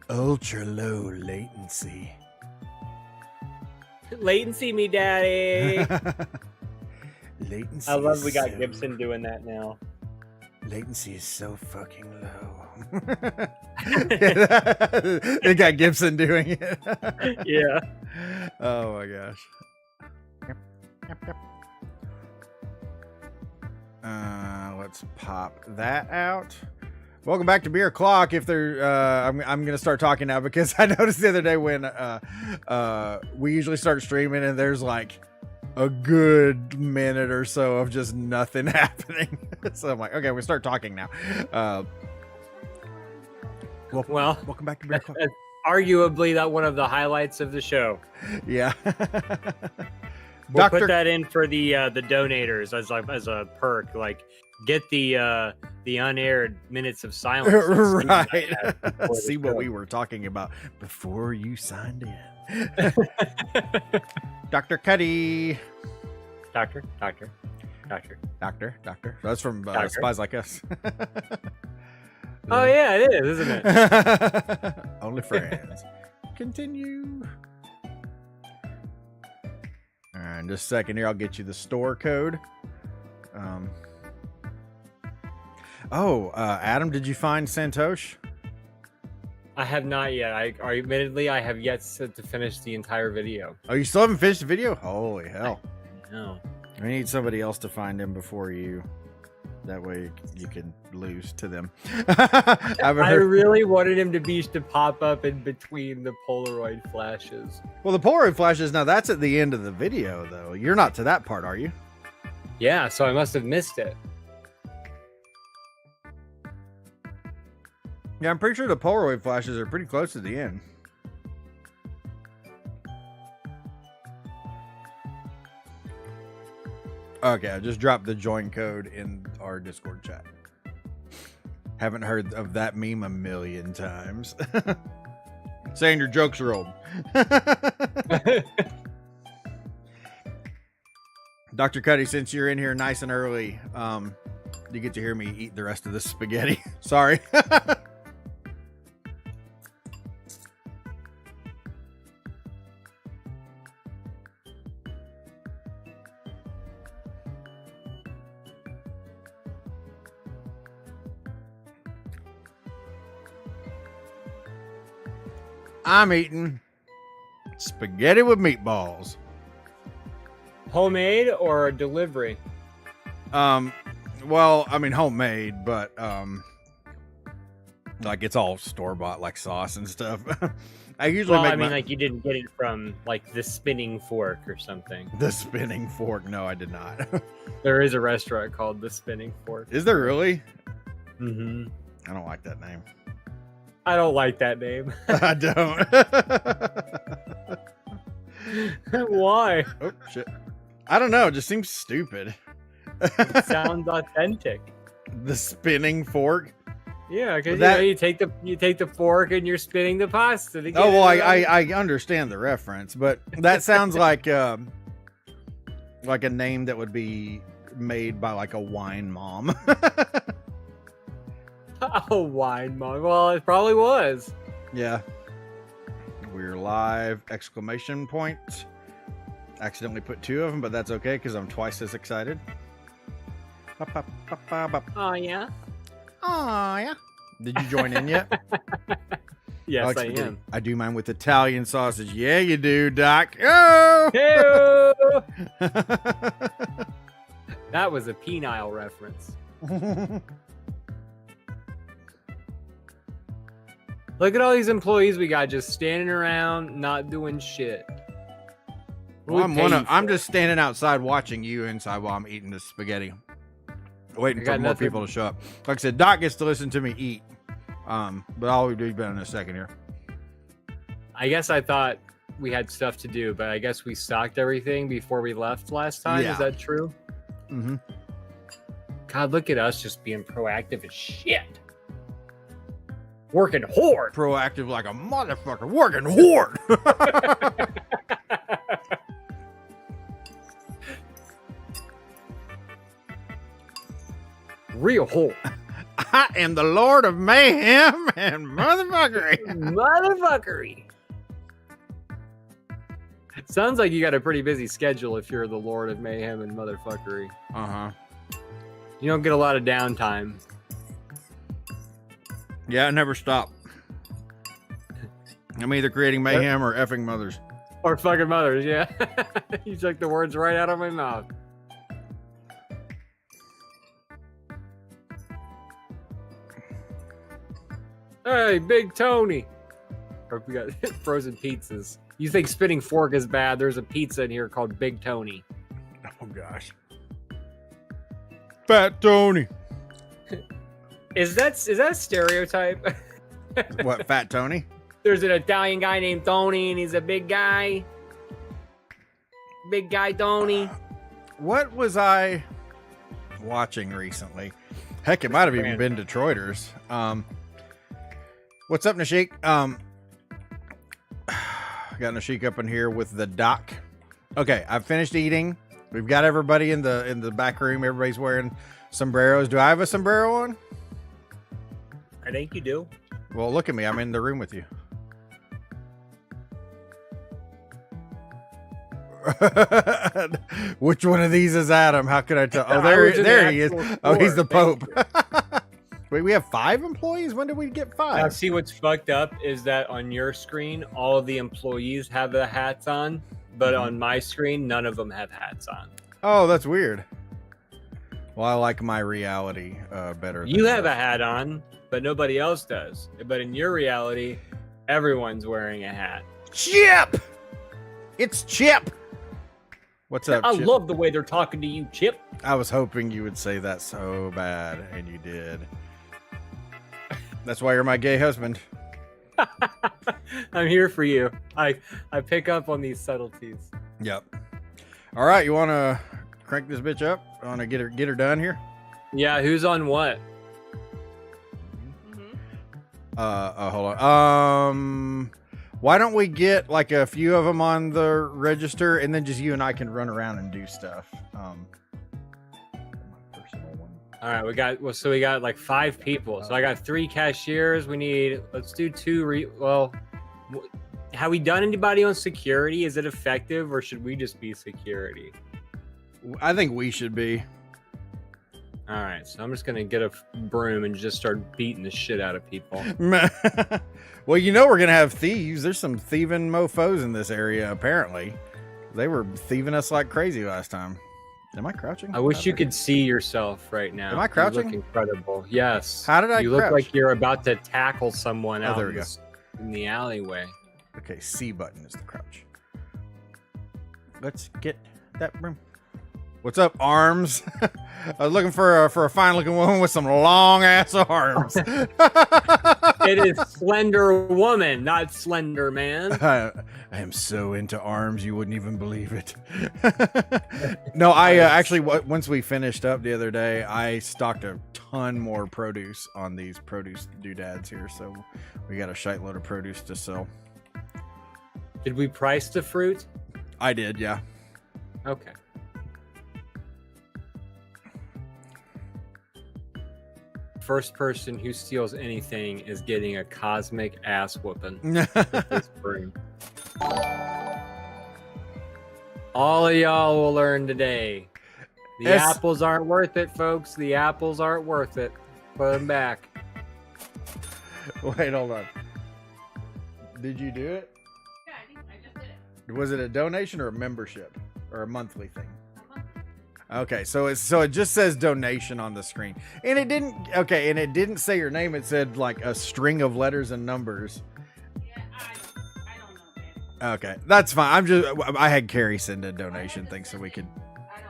Ultra low latency. Latency me, daddy. Latency. I love is we got so, Gibson doing that now. Latency is so fucking low. They got Gibson doing it. Yeah. Oh my gosh. Yep. Let's pop that out. Welcome back to Beer O'Clock. If there, I'm gonna start talking now because I noticed the other day when we usually start streaming and there's like a good minute or so of just nothing happening. So I'm like, okay, we start talking now. Welcome back to Beer O'Clock. Arguably that one of the highlights of the show. Yeah. We'll put that in for the donators as a perk. Like, get the unaired minutes of silence. Right. See what we were talking about before you signed in. Dr. Cuddy. Doctor. That's from Spies Like Us. Oh yeah, it is, isn't it? Only friends. Continue. All right, in just a second here, I'll get you the store code. Adam, did you find Santosh? I have not yet. Admittedly, I have yet to finish the entire video. Oh, you still haven't finished the video? Holy hell. No. We need somebody else to find him before you. That way you can lose to them. I really wanted him to pop up in between the Polaroid flashes. Well, the Polaroid flashes, now that's at the end of the video, though. You're not to that part, are you? Yeah, so I must have missed it. Yeah, I'm pretty sure the Polaroid flashes are pretty close to the end. Okay, I just dropped the join code in our Discord chat. Haven't heard of that meme a million times. Saying your jokes are old. Dr. Cuddy, since you're in here nice and early, you get to hear me eat the rest of this spaghetti. Sorry. I'm eating spaghetti with meatballs. Homemade or delivery? Well, I mean homemade, but like it's all store-bought, like sauce and stuff. I usually like you didn't get it from like the Spinning Fork or something. The Spinning Fork? No, I did not. There is a restaurant called the Spinning Fork. Is there really? Mm-hmm. I don't like that name. I don't like that name. I don't. Why? Oh shit! I don't know. It just seems stupid. It sounds authentic. The Spinning Fork. Yeah, because you take the fork and you're spinning the pasta. Oh well, I understand the reference, but that sounds like a name that would be made by like a wine mom. A wine mom. Well, it probably was. Yeah. We're live! Exclamation point. Accidentally put 2 of them, but that's okay because I'm twice as excited. Oh yeah. Oh yeah. Did you join in yet? Yes, I am. I do mine with Italian sausage. Yeah, you do, Doc. Oh! Hey-o! That was a penile reference. Look at all these employees we got just standing around, not doing shit. Well, I'm just standing outside watching you inside while I'm eating this spaghetti. Waiting for more people to show up. Like I said, Doc gets to listen to me eat. But I'll be better in a second here. I guess I thought we had stuff to do, but I guess we stocked everything before we left last time. Yeah. Is that true? Mm-hmm. God, look at us just being proactive as shit. Working hard. Proactive like a motherfucker. Working hard. Real hard. I am the Lord of Mayhem and Motherfuckery. Motherfuckery. Sounds like you got a pretty busy schedule if you're the Lord of Mayhem and Motherfuckery. Uh-huh. You don't get a lot of downtime. Yeah, I never stop. I'm either creating mayhem or effing mothers. Or fucking mothers, yeah. You took the words right out of my mouth. Hey, Big Tony. Or we got frozen pizzas. You think spinning fork is bad? There's a pizza in here called Big Tony. Oh, gosh. Fat Tony. Is that a stereotype? What, Fat Tony? There's an Italian guy named Tony, and he's a big guy. Big guy Tony. What was I watching recently? Heck, it might have even been Detroiters. What's up, Nashik? Got Nashik up in here with the doc. Okay, I've finished eating. We've got everybody in the back room. Everybody's wearing sombreros. Do I have a sombrero on? I think you do. Well, look at me. I'm in the room with you. Which one of these is Adam? How could I tell? Oh, there he is. Oh, he's the Pope. Wait, we have 5 employees? When did we get 5? Now, see what's fucked up is that on your screen, all of the employees have the hats on, but on my screen, none of them have hats on. Oh, that's weird. Well, I like my reality better. You have a hat on, but nobody else does. But in your reality, everyone's wearing a hat. Chip! It's Chip! What's up, I Chip? love the way they're talking to you, Chip. I was hoping you would say that so bad, and you did. That's why you're my gay husband. I'm here for you. I pick up on these subtleties. Yep. All right, you want to crank this bitch up? Want to get her done here? Yeah, who's on what? Hold on. Why don't we get like a few of them on the register, and then just you and I can run around and do stuff. All right, we got like 5 people. So I got 3 cashiers. We need, let's do 2. Have we done anybody on security? Is it effective, or should we just be security? I think we should be. All right, so I'm just gonna get a broom and just start beating the shit out of people. Well, you know we're gonna have thieves. There's some thieving mofos in this area. Apparently, they were thieving us like crazy last time. Am I crouching? I wish you could see yourself right now. Am I crouching? You look incredible. Yes. How did I You crouch? look like you're about to tackle someone out there we go. in the alleyway. Okay, C button is the crouch. Let's get that room. What's up, arms? I was looking for a fine looking woman with some long ass arms. It is Slender Woman, not Slender Man. I am so into arms, you wouldn't even believe it. No, I actually, once we finished up the other day, I stocked a ton more produce on these produce doodads here, so we got a shite load of produce to sell. Did we price the fruit? I did, yeah. Okay. First person who steals anything is getting a cosmic ass whooping with this broom. All of y'all will learn today. The apples aren't worth it, folks. The apples aren't worth it. Put them back. Wait, hold on. Did you do it? Yeah, I just did it. Was it a donation or a membership or a monthly thing? Okay, so it just says donation on the screen, and it didn't say your name. It said like a string of letters and numbers. Yeah, I don't know, man. Okay, that's fine. I had Carrie send a donation thing so we could. I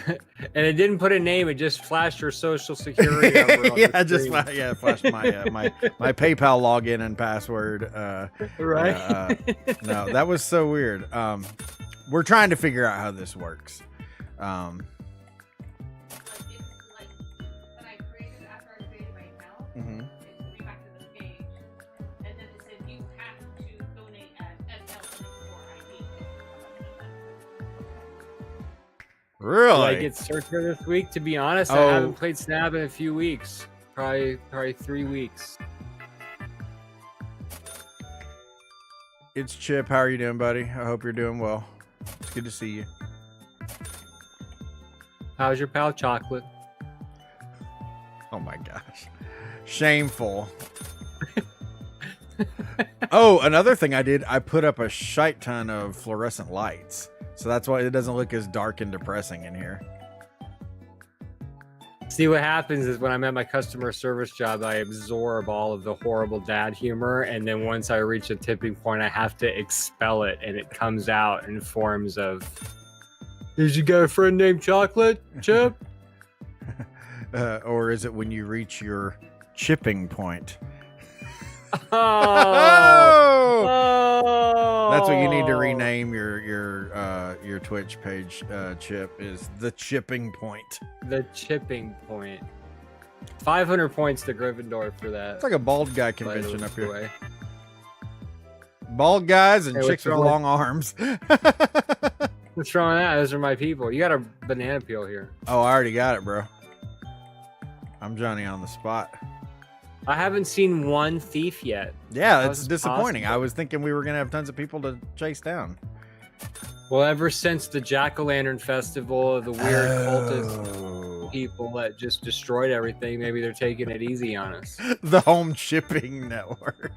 don't. And it didn't put a name. It just flashed your social security number. On Yeah, the screen. flashed my PayPal login and password. Right. No, that was so weird. We're trying to figure out how this works. Like when I created, after I created my account, it took me back to the page, and then it said you have to donate as SL before ID. Really? Will I get searcher this week? To be honest, I Oh. haven't played Snap in a few weeks. Probably 3 weeks. It's Chip. How are you doing, buddy? I hope you're doing well. It's good to see you. How's your pal Chocolate? Oh my gosh. Shameful. Oh, another thing I did, I put up a shite ton of fluorescent lights. So that's why it doesn't look as dark and depressing in here. See, what happens is when I'm at my customer service job, I absorb all of the horrible dad humor, and then once I reach a tipping point, I have to expel it, and it comes out in forms of, "Did you got a friend named Chocolate, Chip?" Or is it when you reach your chipping point? Oh, That's what you need to rename your Twitch page, Chip, is the chipping point. The chipping point. 500 points to Gryffindor for that. It's like a bald guy by the convention up here. way. Bald guys and Hey, chicks what's with wrong long arms. What's wrong with that? Those are my people. You got a banana peel here. Oh, I already got it, bro. I'm Johnny on the spot. I haven't seen one thief yet. Yeah, How it's is it disappointing. possible? I was thinking we were gonna have tons of people to chase down. Well, ever since the Jack-o'-lantern festival, the weird cultist Oh. people that just destroyed everything, maybe they're taking it easy on us. The home chipping network.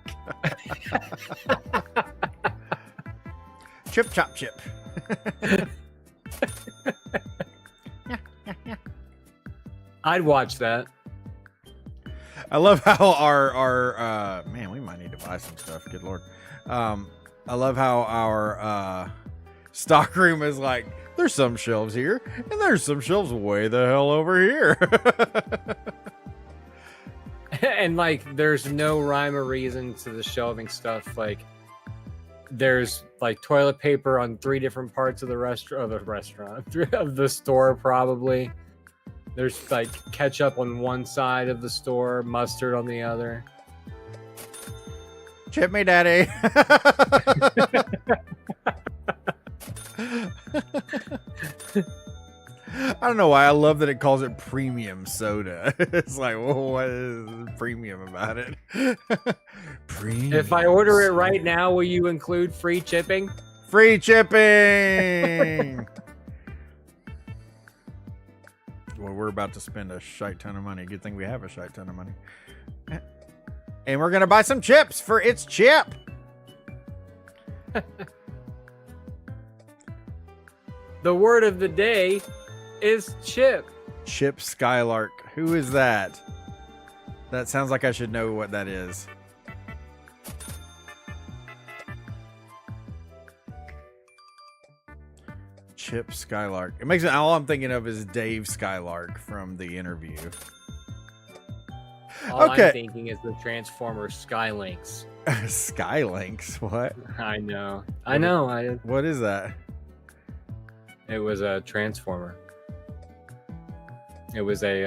Chip chop chip. I'd watch that. I love how our man, we might need to buy some stuff. Good lord. I love how our stock room is like, there's some shelves here, and there's some shelves way the hell over here. And like, there's no rhyme or reason to the shelving stuff. Like, there's like toilet paper on 3 different parts of the restaurant, of the store, probably. There's like ketchup on one side of the store, mustard on the other. Chip me, daddy. I don't know why. I love that it calls it premium soda. It's like, well, what is premium about it? Premium. If I order it soda. right now, will you include free chipping? Free chipping. Well, we're about to spend a shite ton of money. Good thing we have a shite ton of money. And we're going to buy some chips for It's Chip. The word of the day is chip. Chip Skylark. Who is that? That sounds like I should know what that is. Chip Skylark. It makes it, all I'm thinking of is Dave Skylark from The Interview. All Okay. I'm thinking is the Transformer Skylinks. Skylinks? What? I know. I know. What is that? It was a Transformer. It was a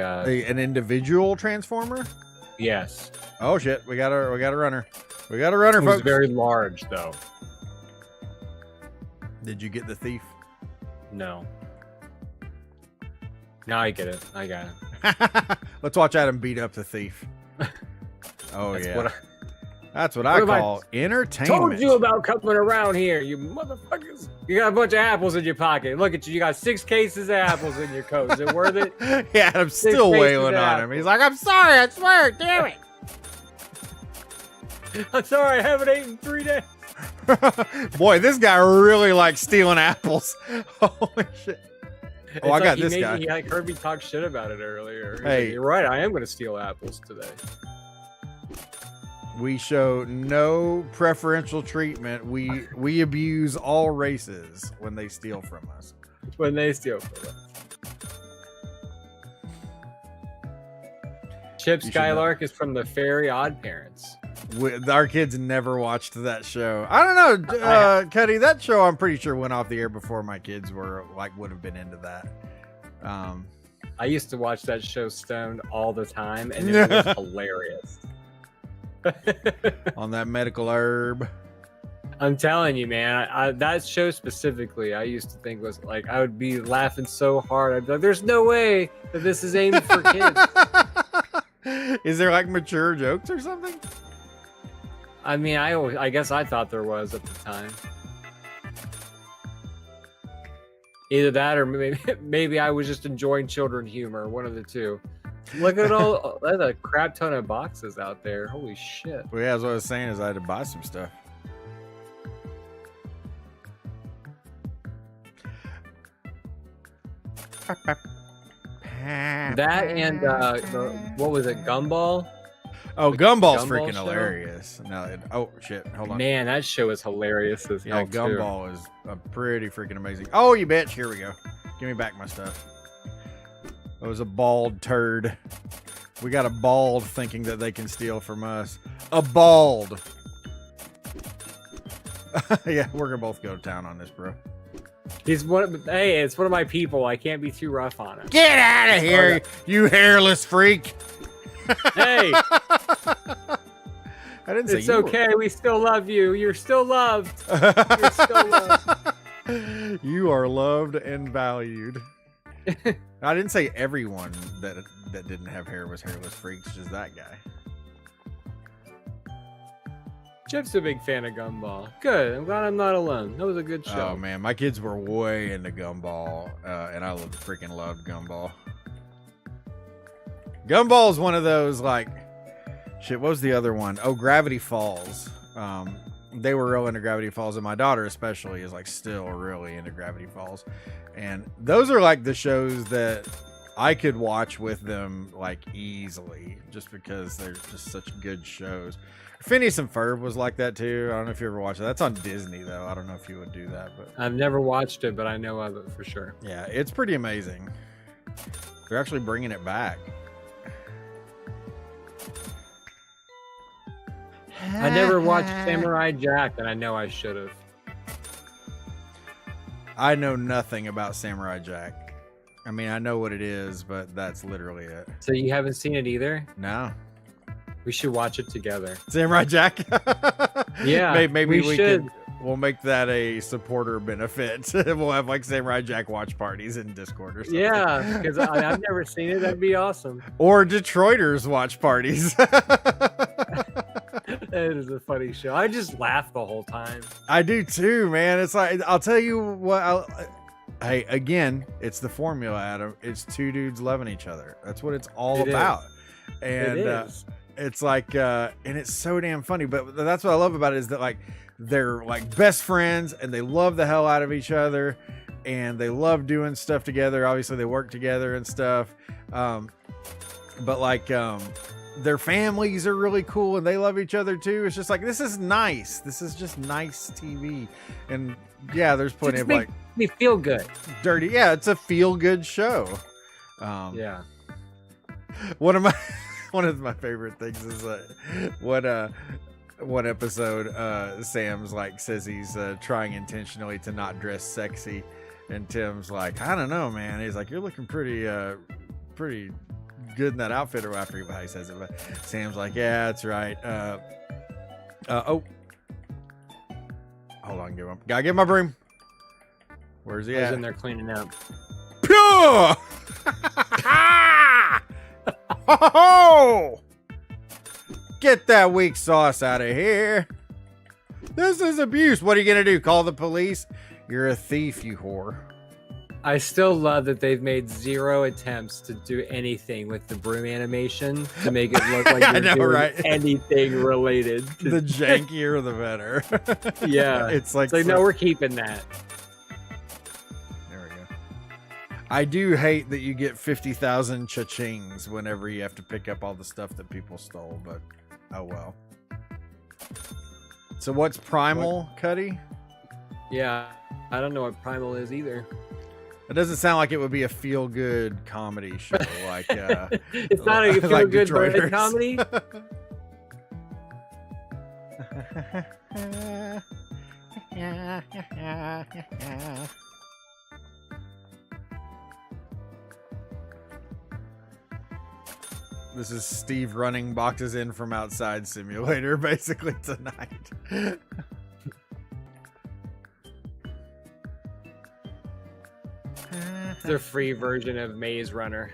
An individual transformer? yes. Oh shit! We got a runner. We got a runner, It was folks. very large, though. Did you get the thief? No. Now I get it. I got it. Let's watch Adam beat up the thief. Oh That's yeah, what that's what what I have I call I entertainment. told you about coming around here, you motherfuckers. You got a bunch of apples in your pocket. Look at you. You got 6 cases of apples in your coat. Is it worth it? Yeah, I'm still faces wailing of on him. He's like, I'm sorry, I swear, damn it. I'm sorry. I haven't eaten in 3 days. Boy, this guy really likes stealing apples. Holy shit. Oh, I got this guy. He like heard me talk shit about it earlier. He's Hey. like, you're right. I am going to steal apples today. We show no preferential treatment. We abuse all races when they steal from us. When they steal from us. Chip You should know. Skylark is from the Fairy Odd Parents. Our kids never watched that show. I don't know, Cuddy. That show, I'm pretty sure, went off the air before my kids were would have been into that. I used to watch that show stoned all the time, and it was hilarious. On that medical herb. I'm telling you, man. That show specifically, I used to think was like I would be laughing so hard. I'd be like, "There's no way that this is aimed for kids." Is there like mature jokes or something? I mean, I guess I thought there was at the time. Either that, or maybe I was just enjoying children humor. One of the two. Look at all that's a crap ton of boxes out there. Holy shit! Well, yeah, that's what I was saying. Is I had to buy some stuff. That and what was it, Gumball? Oh, The Gumball's Gumball freaking show? hilarious. No, oh shit, hold on. Man, that show is hilarious as Yeah, hell too. Gumball is pretty freaking amazing. Oh, you bitch! Here we go. Give me back my stuff. It was a bald turd. We got a bald thinking that they can steal from us. A bald. Yeah, we're gonna both go to town on this, bro. He's hey, it's one of my people. I can't be too rough on him. Get out of here, you hairless freak! Hey, I didn't say it's you were- okay. We still love you. You're still loved. You're still loved. You are loved and valued. I didn't say everyone that didn't have hair was hairless freaks, just that guy. Jeff's a big fan of Gumball. Good. I'm glad I'm not alone. That was a good show. Oh man, my kids were way into Gumball, and I freaking loved Gumball. Gumball is one of those like, shit. What was the other one? Oh, Gravity Falls. They were real into Gravity Falls, and my daughter especially is like still really into Gravity Falls. And those are like the shows that I could watch with them like easily, just because they're just such good shows. Phineas and Ferb was like that too. I don't know if you ever watched it. That's on Disney though. I don't know if you would do that, but I've never watched it, but I know of it for sure. yeah, it's pretty amazing. They're actually bringing it back. I never watched Samurai Jack, and I know I should have. I know nothing about Samurai Jack. I mean, I know what it is, but that's literally it. So you haven't seen it either? No. We should watch it together. Samurai Jack? Yeah, Maybe we we should. can. We'll make that a supporter benefit. We'll have like Samurai Jack watch parties in Discord or something. Yeah, because I've never seen it. That'd be awesome. Or Detroiters watch parties. It is a funny show. I just laugh the whole time. I do too, man. It's like, I'll tell you what. Hey, again, it's the formula, Adam. It's two dudes loving each other. That's what it's all It about. is. And It is. it's like, and it's so damn funny. But that's what I love about it is that like they're like best friends and they love the hell out of each other and they love doing stuff together. Obviously, they work together and stuff. But like, their families are really cool and they love each other too. It's just like, this is nice. This is just nice TV. And yeah, there's plenty of like Me feel good. dirty. Yeah, it's a feel good show. Yeah. One of my favorite things is one episode Sam's like says he's trying intentionally to not dress sexy, and Tim's like, I don't know, man. He's like, you're looking pretty good in that outfit, or after how he says it, but Sam's like, yeah, that's right. Oh, hold on, gotta get my broom. Where's he I was at? in there cleaning up. Pure. Ho-ho! Get that weak sauce out of here. This is abuse. What are you gonna do? Call the police? You're a thief, you whore. I still love that they've made 0 attempts to do anything with the broom animation to make it look like I you're know, doing right? anything related to The jankier, the better. Yeah. It's like, It's like, no, we're keeping that. There we go. I do hate that you get 50,000 cha-chings whenever you have to pick up all the stuff that people stole, but oh well. So what's Primal, Cuddy? Yeah. I don't know what Primal is either. It doesn't sound like it would be a feel-good comedy show like It's not a feel like good Detroiters. comedy. This is Steve running boxes in from outside simulator basically tonight. the free version of Maze Runner.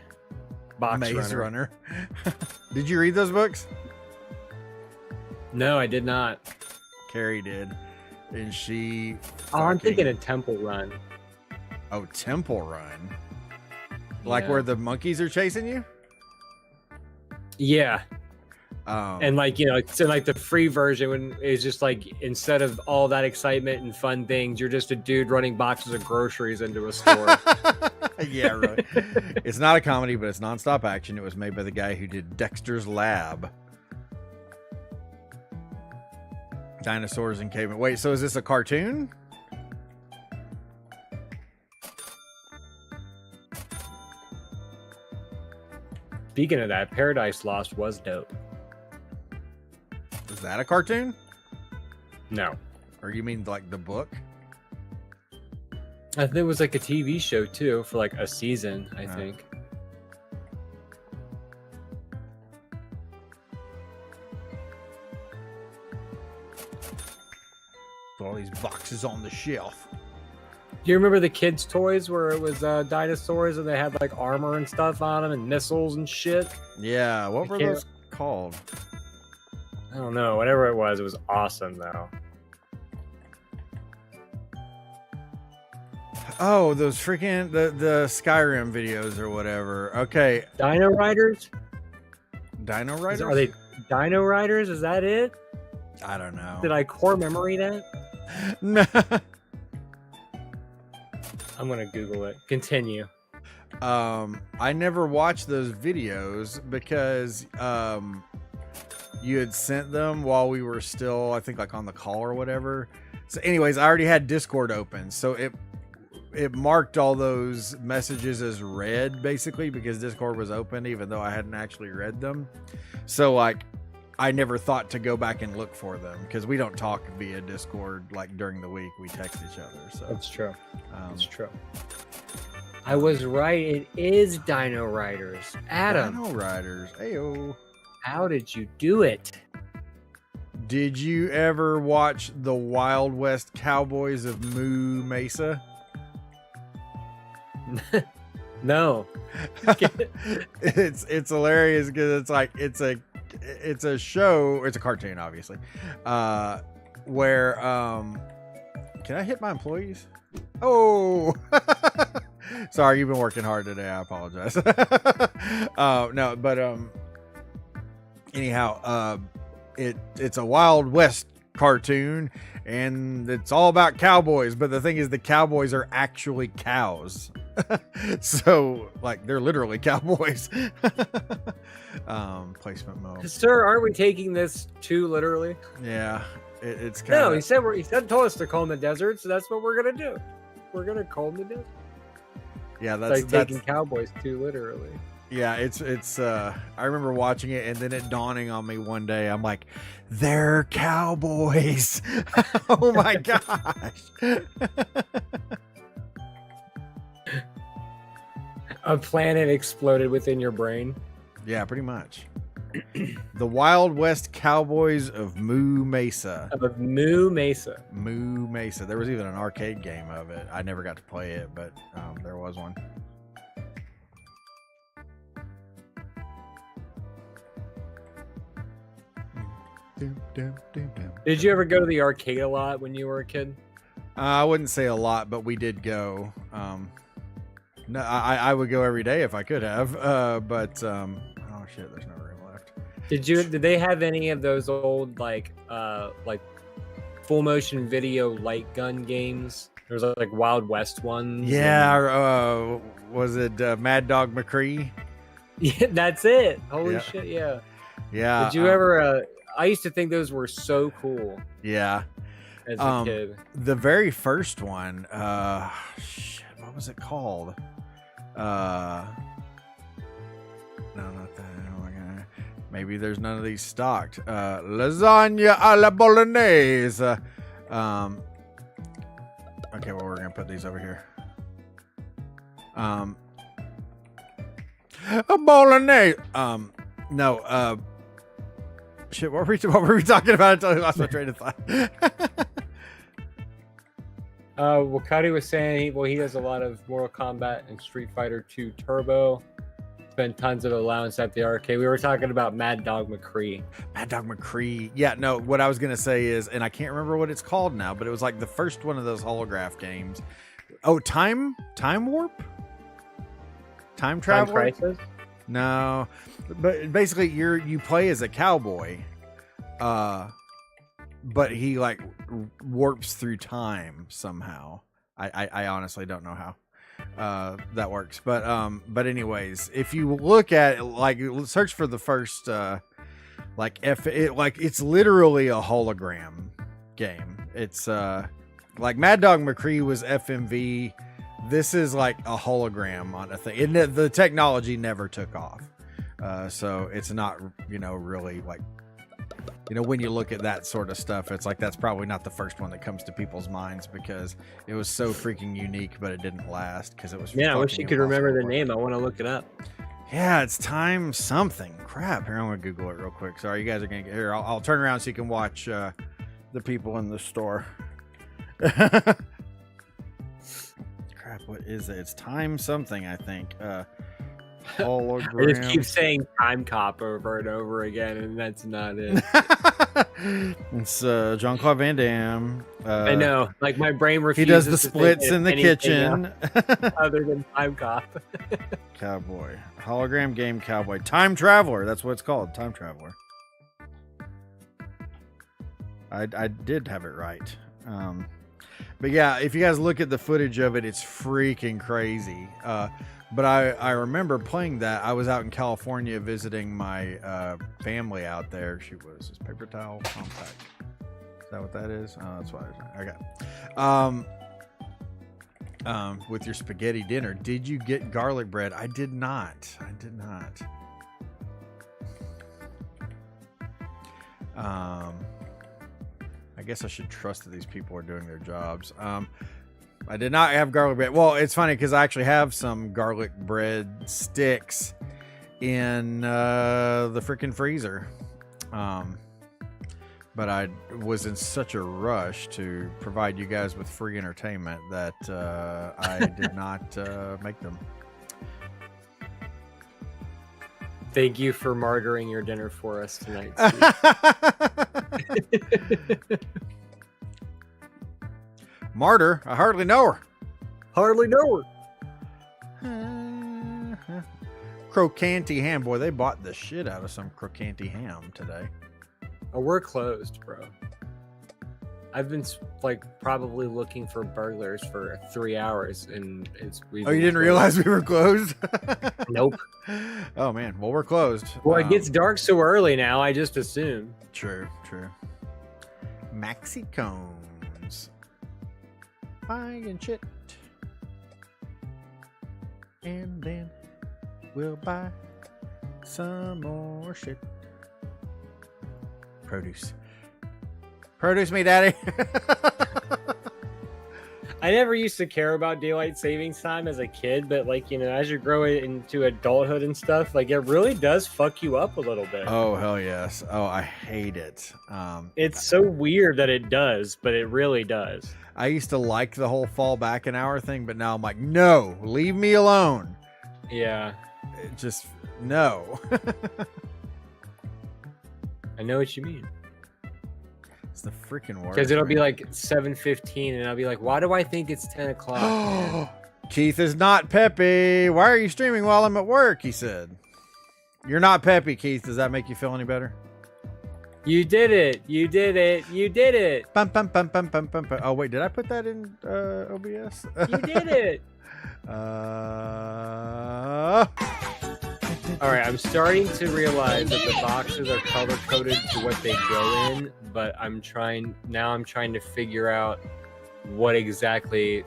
Box Maze Runner. Did you read those books? No, I did not. Carrie did, and she. Oh, I'm fucking- thinking of Temple Run. Oh, Temple Run. Like Yeah. where the monkeys are chasing you? Yeah. And like, so like the free version is just like, instead of all that excitement and fun things, you're just a dude running boxes of groceries into a store. Yeah, really. It's not a comedy, but it's nonstop action. It was made by the guy who did Dexter's Lab. Dinosaurs and cavemen. Wait, so is this a cartoon? Speaking of that, Paradise Lost was dope. Is that a cartoon? No. Or you mean like the book? I think it was like a TV show too for like a season, I Oh. think. All these boxes on the shelf. Do you remember the kids' toys where it was dinosaurs and they had like armor and stuff on them and missiles and shit? Yeah, what were can't- those called? I don't know. Whatever it was awesome though. Oh, those freaking the Skyrim videos or whatever. Okay, Dino Riders? Dino Riders. Are they Dino Riders? Is that it? I don't know. Did I core memory that? No. I'm gonna Google it. Continue. I never watched those videos because you had sent them while we were still, I think, like on the call or whatever. So, anyways, I already had Discord open, so it marked all those messages as read basically because Discord was open, even though I hadn't actually read them. So, like, I never thought to go back and look for them because we don't talk via Discord like during the week. We text each other. So That's true. That's um, true. I was right. It is Dino Riders. Adam, Dino Riders. Ayo. how did you do it? Did you ever watch the Wild West Cowboys of Moo Mesa? No. It's hilarious because it's like it's a show. It's a cartoon, obviously. Where can I hit my employees? Oh, sorry, you've been working hard today. I apologize. No, but anyhow, it's a Wild West cartoon, and it's all about cowboys. But the thing is, the cowboys are actually cows. So, like, they're literally cowboys. Placement mode. Sir, aren't we taking this too literally? Yeah, it's kind No, of. he told us to comb the desert, so that's what we're gonna do. We're gonna comb the desert. Yeah, It's that's like taking cowboys too literally. yeah. It's. I remember watching it, and then it dawning on me one day. I'm like, they're cowboys. Oh my gosh. A planet exploded within your brain. Yeah, pretty much. The Wild West Cowboys of Moo Mesa. Of Moo Mesa. Moo Mesa. There was even an arcade game of it. I never got to play it, but there was one. Did you ever go to the arcade a lot when you were a kid? I wouldn't say a lot, but we did go. No, I would go every day if I could have. But oh shit, there's no room left. Did they have any of those old like full motion video light gun games? There was like Wild West ones. Yeah, was it Mad Dog McCree? Yeah, that's it. Holy Yeah. shit, yeah. Yeah. Did you ever I used to think those were so cool Yeah. as a kid. The very first one, shit, what was it called? No, not that. Oh my God. Maybe there's none of these stocked. Lasagna alla bolognese. Okay, well, we're gonna put these over here. A bolognese. No. Shit. What were we talking about? Until I lost my train of thought. Wakati was saying he does a lot of Mortal Kombat and Street Fighter 2 Turbo. Spent tons of allowance at the arcade. We were talking about Mad Dog McCree. Mad Dog McCree. Yeah, no, what I was going to say is, and I can't remember what it's called now, but it was like the first one of those holograph games. Oh, Time Warp? Time Traveler? Time Crisis? No. But basically you play as a cowboy. But he like warps through time somehow. I honestly don't know how that works, but anyways, if you look at like search for the first it's literally a hologram game. It's like Mad Dog McCree was FMV. This is like a hologram on a thing, and the technology never took off, so it's not really like. When you look at that sort of stuff, it's like that's probably not the first one that comes to people's minds because it was so freaking unique, but it didn't last because it was. Yeah, I wish you could remember the name. I want to look it up. Yeah, it's Time something. Crap. Here, I'm going to Google it real quick. Sorry, you guys are going to get here. I'll turn around so you can watch the people in the store. Crap, what is it? It's Time something, I think. Hologram. I just keep saying Time Cop over and over again, and that's not it. It's Jean-Claude Van Damme. I know, like my brain refuses. He does the to splits think in the kitchen. other than Time Cop. Cowboy. Hologram game cowboy. Time Traveler. That's what it's called. Time Traveler. I did have it right. But yeah, if you guys look at the footage of it, it's freaking crazy. But I remember playing that. I was out in California visiting my family out there. She was this paper towel compact. Is that what that is? Oh, that's what I okay. With your spaghetti dinner, did you get garlic bread? I did not. I guess I should trust that these people are doing their jobs. I did not have garlic bread. Well, it's funny because I actually have some garlic bread sticks in the freaking freezer. But I was in such a rush to provide you guys with free entertainment that I did not make them. Thank you for martyring your dinner for us tonight. Martyr? I hardly know her. Hardly know her. Crocanti ham. Boy, they bought the shit out of some crocanti ham today. Oh, we're closed, bro. I've been like probably looking for burglars for 3 hours, and you didn't realize we were closed? Nope. Oh man, well we're closed. Well, it gets dark so early now. I just assume. True. Maxi cones. Buying shit, and then we'll buy some more shit. Produce me, daddy. I never used to care about daylight savings time as a kid, but as you grow into adulthood and stuff, like it really does fuck you up a little bit. Oh hell yes. Oh, I hate it. It's so weird that it does, but it really does. I used to like the whole fall back an hour thing, but now I'm like, no, leave me alone. Yeah. Just no. I know what you mean. It's the freaking worst. Because it'll be like 7:15, and I'll be like, why do I think it's 10 o'clock? Keith is not peppy. Why are you streaming while I'm at work? He said. You're not peppy, Keith. Does that make you feel any better? You did it. You did it. You did it. Bum, bum, bum, bum, bum, bum, bum. Oh, wait. Did I put that in OBS? You did it. All right. I'm starting to realize that the boxes are color-coded to what they go in, but I'm trying to figure out what exactly,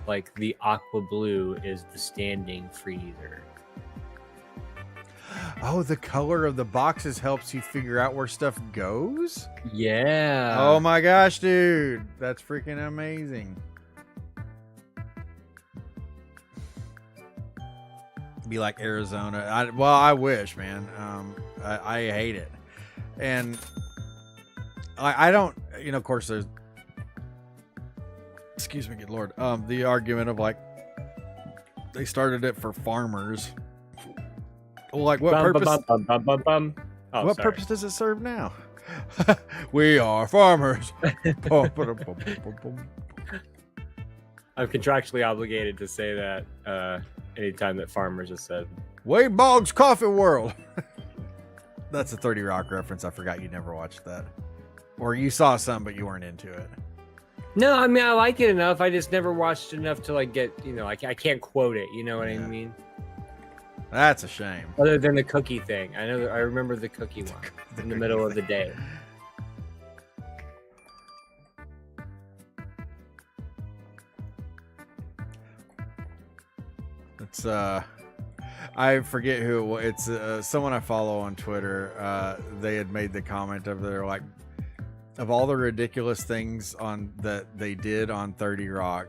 like, the aqua blue is the standing freezer. Oh, the color of the boxes helps you figure out where stuff goes? Yeah. Oh my gosh, dude. That's freaking amazing. Be like Arizona. I wish, man. I hate it. And I don't, of course there's excuse me, good Lord. The argument of like, they started it for farmers. Well, like what purpose? Oh, What sorry. purpose does it serve now? We are farmers. I'm contractually obligated to say that anytime that farmers is said. Wade Boggs Coffee World. That's a 30 Rock reference. I forgot you never watched that. Or you saw some, but you weren't into it. No, I mean I like it enough. I just never watched enough to like get, I can't quote it. You know what I Yeah. mean? That's a shame. Other than the cookie thing, I remember the cookie one in the middle of the day. It's I forget who it was. It's someone I follow on Twitter. They had made the comment of they're like, of all the ridiculous things on that they did on 30 Rock,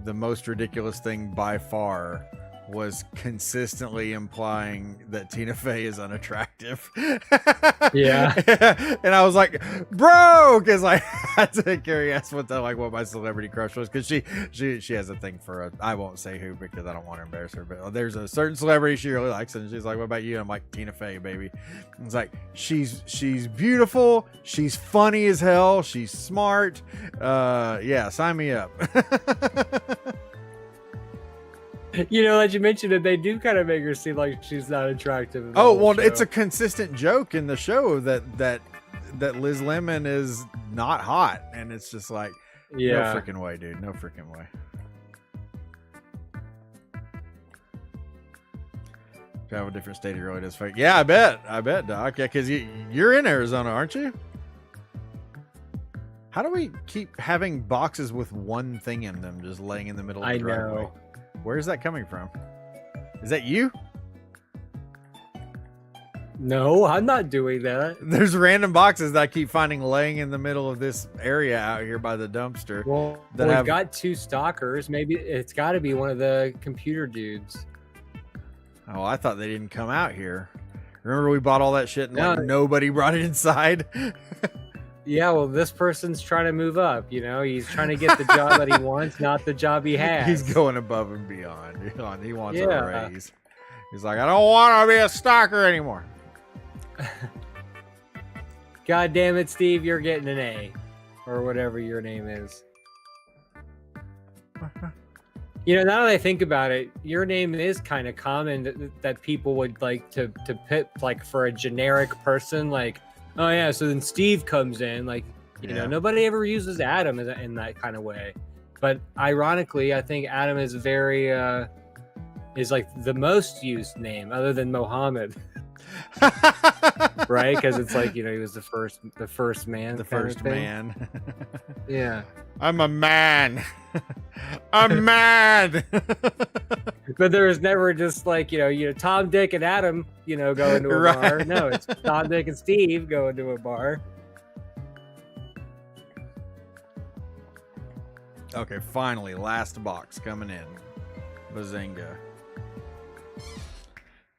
the most ridiculous thing by far was consistently implying that Tina Fey is unattractive. Yeah. And I was like, bro, because like I had to Carrie asked what my celebrity crush was, because she has a thing for I won't say who because I don't want to embarrass her, but there's a certain celebrity she really likes, and she's like, what about you? And I'm like, Tina Fey, baby. And it's like she's beautiful, she's funny as hell, she's smart. Yeah, sign me up. That you mentioned it, they do kind of make her seem like she's not attractive. in the Oh, whole well, show. it's a consistent joke in the show that Liz Lemon is not hot, and it's just like, yeah. no freaking way, dude, no freaking way. Travel different state, it really does fake. Yeah, I bet, Doc. Yeah, because you're in Arizona, aren't you? How do we keep having boxes with one thing in them just laying in the middle of the I driveway? know. Where is that coming from? Is that you? No, I'm not doing that. There's random boxes that I keep finding laying in the middle of this area out here by the dumpster. Well, That we've have- got 2 stalkers. Maybe it's got to be one of the computer dudes. Oh, I thought they didn't come out here. Remember we bought all that shit and like No. nobody brought it inside? Yeah, well, this person's trying to move up. He's trying to get the job that he wants, not the job he has. He's going above and beyond. He wants Yeah. a raise. He's like, I don't want to be a stalker anymore. God damn it, Steve, you're getting an A, or whatever your name is. Now that I think about it, your name is kind of common that people would like to pit like for a generic person, like, oh yeah, so then Steve comes in, like, Yeah. nobody ever uses Adam in that kind of way. But ironically, I think Adam is is like the most used name other than Mohammed, right? Because it's like, he was the first man. The kind of first thing. man. Yeah. I'm a man. I'm mad. But there was never just like, Tom, Dick, and Adam, go into a Right. bar. No, it's Tom, Dick, and Steve go into a bar. Okay, finally, last box coming in. Bazinga.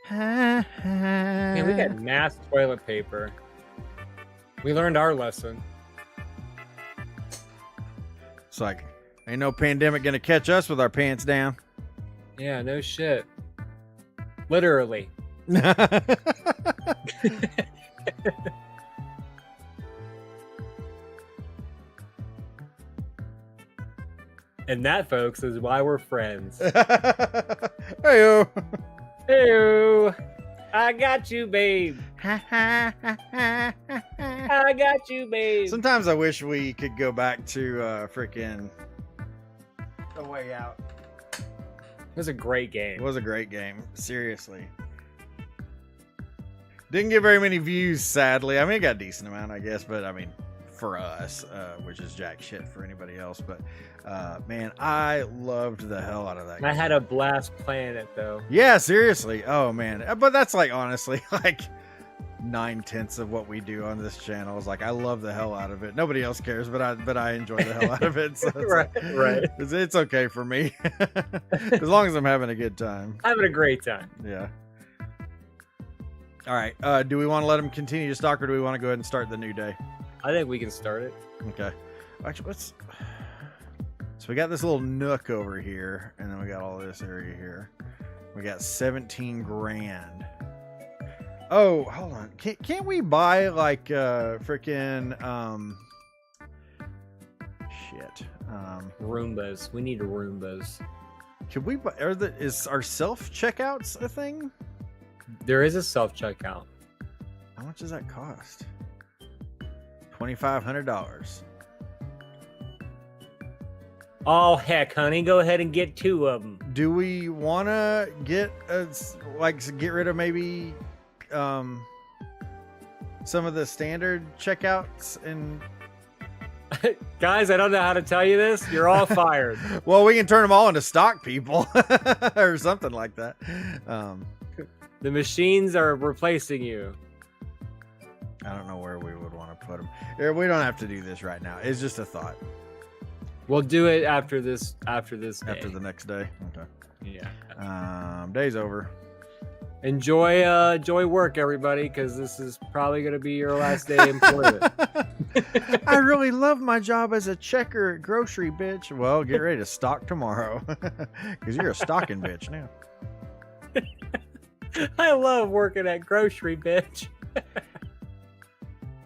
Man, we got mass toilet paper. We learned our lesson. It's like, ain't no pandemic gonna catch us with our pants down. Yeah, no shit. Literally. And that, folks, is why we're friends. Hey-o. Hey, I got you, babe. I got you, babe. Sometimes I wish we could go back to freaking The Way Out. It was a great game. It was a great game. Seriously. Didn't get very many views, sadly. I mean, it got a decent amount, I guess, but I mean, for us, which is jack shit for anybody else. But man, I loved the hell out of that I game. had a blast playing it, though. Yeah, seriously. Oh man. But that's like honestly like 9/10 of what we do on this channel. Is like I love the hell out of it. Nobody else cares, but I enjoy the hell out of it. So it's Right, like, right. It's okay for me. As long as I'm having a good time. Having a great time. Yeah. All right. Do we want to let him continue to stalk, or do we want to go ahead and start the new day? I think we can start it. Okay. Actually, So we got this little nook over here, and then we got all this area here. We got 17 grand. Oh, hold on. Can't we buy like freaking shit? Roombas. We need Roombas. Could we buy? Is our self checkouts a thing? There is a self checkout. How much does that cost? $2,500. Oh heck, honey, go ahead and get 2 of them. Do we want to get get rid of maybe some of the standard checkouts and Guys, I don't know how to tell you this. You're all fired. well, we can turn them all into stock people or something like that. The machines are replacing you. I don't know where we would want to put them. We don't have to do this right now. It's just a thought. We'll do it after this. Day. After the next day. Okay. Yeah. Day's over. Enjoy work, everybody, because this is probably going to be your last day of employment. I really love my job as a checker at grocery, bitch. Well, get ready to stock tomorrow, because you're a stocking bitch now. I love working at grocery, bitch.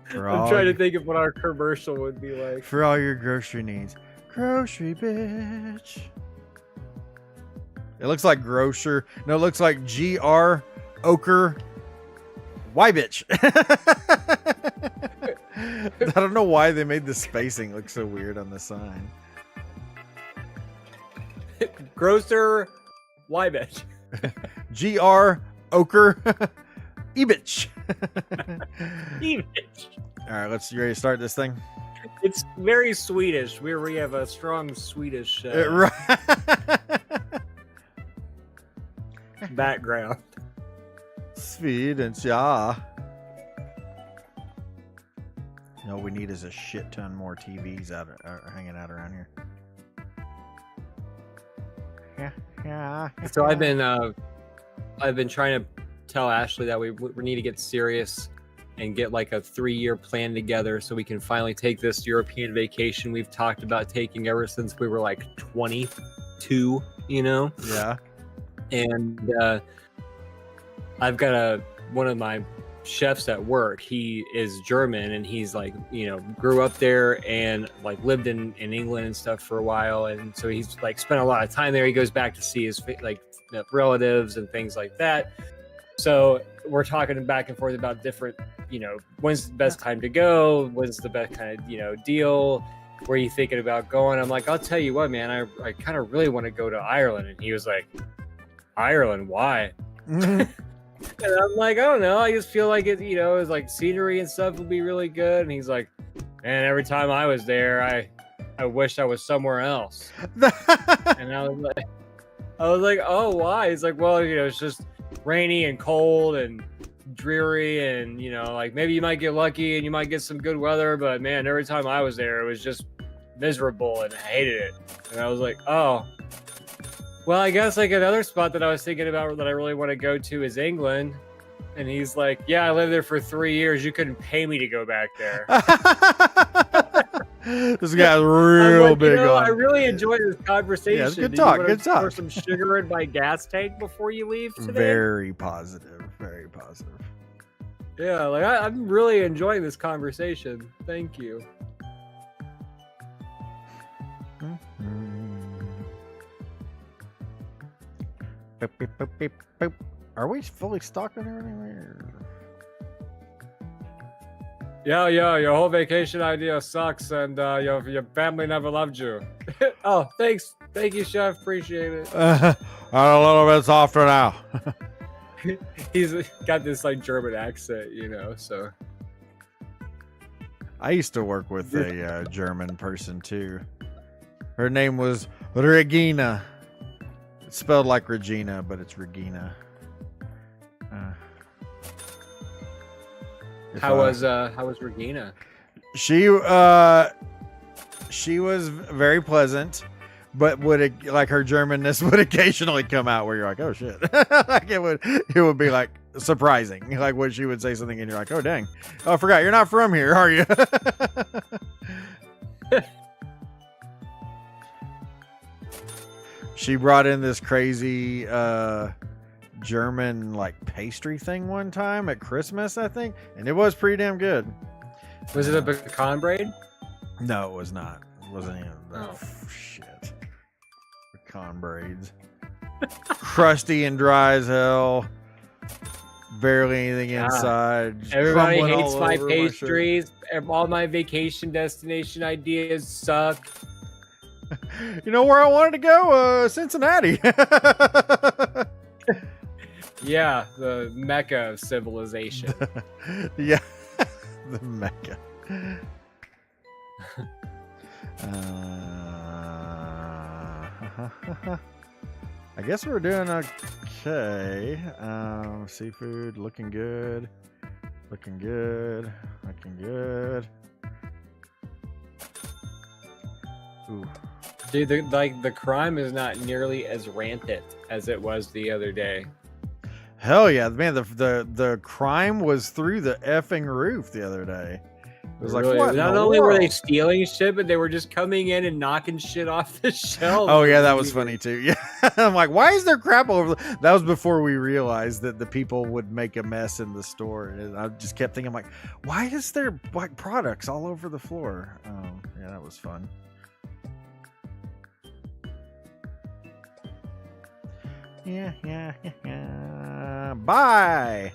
I'm trying to think of what our commercial would be like. For all your grocery needs. Grocery bitch. It looks like grocer. No, it looks like GR Ochre Y bitch. I don't know why they made the spacing look so weird on the sign. Grocer Y bitch. GR Ochre E bitch. E bitch. All right, you ready to start this thing? It's very Swedish. We have a strong Swedish background. Swedish, yeah. No, we need is a shit ton more TVs hanging out around here. Yeah. So I've been trying to tell Ashley that we need to get serious and get like a 3-year plan together so we can finally take this European vacation we've talked about taking ever since we were like 22, you know? Yeah. And I've got one of my chefs at work. He is German, and he's like, you know, grew up there and like lived in England and stuff for a while, and so he's like spent a lot of time there. He goes back to see his like relatives and things like that. So we're talking back and forth about different, you know, when's the best time to go, when's the best kind of, you know, deal, where are you thinking about going? I'm like, I'll tell you what, man, I kind of really want to go to Ireland. And he was like, Ireland, why? And I'm like, I don't know, I just feel like it, you know, it's like scenery and stuff would be really good. And he's like, man, every time I was there, I wish I was somewhere else. And I was like, oh, why? He's like, well, you know, it's just rainy and cold and dreary, and you know, like maybe you might get lucky and you might get some good weather, but man, every time I was there, it was just miserable and I hated it. And I was like, oh, well, I guess like another spot that I was thinking about that I really want to go to is England. And he's like, yeah, I lived there for 3 years. You couldn't pay me to go back there. This guy's real like, big you know, on. I really enjoyed this conversation. Yeah, it's good Do talk. you wanna Good talk. pour some sugar in my gas tank before you leave today? Very positive. Very positive. Yeah, like I'm really enjoying this conversation. Thank you. Boop, boop, boop, boop, boop. Are we fully stocked on everything? Yeah, your whole vacation idea sucks, and your family never loved you. Oh, thanks. Thank you, Chef. Appreciate it. I'm a little bit softer now. He's got this like German accent, you know, so. I used to work with a German person too. Her name was Regina. It's spelled like Regina, but it's Regina. How was Regina? She was very pleasant, but would like her Germanness would occasionally come out where you're like, oh shit. Like it would be like surprising. Like when she would say something and you're like, oh dang. Oh, I forgot you're not from here, are you? she brought in this crazy German like pastry thing one time at Christmas, I think, and it was pretty damn good. Was it a pecan braid? No, it was not. It wasn't even. Oh. Shit. Pecan braids. Crusty and dry as hell. Barely anything inside. Just Everybody crumbling hates all my over shirt. pastries. All my vacation destination ideas suck. You know where I wanted to go? Cincinnati. Yeah, the mecca of civilization. Yeah, the Mecca. I guess we're doing okay. Seafood looking good. Looking good. Looking good. Ooh. Dude, the crime is not nearly as rampant as it was the other day. Hell yeah, man! The crime was through the effing roof the other day. It was like, Really, what? in not the only were they world? stealing shit, but they were just coming in and knocking shit off the shelves. Oh yeah, that was funny too. Yeah, I'm like, why is there crap all over? That was before we realized that the people would make a mess in the store, and I just kept thinking, like, why is there like products all over the floor? Yeah, that was fun. Yeah. Bye.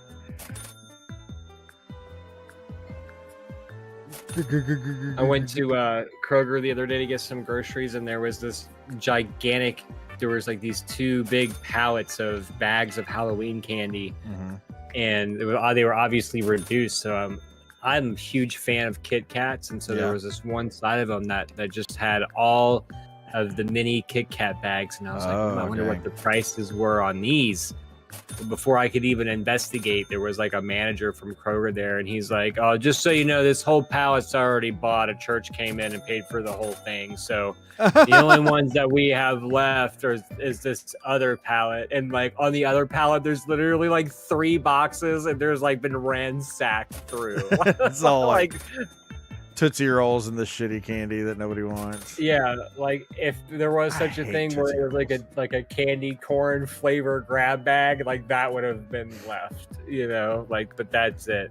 I went to Kroger the other day to get some groceries, and there was this gigantic. There was like these two big pallets of bags of Halloween candy, and they were obviously reduced. So I'm a huge fan of Kit Kats, and so there was this one side of them that just had all of the mini Kit Kat bags, and I was like, I wonder what the prices were on these. Before I could even investigate, there was like a manager from Kroger there, and he's like, "Oh, just so you know, this whole pallet's already bought. A church came in and paid for the whole thing. So the only ones that we have left is this other pallet. And like on the other pallet, there's literally like 3 boxes, and there's like been ransacked through. It's all like Tootsie Rolls and the shitty candy that nobody wants. Yeah, like if there was such a thing where it was like a candy corn flavor grab bag, like that would have been left, you know, like, but that's it.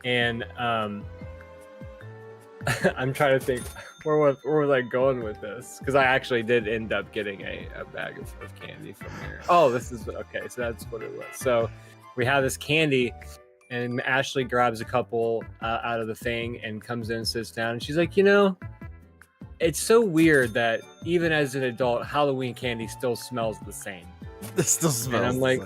And I'm trying to think where was I going with this, because I actually did end up getting a bag of candy from here. Oh, this is okay, so that's what it was. So we have this candy, and Ashley grabs a couple out of the thing and comes in and sits down. And she's like, you know, it's so weird that even as an adult, Halloween candy still smells the same. It still smells. And I'm like,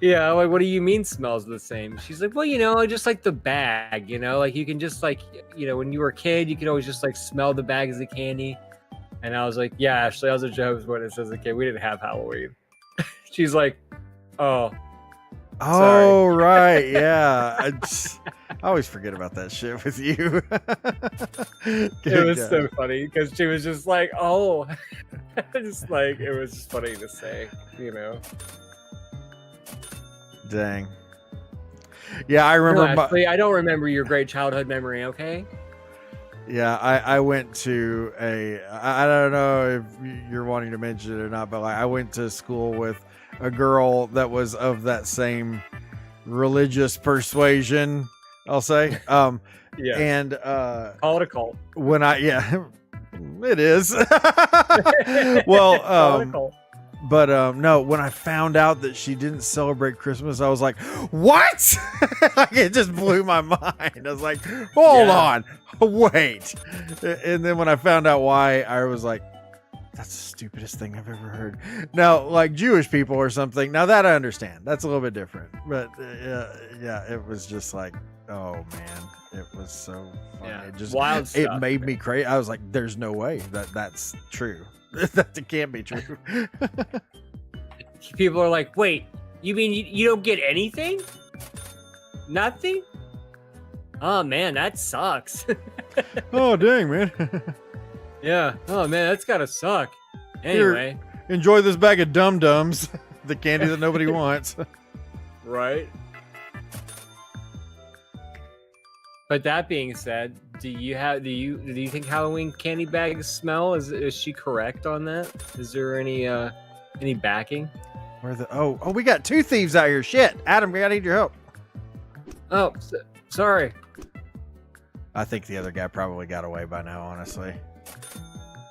yeah, I'm like, what do you mean smells the same? She's like, well, you know, I just like the bag, you know, like you can just like, you know, when you were a kid, you could always just like smell the bags of candy. And I was like, yeah, Ashley, I was a Jehovah's Witness as a kid. We didn't have Halloween. She's like, oh. Oh, right. Yeah. I always forget about that shit with you. It was so funny because she was just like, oh, just like, it was just funny to say, you know. Dang. Yeah, I remember. No, Ashley, I don't remember your great childhood memory, okay? Yeah, I went to I don't know if you're wanting to mention it or not, but like I went to school with a girl that was of that same religious persuasion, I'll say. Yeah. And Call it a cult. when it is. Well, Call it a cult. but no, when I found out that she didn't celebrate Christmas, I was like, what? Like, it just blew my mind. I was like, hold on, wait. And then when I found out why, I was like, that's the stupidest thing I've ever heard. Now, like Jewish people or something, now that I understand. That's a little bit different. But yeah, it was just like, oh man, it was so funny. Yeah. It just Wild stuff. It made me crazy. I was like, there's no way that's true. That it can't be true. People are like, wait, you mean you don't get anything? Nothing? Oh man, that sucks. Oh dang, man. Yeah. Oh man, that's gotta suck. Anyway. Enjoy this bag of dum-dums, the candy that nobody wants. Right. But that being said, Do you think Halloween candy bags smell? Is she correct on that? Is there any backing? Where the oh we got 2 thieves out here. Shit, Adam, I need your help. Oh, sorry. I think the other guy probably got away by now, honestly.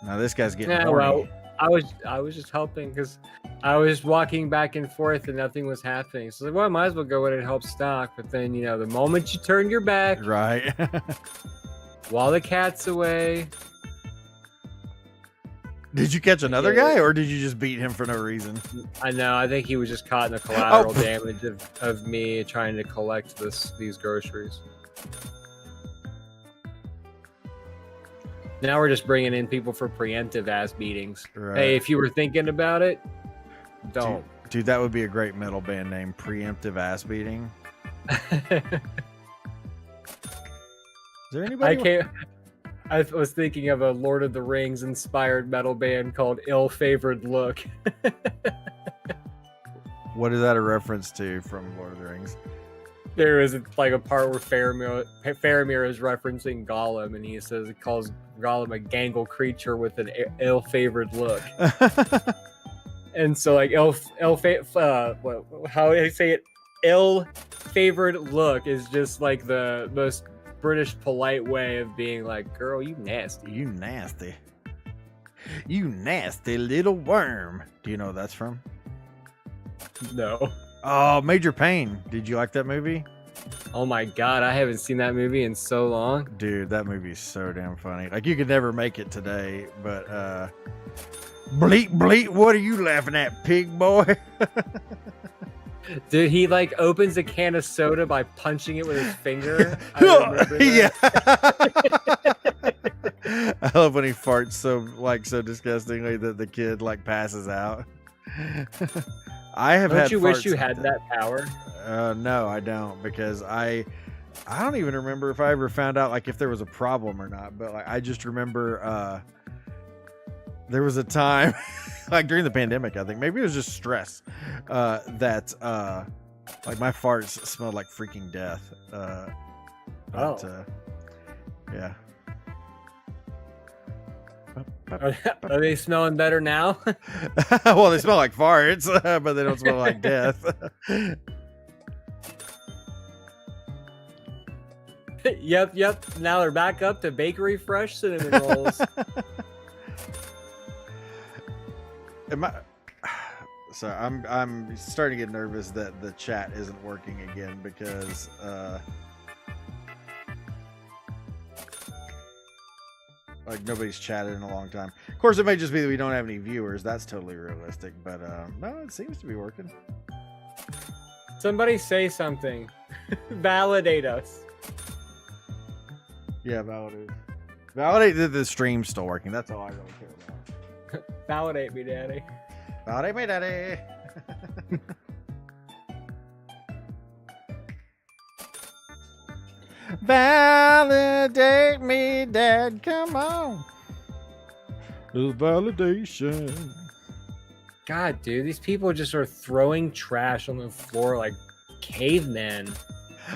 Now this guy's getting Yeah, horny. well, I was just helping because I was walking back and forth and nothing was happening. So I was like, well, I might as well go in and help stock. But then, the moment you turn your back, Right. while the cat's away. Did you catch another guy, or did you just beat him for no reason? I know. I think he was just caught in the collateral damage of me trying to collect these groceries. Now we're just bringing in people for preemptive ass beatings. Right. Hey, if you were thinking about it, don't. Dude, that would be a great metal band name, Preemptive Ass Beating. Is there anybody? I was thinking of a Lord of the Rings inspired metal band called Ill Favored Look. What is that a reference to from Lord of the Rings? There is like a part where Faramir is referencing Gollum, and he calls Gollum a gangle creature with an ill-favored look. And so, like, how do I say it? Ill-favored look is just like the most British polite way of being like, girl, you nasty. You nasty. You nasty little worm. Do you know what that's from? No. Oh, Major Payne. Did you like that movie? Oh my god, I haven't seen that movie in so long. Dude, that movie is so damn funny. Like, you could never make it today, but bleat, bleat, what are you laughing at, pig boy? Dude, he like opens a can of soda by punching it with his finger. I remember that. Yeah. I love when he farts so disgustingly that the kid like passes out. I have Don't you wish farts you like had that power? No, I don't, because I don't even remember if I ever found out like if there was a problem or not. But like I just remember there was a time like during the pandemic, I think maybe it was just stress that like my farts smelled like freaking death. Yeah. Are they smelling better now? Well, they smell like farts, but they don't smell like death. Yep. Now they're back up to bakery fresh cinnamon rolls. So I'm starting to get nervous that the chat isn't working again because like nobody's chatted in a long time. Of course, it may just be that we don't have any viewers. That's totally realistic, but no, it seems to be working. Somebody say something. Validate us. Yeah, validate that the stream's still working. That's all I really care about. Validate me, daddy. Validate me, daddy. Validate me, dad. Come on. It's validation. God, dude, these people just are throwing trash on the floor like cavemen.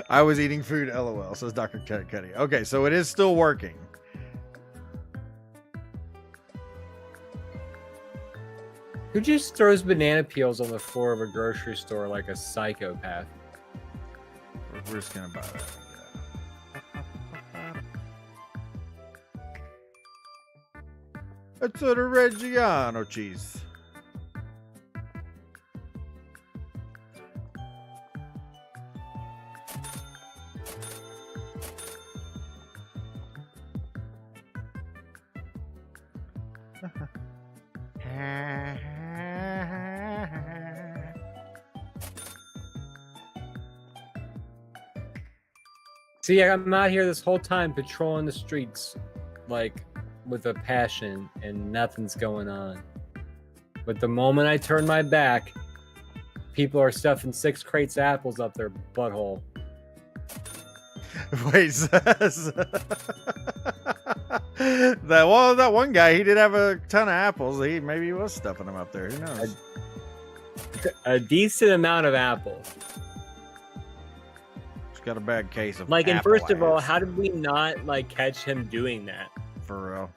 I was eating food, LOL, says Dr. Cuddy. Okay, so it is still working. Who just throws banana peels on the floor of a grocery store like a psychopath? We're just gonna buy that. It's a Reggiano cheese. See, I'm out here this whole time patrolling the streets, like, with a passion, and nothing's going on. But the moment I turn my back, people are stuffing 6 crates of apples up their butthole. Wait, that one guy, he did have a ton of apples. Maybe he was stuffing them up there. Who knows? A decent amount of apples. Just got a bad case of Like, and apple first of all, ass, how did we not like catch him doing that? for real.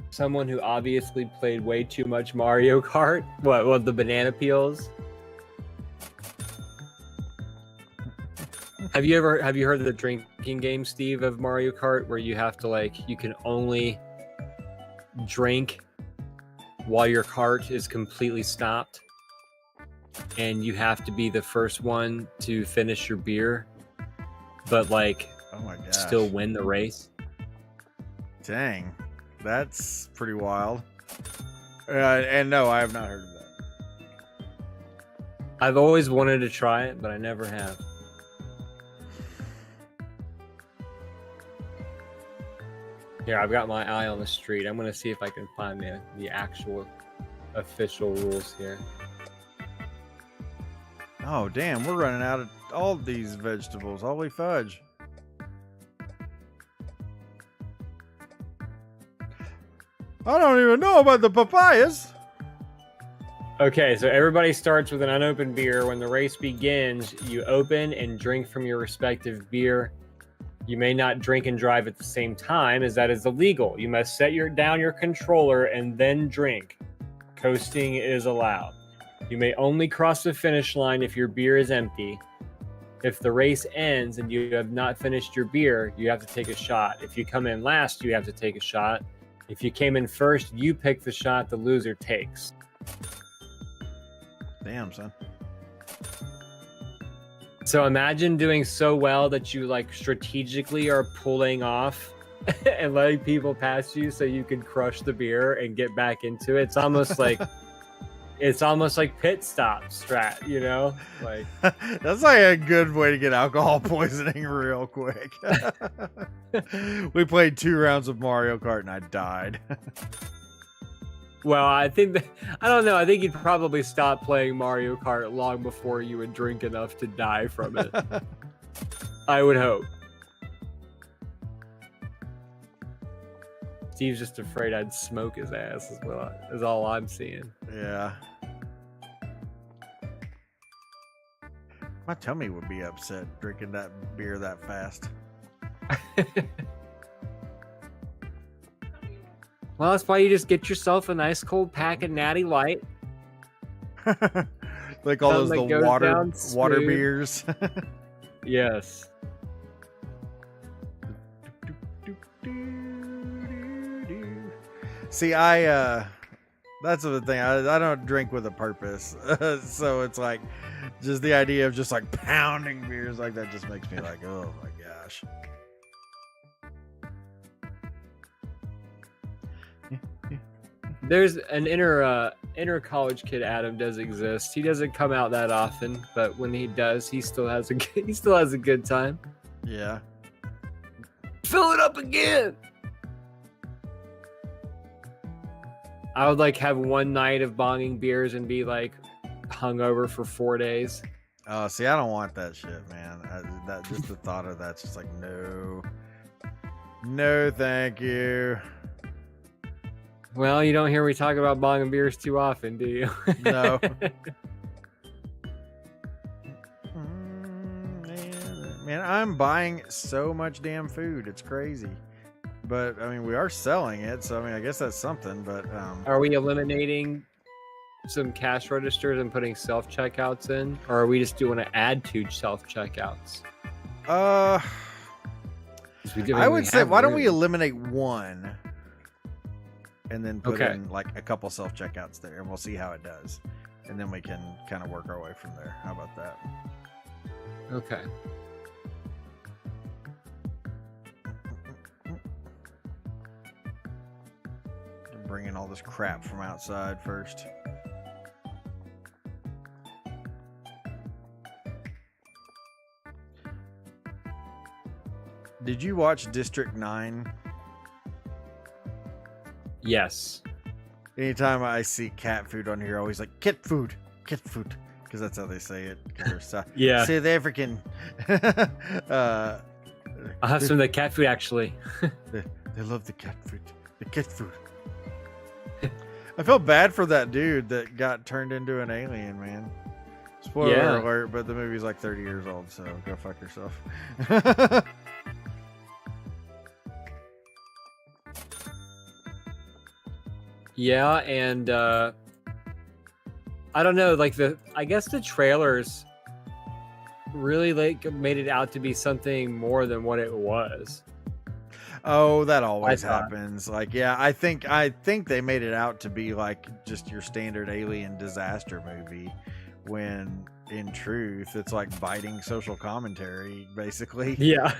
Someone who obviously played way too much Mario Kart. What the banana peels? Have you heard of the drinking game, Steve, of Mario Kart, where you have to like you can only drink while your cart is completely stopped, and you have to be the first one to finish your beer, but like Oh my gosh. still win the race? Dang. That's pretty wild. And no, I have not heard of that. I've always wanted to try it, but I never have. Here, I've got my eye on the street. I'm gonna see if I can find the actual official rules here. Oh, damn. We're running out of all these vegetables. Holy fudge. I don't even know about the papayas. Okay, so everybody starts with an unopened beer. When the race begins, you open and drink from your respective beer. You may not drink and drive at the same time, as that is illegal. You must set down your controller and then drink. Coasting is allowed. You may only cross the finish line if your beer is empty. If the race ends and you have not finished your beer, you have to take a shot. If you come in last, you have to take a shot. If you came in first, you pick the shot the loser takes. Damn, son. So imagine doing so well that you like strategically are pulling off and letting people pass you so you can crush the beer and get back into it. It's almost like pit stop strat, you know? Like That's like a good way to get alcohol poisoning real quick. We played 2 rounds of Mario Kart and I died. well, I don't know. I think you'd probably stop playing Mario Kart long before you would drink enough to die from it. I would hope. Steve's just afraid I'd smoke his ass is all I'm seeing. Yeah. My tummy would be upset drinking that beer that fast. Well, that's why you just get yourself a nice cold pack of Natty Light. Like all those Something the that goes water down water smooth. beers. Yes. See, that's the thing. I don't drink with a purpose. So it's like just the idea of just like pounding beers like that just makes me like, oh my gosh. There's an inner college kid Adam does exist. He doesn't come out that often, but when he does, he still has a good time. Yeah. Fill it up again. I would like have one night of bonging beers and be like hungover for 4 days. Oh, see, I don't want that shit, man. That just the thought of that's just like no, thank you. Well, you don't hear me talk about bonging beers too often, do you? No. Man, I'm buying so much damn food. It's crazy. But I mean, we are selling it, so I mean, I guess that's something. But Are we eliminating some cash registers and putting self checkouts in, or are we just doing to add to self checkouts? I would say, why don't we eliminate one, and then put in like a couple self checkouts there, and we'll see how it does, and then we can kind of work our way from there. How about that? Okay. Bring in all this crap from outside first. Did you watch District 9? Yes. Anytime I see cat food on here, I always like cat food, because that's how they say it. Yeah. South African. I'll have some of the cat food actually. They love the cat food. The cat food. I feel bad for that dude that got turned into an alien, man. Spoiler Yeah. alert, but the movie's like 30 years old, so go fuck yourself. Yeah, and I don't know, like I guess the trailers really like made it out to be something more than what it was. Oh, that always I thought. happens. Like, yeah, I think they made it out to be like just your standard alien disaster movie, when in truth it's like biting social commentary, basically. Yeah.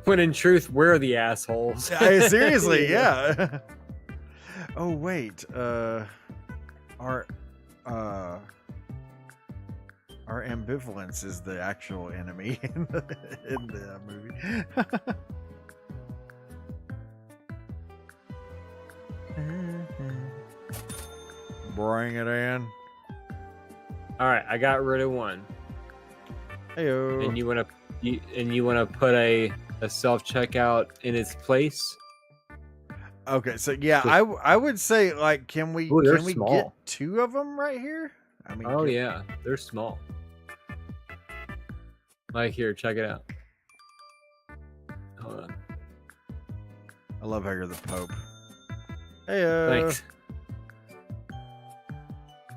When in truth we're the assholes. Seriously, yeah. Oh wait, our ambivalence is the actual enemy in the movie. Bring it in. All right, I got rid of one. Heyo. And you want to put a self checkout in its place? Okay, so yeah, I would say, like, can we Ooh, get small. 2 of them right here? I mean, Oh yeah, they're small. Like here, check it out. Hold on. I love how you're the Pope. Heyo. Thanks.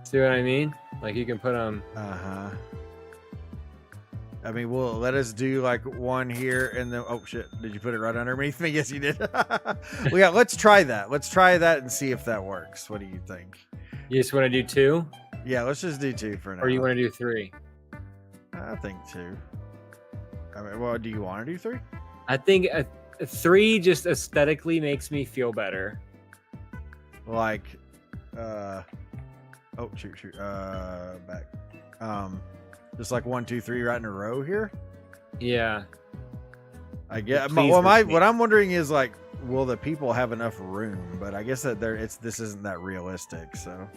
See what I mean? Like you can put them. Uh-huh. I mean, well, let us do like one here and then, oh shit, did you put it right underneath me? Yes, you did. Well, yeah, let's try that. Let's try that and see if that works. What do you think? You just want to do 2, Yeah, let's just do 2 for now. or you want to do 3? I think 2. I mean, well, do you want to do 3? I think 3 just aesthetically makes me feel better. Like, oh, shoot, back. Just like 1, 2, 3 right in a row here. Yeah. I get. Please Well, with me. what I'm wondering is like, will the people have enough room? But I guess that this isn't that realistic. So.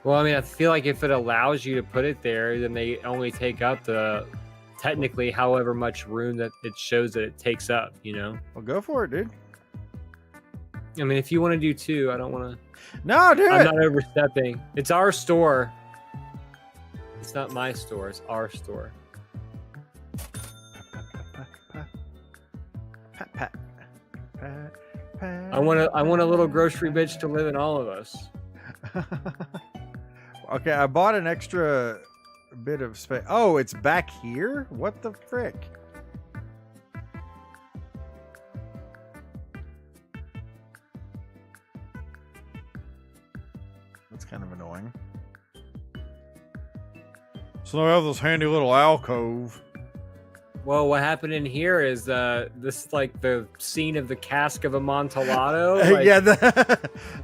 Well, I mean, I feel like if it allows you to put it there, then they only take up the technically however much room that it shows that it takes up, you know? Well, go for it, dude. I mean, if you want to do 2, I don't want to. No, do I'm it. not overstepping. It's our store. It's not my store. It's our store. I want a little grocery bitch to live in all of us. Okay, I bought an extra bit of space. Oh, it's back here? What the frick? That's kind of annoying. So I have this handy little alcove. Well, what happened in here is this is like the scene of the cask of Amontillado. Like, Yeah,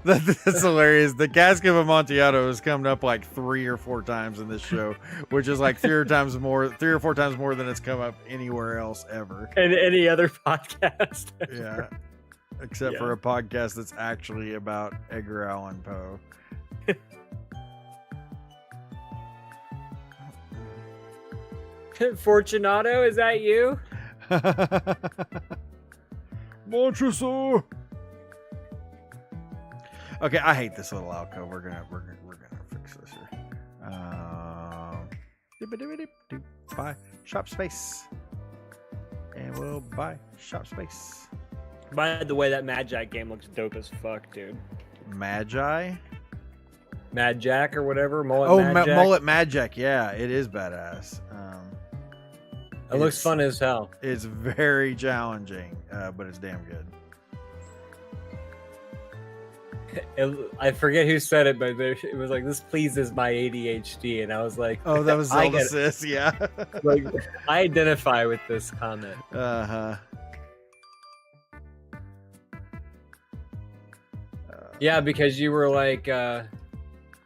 that's hilarious. The cask of Amontillado has come up like 3 or 4 times in this show, which is like 3 or 4 times more than it's come up anywhere else ever. and any other podcast. Yeah, except for a podcast that's actually about Edgar Allan Poe. Fortunato, is that you? Montresor. Okay, I hate this little alcove. We're gonna fix this here. Buy shop space, and we'll buy shop space. By the way, that Mad Jack game looks dope as fuck, dude. Magi. Mad Jack or whatever. Mullet Oh, Mad Jack. Mullet Magic. Yeah, it is badass. It looks fun as hell. It's very challenging, but it's damn good. I forget who said it, but it was like, this pleases my ADHD. And I was like, Oh, that was I Zelda get it. Sis, yeah. Like, I identify with this comment. Uh-huh. Yeah, because you were like,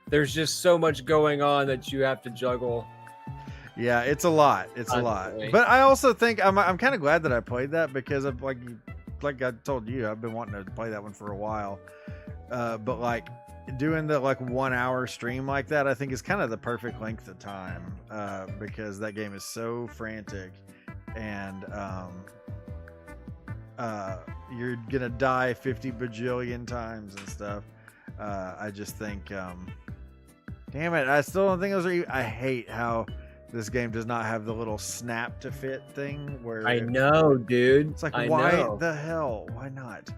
there's just so much going on that you have to juggle. Yeah, it's a lot. It's a lot. Constantly. But I also think I'm kind of glad that I played that, because of like I told you, I've been wanting to play that one for a while. But like doing the like 1 hour stream like that, I think is kind of the perfect length of time, because that game is so frantic, and you're gonna die 50 bajillion times and stuff. I just think, damn it, I still don't think those are. I hate how this game does not have the little snap to fit thing where I know, dude. it's like, I why know. the hell? Why not?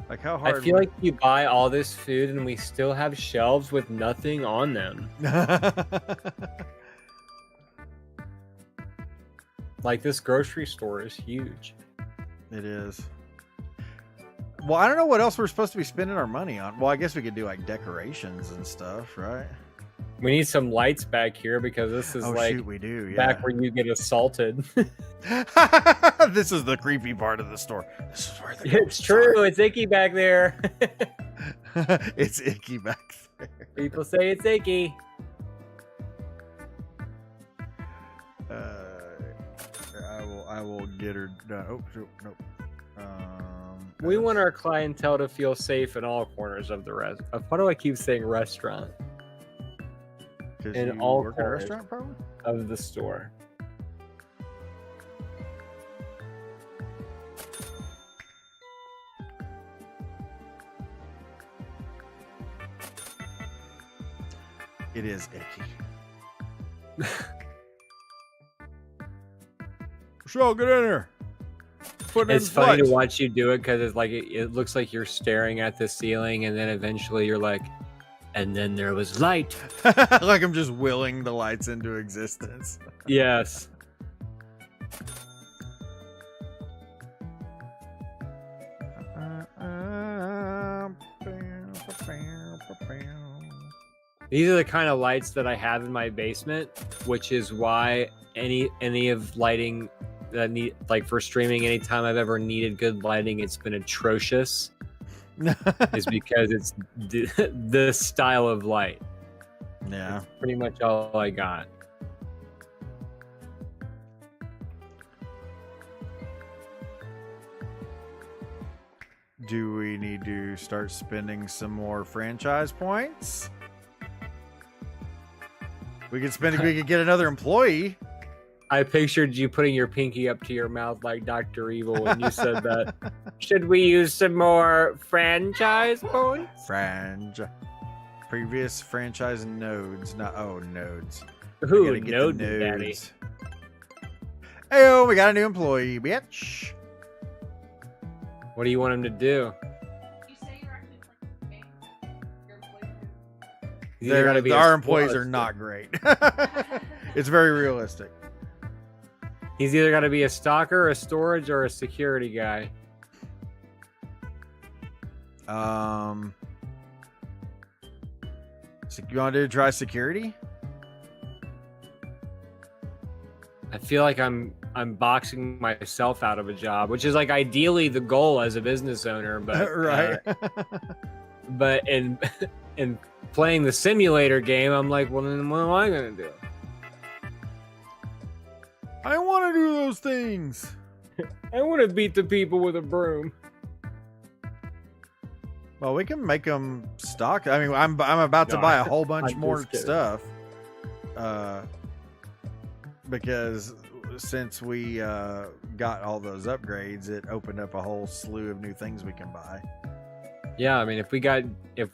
Like how hard? I feel like you buy all this food and we still have shelves with nothing on them. Like this grocery store is huge. It is. Well, I don't know what else we're supposed to be spending our money on. Well, I guess we could do like decorations and stuff, right? We need some lights back here because this is shoot, we do. Yeah. back where you get assaulted. This is the creepy part of the store. This is where the It's true. It's icky back there. It's icky back there. People say it's icky. I will get her done. Oh, shoot, nope. We want our clientele to feel safe in all corners of the restaurant. Why do I keep saying restaurant? In all work at a corners restaurant, probably. of the store. It is icky. Michelle, get in here. It's funny to watch you do it because it's like it looks like you're staring at the ceiling, and then eventually you're like, and then there was light. Like I'm just willing the lights into existence. Yes. These are the kind of lights that I have in my basement, which is why any of lighting that need like for streaming, anytime I've ever needed good lighting, it's been atrocious. Is because it's the style of light. Yeah. That's pretty much all I got. Do we need to start spending some more franchise points? We could get another employee. I pictured you putting your pinky up to your mouth like Dr. Evil when you said that. Should we use some more franchise points? Previous franchise nodes. Nodes. We Ooh, gotta get the node daddy. nodes. Heyo, we got a new employee, bitch. What do you want him to do? You say you're actually playing your employees. Our employees are not great. It's very realistic. He's either got to be a stalker, a storage, or a security guy. So you want to try security? I feel like I'm boxing myself out of a job, which is like ideally the goal as a business owner, but Right. But in playing the simulator game, I'm like, well, then what am I gonna do? I want to do those things. I want to beat the people with a broom. Well, we can make them stock. I mean, I'm about to No, buy a whole bunch I'm more just kidding. stuff. Because since we got all those upgrades, it opened up a whole slew of new things we can buy. Yeah, I mean, if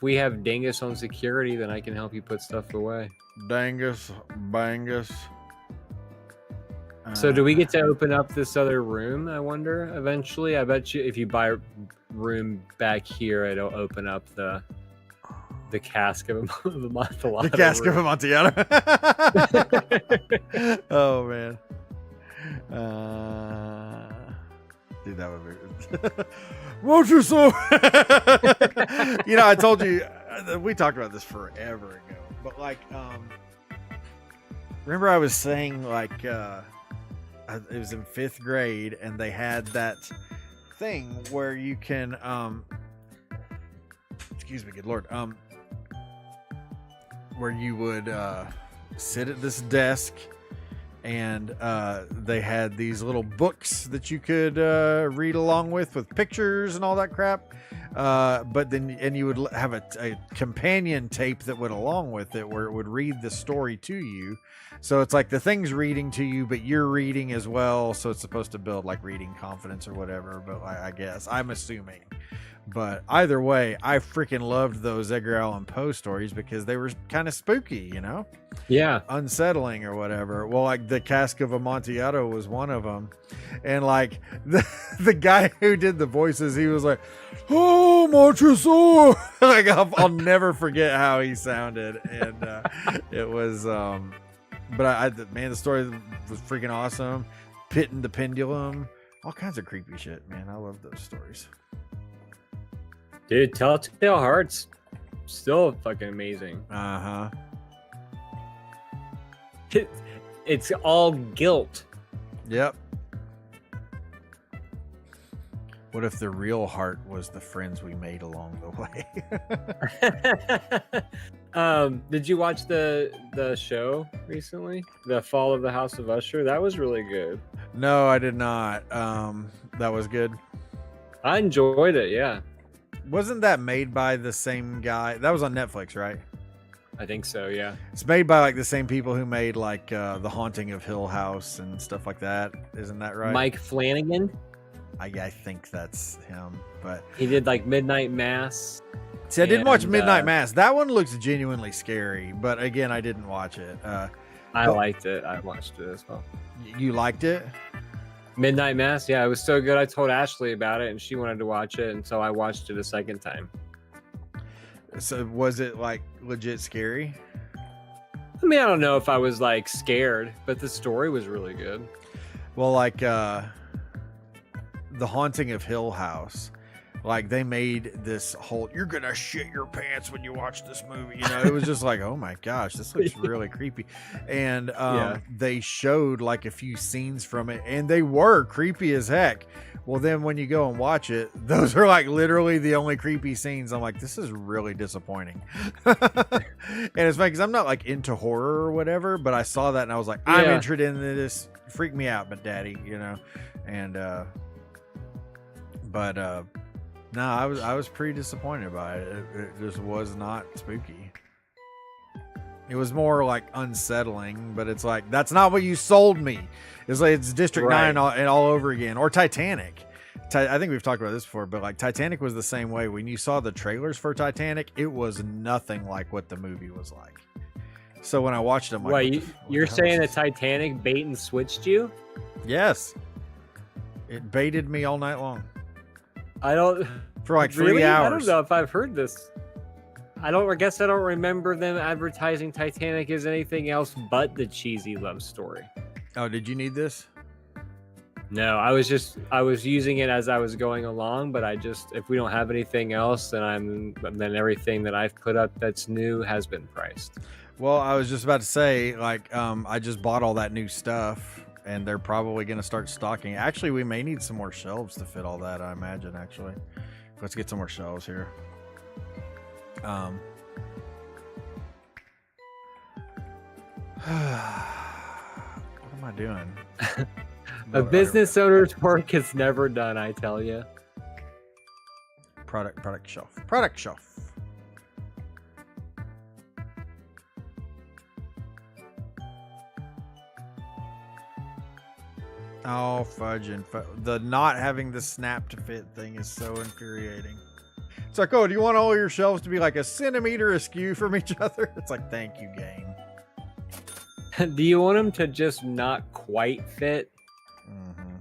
we have Dingus on security, then I can help you put stuff away. Dangus, bangus. So do we get to open up this other room, I wonder, eventually? I bet you if you buy room back here, it'll open up the cask of Amontillado. The cask of Amontillado. Oh, man. Dude, that would be... Won't you so? You know, I told you, we talked about this forever ago, but like, remember I was saying like, it was in 5th grade and they had that thing where you can, excuse me, good Lord, where you would sit at this desk and they had these little books that you could read along with pictures and all that crap. But then you would have a companion tape that went along with it where it would read the story to you. So it's like the thing's reading to you, but you're reading as well. So it's supposed to build like reading confidence or whatever. But I guess I'm assuming. But either way, I freaking loved those Edgar Allan Poe stories because they were kind of spooky, you know? Yeah. Unsettling or whatever. Well, like the Cask of Amontillado was one of them. And like the guy who did the voices, he was like, "Oh, Montresor." Like I'll never forget how he sounded. And it was, but man, the story was freaking awesome. Pit and the Pendulum, all kinds of creepy shit, man. I love those stories. Dude, Telltale Hearts, still fucking amazing. Uh-huh. It's all guilt. Yep. What if the real heart was the friends we made along the way? Did you watch the show recently? The Fall of the House of Usher? That was really good. No, I did not. That was good. I enjoyed it, yeah. Wasn't that made by the same guy? That was on Netflix, right? I think so, yeah. It's made by like the same people who made like The Haunting of Hill House and stuff like that. Isn't that right? Mike Flanagan? I think that's him, but he did like Midnight Mass. See, I didn't watch Midnight Mass. That one looks genuinely scary, but again, I didn't watch it. I liked it. I watched it as well. You liked it? Midnight Mass, yeah, it was so good. I told Ashley about it, and she wanted to watch it, and so I watched it a second time. So was it like legit scary? I mean, I don't know if I was like scared, but the story was really good. Well, like The Haunting of Hill House, like they made this whole "you're gonna shit your pants when you watch this movie," you know. It was just like, oh my gosh, this looks really creepy. And they showed like a few scenes from it, and they were creepy as heck. Well, then when you go and watch it, those are like literally the only creepy scenes. I'm like, this is really disappointing. And it's funny because I'm not like into horror or whatever, but I saw that and I was like, I'm interested in this. Freak me out, but daddy, you know. And no, I was pretty disappointed by it. It just was not spooky. It was more like unsettling, but it's like, that's not what you sold me. It's like it's District 9 all over again. Or Titanic. I think we've talked about this before, but like Titanic was the same way. When you saw the trailers for Titanic, it was nothing like what the movie was like. So when I watched them, like, wait, you're saying that Titanic bait and switched you? Yes. It baited me all night long. I don't for like 3 really? hours. I don't know if I've heard this. I guess I don't remember them advertising Titanic as anything else but the cheesy love story. Oh, did you need this? No, I was using it as I was going along, but if we don't have anything else, then everything that I've put up that's new has been priced. Well, I was just about to say, like, I just bought all that new stuff, and they're probably going to start stocking. Actually, we may need some more shelves to fit all that, I imagine, actually. Let's get some more shelves here. What am I doing? A business owner's work is never done, I tell you. Product shelf. Oh, fudge and the not having the snap to fit thing is so infuriating. It's like, oh, do you want all your shelves to be like a centimeter askew from each other? It's like, thank you, game. Do you want them to just not quite fit? Mm-hmm.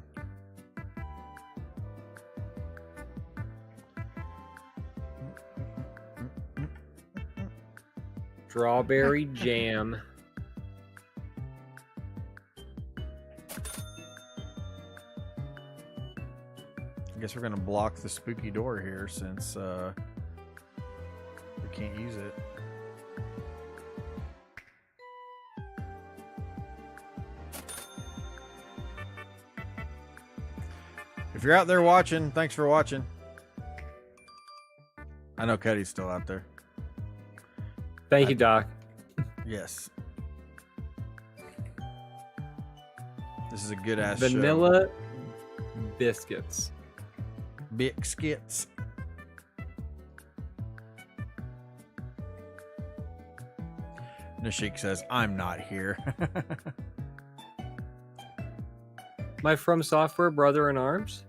Strawberry jam. I guess we're gonna block the spooky door here since we can't use it. If you're out there watching, thanks for watching. I know Cuddy's still out there. Thank you, Doc. Yes. This is a good ass show. Vanilla biscuits. Biscuits. Nashik says, I'm not here. My From Software brother in arms?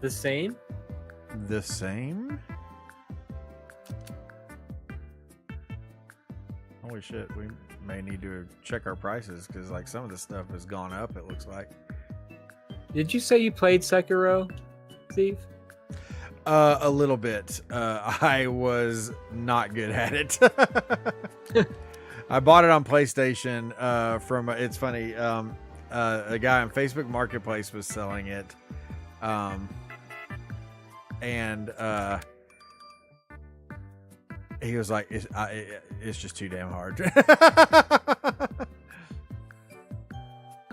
The same? The same? Holy shit, we may need to check our prices because like some of the stuff has gone up, it looks like. Did you say you played Sekiro, Steve? A little bit. I was not good at it. I bought it on PlayStation from, it's funny, a guy on Facebook Marketplace was selling it. And he was like, it's just too damn hard.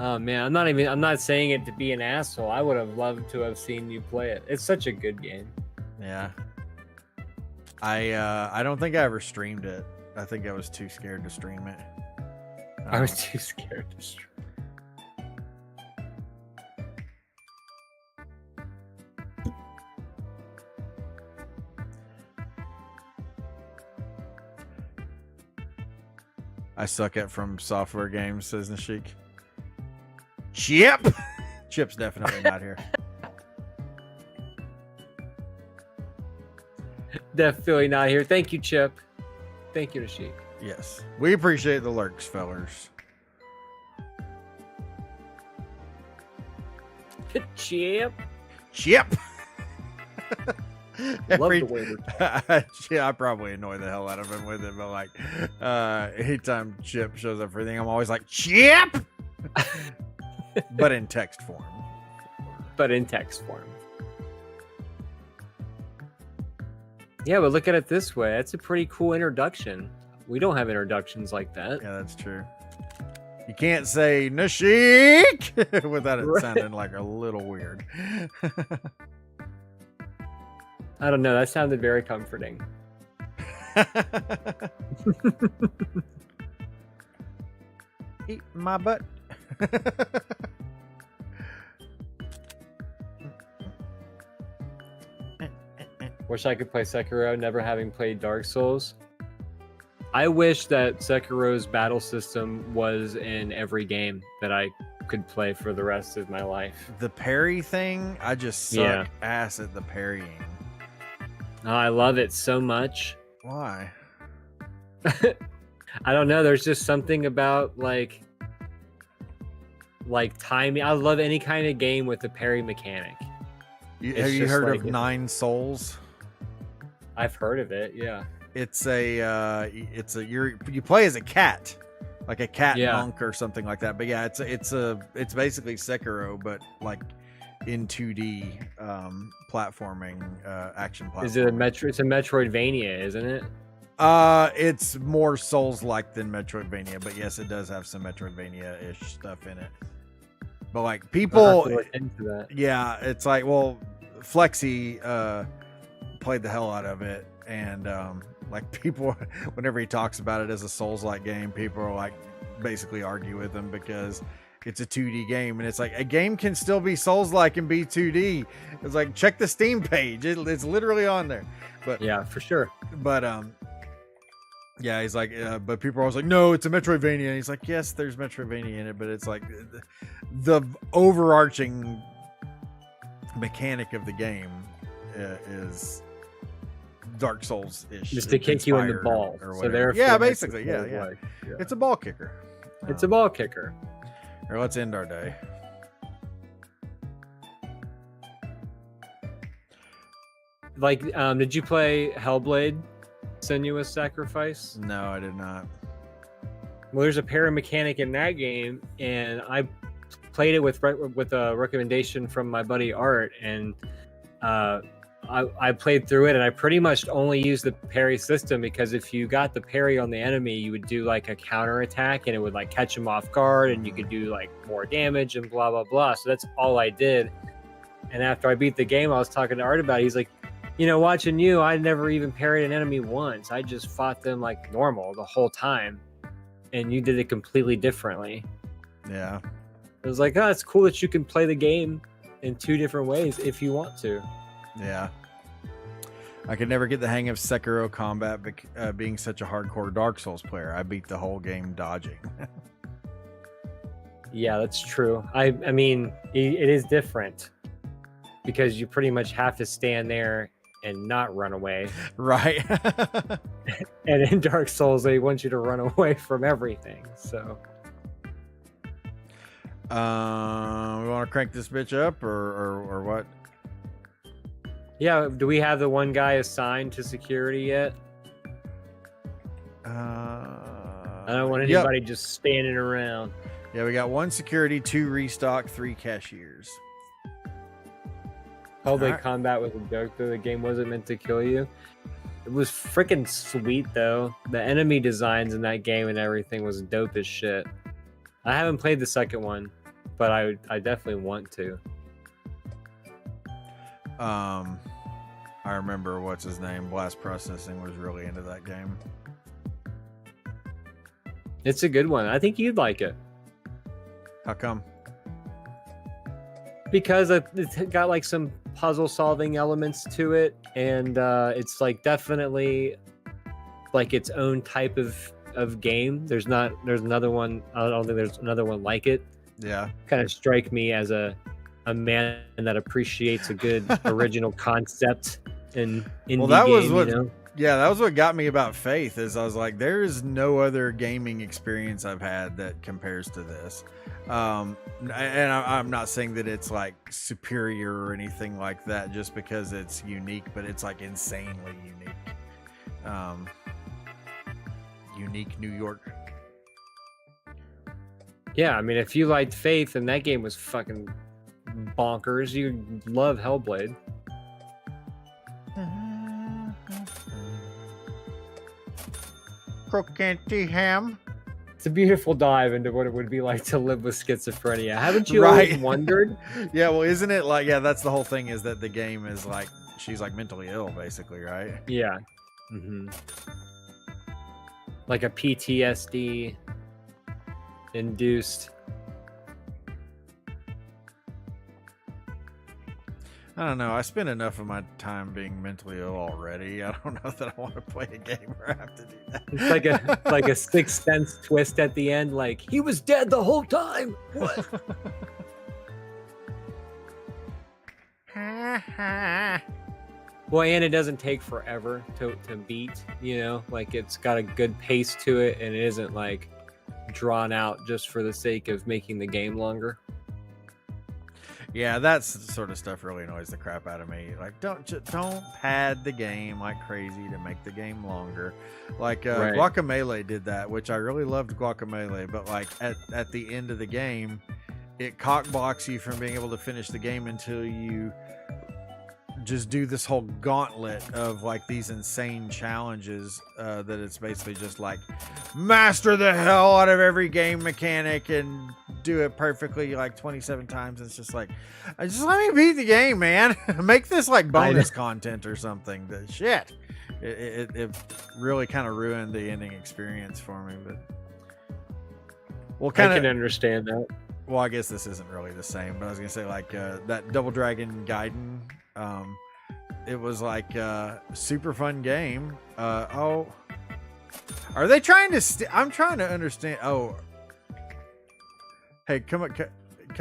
Oh man, I'm not saying it to be an asshole. I would have loved to have seen you play it. It's such a good game. Yeah. I don't think I ever streamed it. I think I was too scared to stream it. I was too scared to stream. I suck at From Software games, says Nashik. Chip! Chip's definitely not here. Definitely not here. Thank you, Chip. Thank you, Nashik. Yes. We appreciate the lurks, fellers. Chip. Chip! Love the way Yeah, I probably annoy the hell out of him with it, but like anytime Chip shows up for anything, I'm always like, Chip! But in text form. Yeah, but look at it this way. That's a pretty cool introduction. We don't have introductions like that. Yeah, that's true. You can't say Nashik without it Right. sounding like a little weird. I don't know. That sounded very comforting. Eat my butt. Wish I could play Sekiro, never having played Dark Souls. I wish that Sekiro's battle system was in every game that I could play for the rest of my life. The parry thing, I just suck Yeah. ass at the parrying. Oh, I love it so much. Why? I don't know. There's just something about like timing. I love any kind of game with the parry mechanic. Have It's you just heard like of it- 9 Souls? I've heard of it. Yeah. It's you play as a cat, like a cat Yeah. monk or something like that. But yeah, it's basically Sekiro, but like in 2D platforming, action platforming. Is it a Metro? It's a Metroidvania, isn't it? It's more Souls-like than Metroidvania, but yes, it does have some Metroidvania-ish stuff in it. But like I'll have people, to look into that. yeah, it's like, well, Flexi played the hell out of it, and like people, whenever he talks about it as a Souls-like game, people are like basically argue with him because it's a 2D game, and it's like a game can still be Souls-like and be 2D. It's like, check the Steam page; it's literally on there. But Yeah, for sure. but yeah, he's like, but people are always like, no, it's a Metroidvania. And he's like, yes, there's Metroidvania in it, but it's like the overarching mechanic of the game is Dark Souls ish. Just to kick you in the ball. So therefore, yeah, it's basically, yeah. Souls-like. Yeah. It's a ball kicker. It's a ball kicker. Or let's end our day. Like, did you play Hellblade: Senua's Sacrifice? No, I did not. Well, there's a parry mechanic in that game, and I played it with a recommendation from my buddy Art, and I played through it, and I pretty much only used the parry system because if you got the parry on the enemy, you would do like a counter attack, and it would like catch them off guard, and you could do like more damage and blah blah blah. So that's all I did. And after I beat the game, I was talking to Art about it. He's like, you know, watching you, I never even parried an enemy once. I just fought them like normal the whole time. And you did it completely differently. Yeah. It was like, oh, it's cool that you can play the game in 2 different ways if you want to. Yeah. I could never get the hang of Sekiro combat being such a hardcore Dark Souls player. I beat the whole game dodging. Yeah, that's true. I mean, it is different because you pretty much have to stand there and not run away. Right. And in Dark Souls, they want you to run away from everything. So, we want to crank this bitch up or what? yeah, do we have the one guy assigned to security yet? I don't want anybody just standing around. Yeah, we got 1 security, 2 restock, 3 cashiers. Hellblade Alright. combat was a joke, though. The game wasn't meant to kill you. It was freaking sweet, though. The enemy designs in that game and everything was dope as shit. I haven't played the second one, but I definitely want to. I remember what's his name. Blast Processing was really into that game. It's a good one. I think you'd like it. How come? Because it's got like some puzzle solving elements to it, and it's like definitely like its own type of game. There's another one. I don't think there's another one like it. Yeah. Kind of strike me as a man that appreciates a good original concept in indie Well, that was game, what. you know? Yeah, that was what got me about Faith. Is I was like, there is no other gaming experience I've had that compares to this. And I'm not saying that it's like superior or anything like that, just because it's unique, but it's like insanely unique. Unique New York. Yeah, I mean, if you liked Faith and that game was fucking bonkers, you love Hellblade. Croquante ham. It's a beautiful dive into what it would be like to live with schizophrenia. Haven't you Right. always wondered? Yeah, well, isn't it like, yeah, that's the whole thing, is that the game is like, she's like mentally ill, basically, right? Yeah. Mm-hmm. Like a PTSD induced. I don't know. I spend enough of my time being mentally ill already. I don't know that I want to play a game where I have to do that. It's like a Sixth Sense twist at the end, like he was dead the whole time. What? Well, and it doesn't take forever to beat, you know, like it's got a good pace to it and it isn't like drawn out just for the sake of making the game longer. Yeah, that's the sort of stuff really annoys the crap out of me. Like, don't pad the game like crazy to make the game longer. Like Right. Guacamelee did that, which I really loved Guacamelee, but like at the end of the game, it cockblocks you from being able to finish the game until you just do this whole gauntlet of like these insane challenges that it's basically just like master the hell out of every game mechanic and do it perfectly like 27 times. It's just like, just let me beat the game, man. Make this like bonus content or something. The shit, it really kind of ruined the ending experience for me. But well, I can understand that. well, I guess this isn't really the same, but I was gonna say like that Double Dragon Gaiden. It was like a super fun game. Are they trying to? I'm trying to understand. Oh, hey, come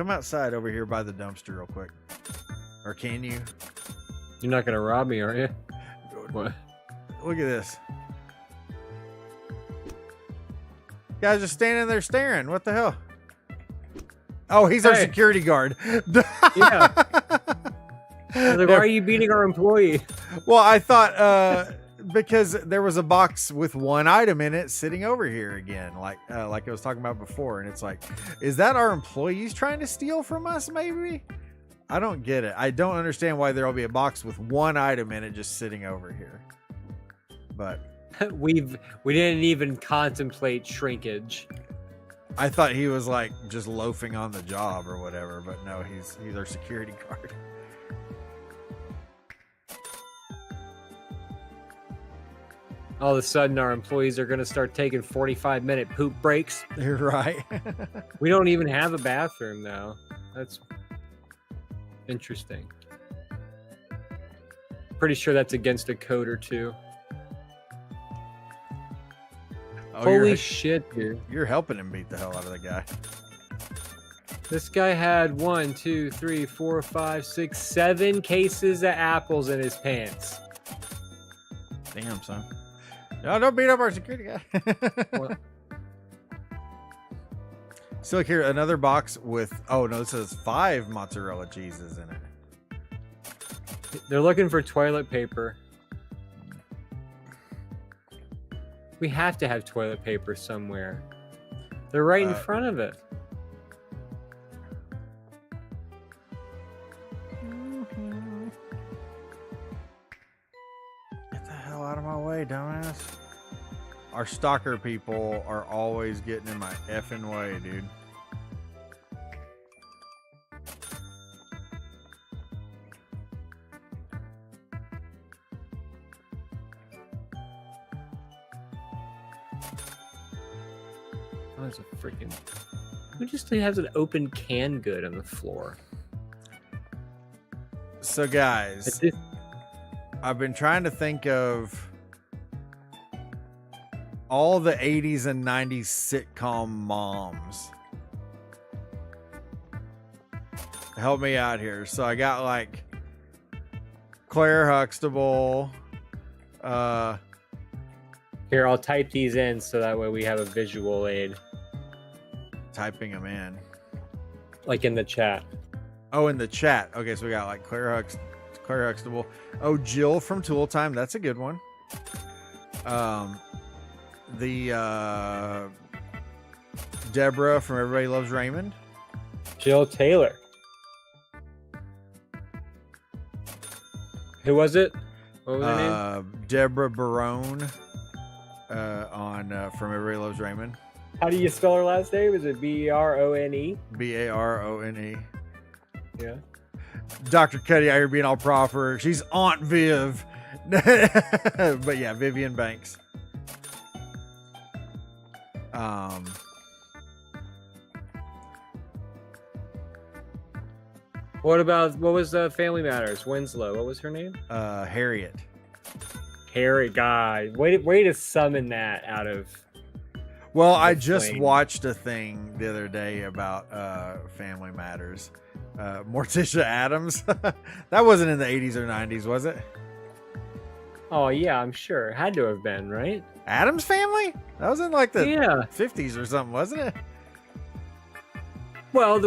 outside over here by the dumpster real quick, or can you? You're not gonna rob me, are you? What? Look at this. Guys just standing there staring. What the hell? Oh, he's our Hey. security guard. Yeah. Like, why are you beating our employee? Well, I thought because there was a box with one item in it sitting over here again, like I was talking about before, and it's like, is that our employees trying to steal from us? Maybe. I don't get it. I don't understand why there'll be a box with one item in it just sitting over here. But We didn't even contemplate shrinkage. I thought he was like just loafing on the job or whatever. But no, he's our security guard. all of a sudden our employees are going to start taking 45-minute poop breaks. You're right. We don't even have a bathroom now. That's interesting. Pretty sure that's against a code or two. Oh, Holy shit, dude. You're helping him beat the hell out of the guy. This guy had 1, 2, 3, 4, 5, 6, 7 cases of apples in his pants. Damn, son. No, don't beat up our security guy. What? So look here, another box with, oh no, this says 5 mozzarella cheeses in it. They're looking for toilet paper. We have to have toilet paper somewhere. They're right in front of it. Get the hell out of my way, dumbass. Our stalker people are always getting in my effing way, dude. Oh, there's a freaking... Who just has an open canned good on the floor? So guys, I've been trying to think of all the 80s and 90s sitcom moms. Help me out here. So I got like Claire Huxtable. Here, I'll type these in so that way we have a visual aid. Typing them in. Like in the chat. Oh, in the chat. Okay, so we got like Claire Huxtable. Oh, Jill from Tool Time. That's a good one. The Deborah from Everybody Loves Raymond. Jill Taylor. Who was it? What was her name? Deborah Barone on from Everybody Loves Raymond. How do you spell her last name? Is it B-R-O-N-E? Barone. Yeah. Dr. Cuddy out here being all proper. She's Aunt Viv. But yeah, Vivian Banks. What was Family Matters? Winslow. What was her name? Harriet. Harry guy. Way to summon that out of... Well, I just watched a thing the other day about Family Matters. Morticia Addams. That wasn't in the 80s or 90s, was it? Oh, yeah, I'm sure. It had to have been, right? Addams Family? That was in like the Yeah. 50s or something, wasn't it? Well,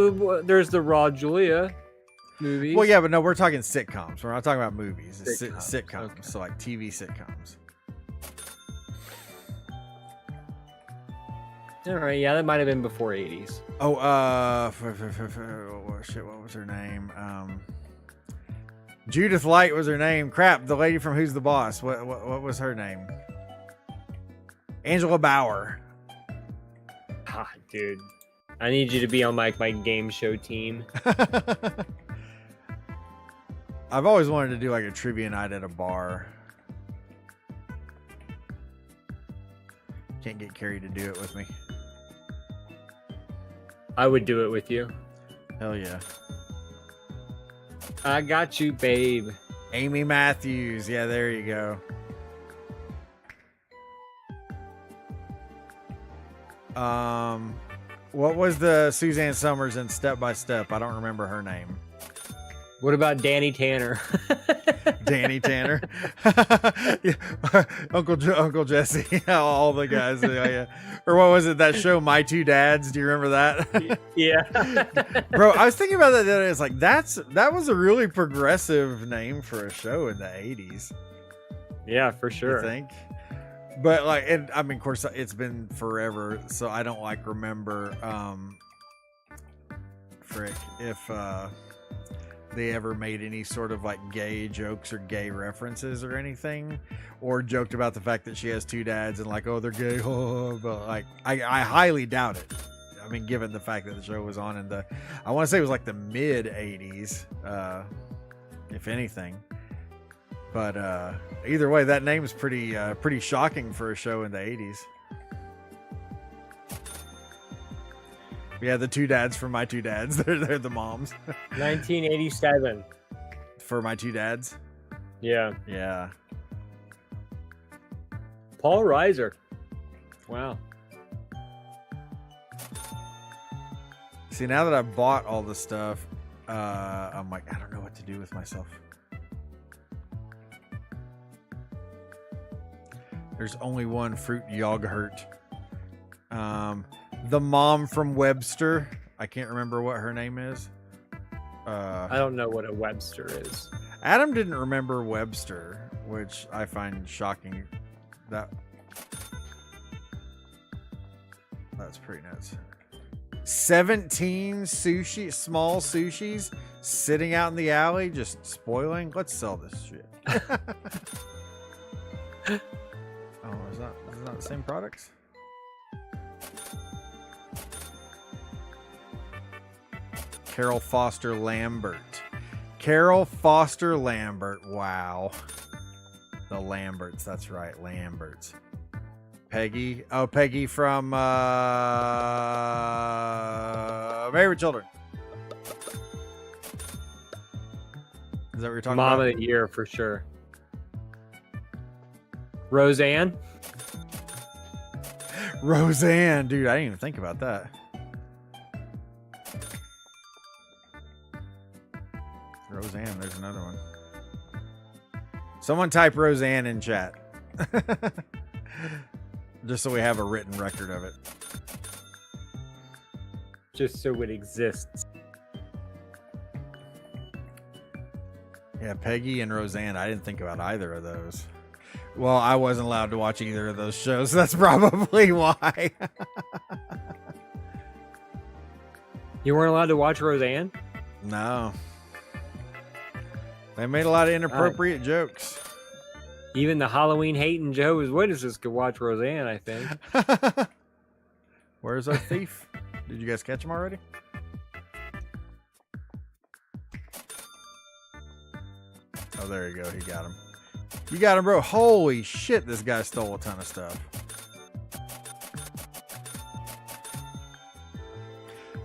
there's the Raw Julia movies. Well, yeah, but no, we're talking sitcoms. We're not talking about movies. It's Sitcoms. sitcoms. So like TV sitcoms. All right, yeah, that might have been before 80s. Oh, shit, what was her name? Judith Light was her name. Crap, the lady from Who's the Boss. What was her name? Angela Bauer. Ah, dude. I need you to be on my game show team. I've always wanted to do like a trivia night at a bar. Can't get Carrie to do it with me. I would do it with you. Hell yeah. I got you, babe. Amy Matthews. Yeah, there you go. What was the Suzanne Summers in Step by Step? I don't remember her name. What about Danny Tanner? Danny Tanner. Yeah. Uncle Jesse. All the guys. Yeah. Or what was it, that show, My Two Dads? Do you remember that? Yeah. Bro, I was thinking about that the other day. It's like, that was a really progressive name for a show in the 80s. Yeah, for sure. I think. But like, and I mean, of course, it's been forever, so I don't like remember if they ever made any sort of like gay jokes or gay references or anything, or joked about the fact that she has two dads and like, oh, they're gay. But like, I highly doubt it. I mean, given the fact that the show was on in I want to say it was like the mid 80s, if anything. But either way, that name's pretty shocking for a show in the 80s. Yeah, the two dads from My Two Dads. They're the moms. 1987. For My Two Dads. Yeah. Yeah. Paul Reiser. Wow. See, now that I've bought all the stuff, I'm like, I don't know what to do with myself. There's only one fruit yogurt. The mom from Webster. I can't remember what her name is. I don't know what a Webster is. Adam didn't remember Webster, which I find shocking. That's pretty nuts. 17 small sushis sitting out in the alley, just spoiling. Let's sell this shit. Oh, is that the same products? Carol Foster Lambert. Carol Foster Lambert. Wow. The Lamberts. That's right. Lamberts. Peggy. Oh, Peggy from Married with Children. Is that what you're talking Mom about? of the Year for sure. Roseanne. Roseanne. Dude, I didn't even think about that. Roseanne, there's another one. Someone type Roseanne in chat. Just so we have a written record of it. Just so it exists. Yeah, Peggy and Roseanne. I didn't think about either of those. Well, I wasn't allowed to watch either of those shows. So that's probably why. You weren't allowed to watch Roseanne? No. They made a lot of inappropriate jokes. Even the Halloween hating Jehovah's Witnesses could watch Roseanne, I think. Where's our thief? Did you guys catch him already? Oh, there you go. He got him. You got him, bro. Holy shit, this guy stole a ton of stuff.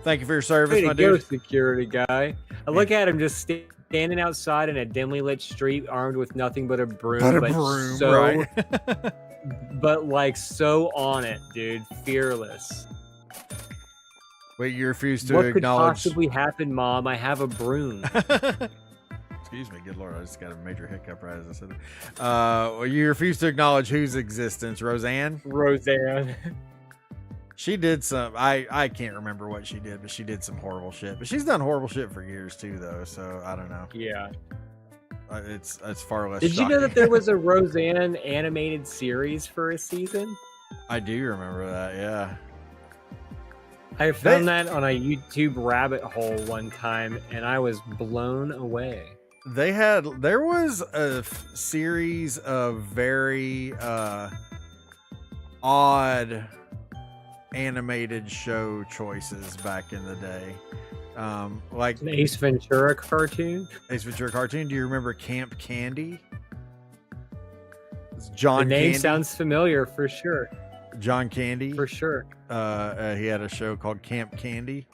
Thank you for your service, Way my to go, dude. security guy. I look at him just standing outside in a dimly lit street, armed with nothing but a broom. But a broom, so, right? but like so on it, dude. Fearless. Wait, you refuse to What could acknowledge... possibly happen, Mom? I have a broom. Excuse me, good lord, I just got a major hiccup right as I said it. Well, you refuse to acknowledge whose existence? Roseanne? Roseanne. She did some, I can't remember what she did, but she did some horrible shit. But she's done horrible shit for years too, though, so I don't know. Yeah. It's far less Did you know shocking. that there was a Roseanne animated series for a season? I do remember that, yeah. I found that on a YouTube rabbit hole one time, and I was blown away. There was a series of very odd animated show choices back in the day. Like An Ace Ventura cartoon? Ace Ventura cartoon. Do you remember Camp Candy? It's John The name Candy. sounds familiar for sure. John Candy. For sure. He had a show called Camp Candy.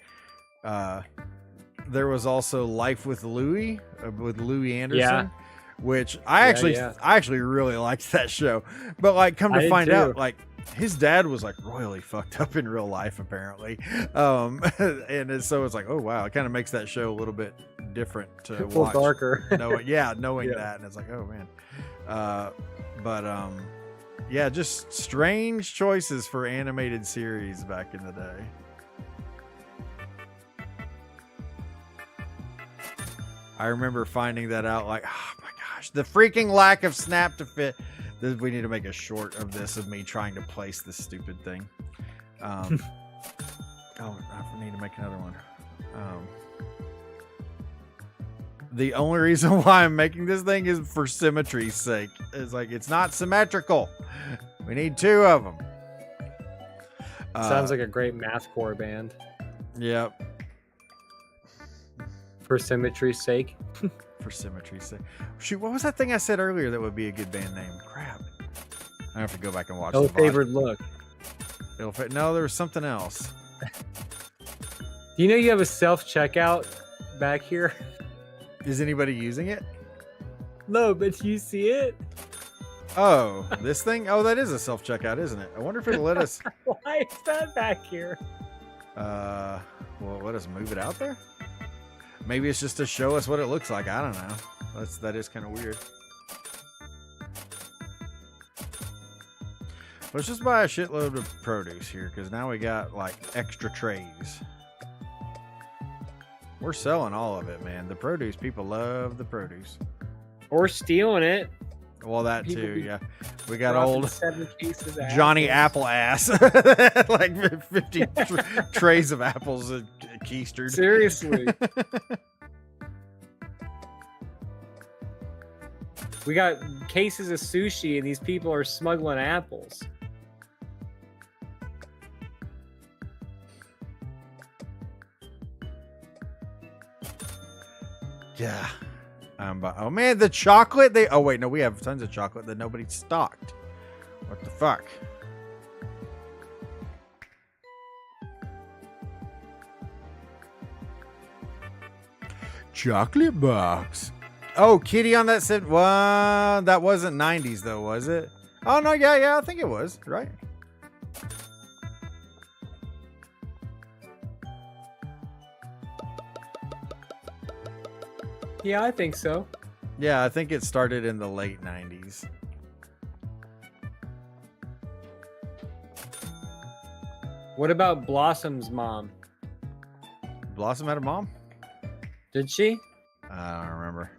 There was also Life with Louie Anderson, Yeah. which I actually really liked that show. But like, come I to did find too. out, like his dad was like royally fucked up in real life, apparently. So it's like, oh wow, it kind of makes that show a little bit different to A little watch. darker. Knowing Yeah. that, and it's like, oh man. Yeah, just strange choices for animated series back in the day. I remember finding that out, like, oh my gosh, the freaking lack of snap to fit. We need to make a short of this of me trying to place this stupid thing. I need to make another one. The only reason why I'm making this thing is for symmetry's sake. It's like, it's not symmetrical. We need two of them. Sounds like a great mathcore band. Yep. For symmetry's sake. For symmetry's sake. Shoot, what was that thing I said earlier that would be a good band name? Crap. I have to go back and watch. No the VOD. favored look. No, there was something else. Do you know you have a self checkout back here? Is anybody using it? No, but you see it? Oh, this thing? Oh, that is a self checkout, isn't it? I wonder if it'll let us. Why is that back here? Well, let us move it out there. Maybe it's just to show us what it looks like. I don't know. That is kind of weird. Let's just buy a shitload of produce here, because now we got like extra trays. We're selling all of it, man. The produce, people love the produce. Or stealing it. Well, that People too, be yeah. We got dropping old 7 cases of Johnny apples. Apple ass. Like 50 trays of apples keistered. Seriously. We got cases of sushi and these people are smuggling apples. Yeah. Oh man, the chocolate. Oh wait, no, we have tons of chocolate that nobody stocked. What the fuck? Chocolate box. Oh, Kitty on that said, well, that wasn't 90s though, was it? Oh no, yeah, I think it was, right? Yeah, I think so. Yeah, I think it started in the late 90s. What about Blossom's mom? Blossom had a mom? Did she? I don't remember.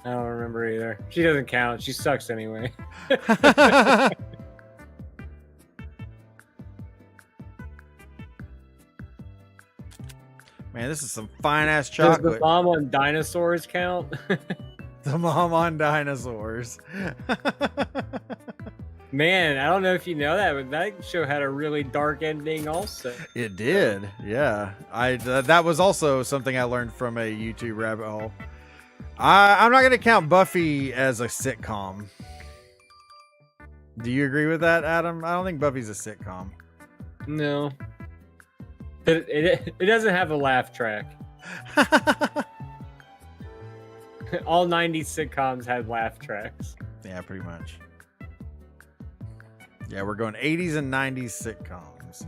I don't remember either. She doesn't count. She sucks anyway. Man, this is some fine ass Does chocolate. the mom on dinosaurs count? The mom on dinosaurs. Man, I don't know if you know that, but that show had a really dark ending also. It did, yeah. That was also something I learned from a YouTube rabbit hole. I'm not going to count Buffy as a sitcom. Do you agree with that, Adam? I don't think Buffy's a sitcom. No. It doesn't have a laugh track. All 90s sitcoms had laugh tracks. Yeah, pretty much. Yeah, we're going 80s and 90s sitcoms.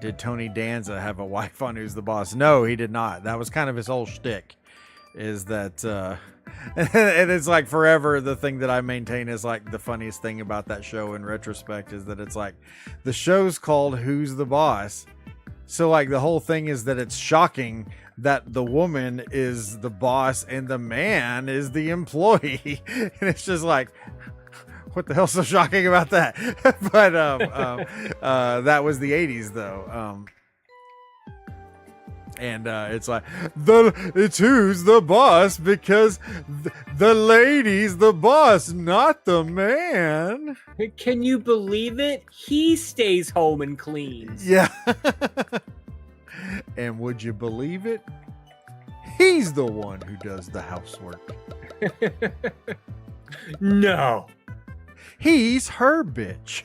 Did Tony Danza have a wife on Who's the Boss? No, he did not. That was kind of his whole shtick. Is that and it's like forever the thing that I maintain is like the funniest thing about that show in retrospect is that it's like the show's called Who's the Boss. So like the whole thing is that it's shocking that the woman is the boss and the man is the employee. And it's just like, what the hell's so shocking about that? But that was the 80s though. And it's like it's who's the boss because the lady's the boss, not the man. Can you believe it? He stays home and cleans. Yeah. And would you believe it? He's the one who does the housework. No. He's her bitch.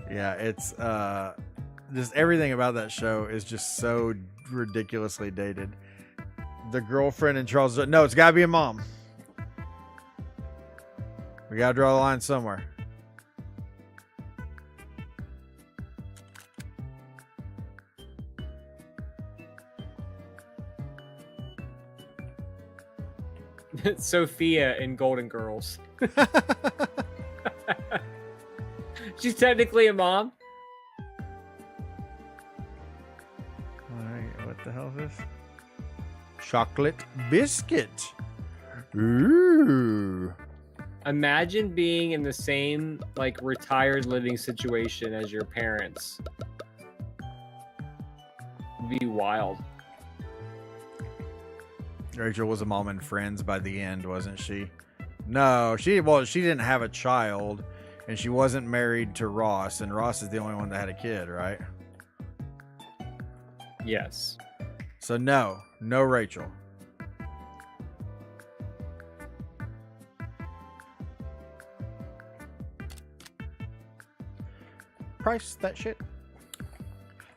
Yeah, it's just everything about that show is just so ridiculously dated. The girlfriend in Charles, no, it's gotta be a mom. We gotta draw the line somewhere. Sophia in Golden Girls. She's technically a mom. Alright, what the hell is this? Chocolate biscuit. Ooh. Imagine being in the same like retired living situation as your parents. It'd be wild. Rachel was a mom in Friends by the end, wasn't she? No, she didn't have a child, and she wasn't married to Ross, and Ross is the only one that had a kid, right? Yes. So no Rachel. Price that shit.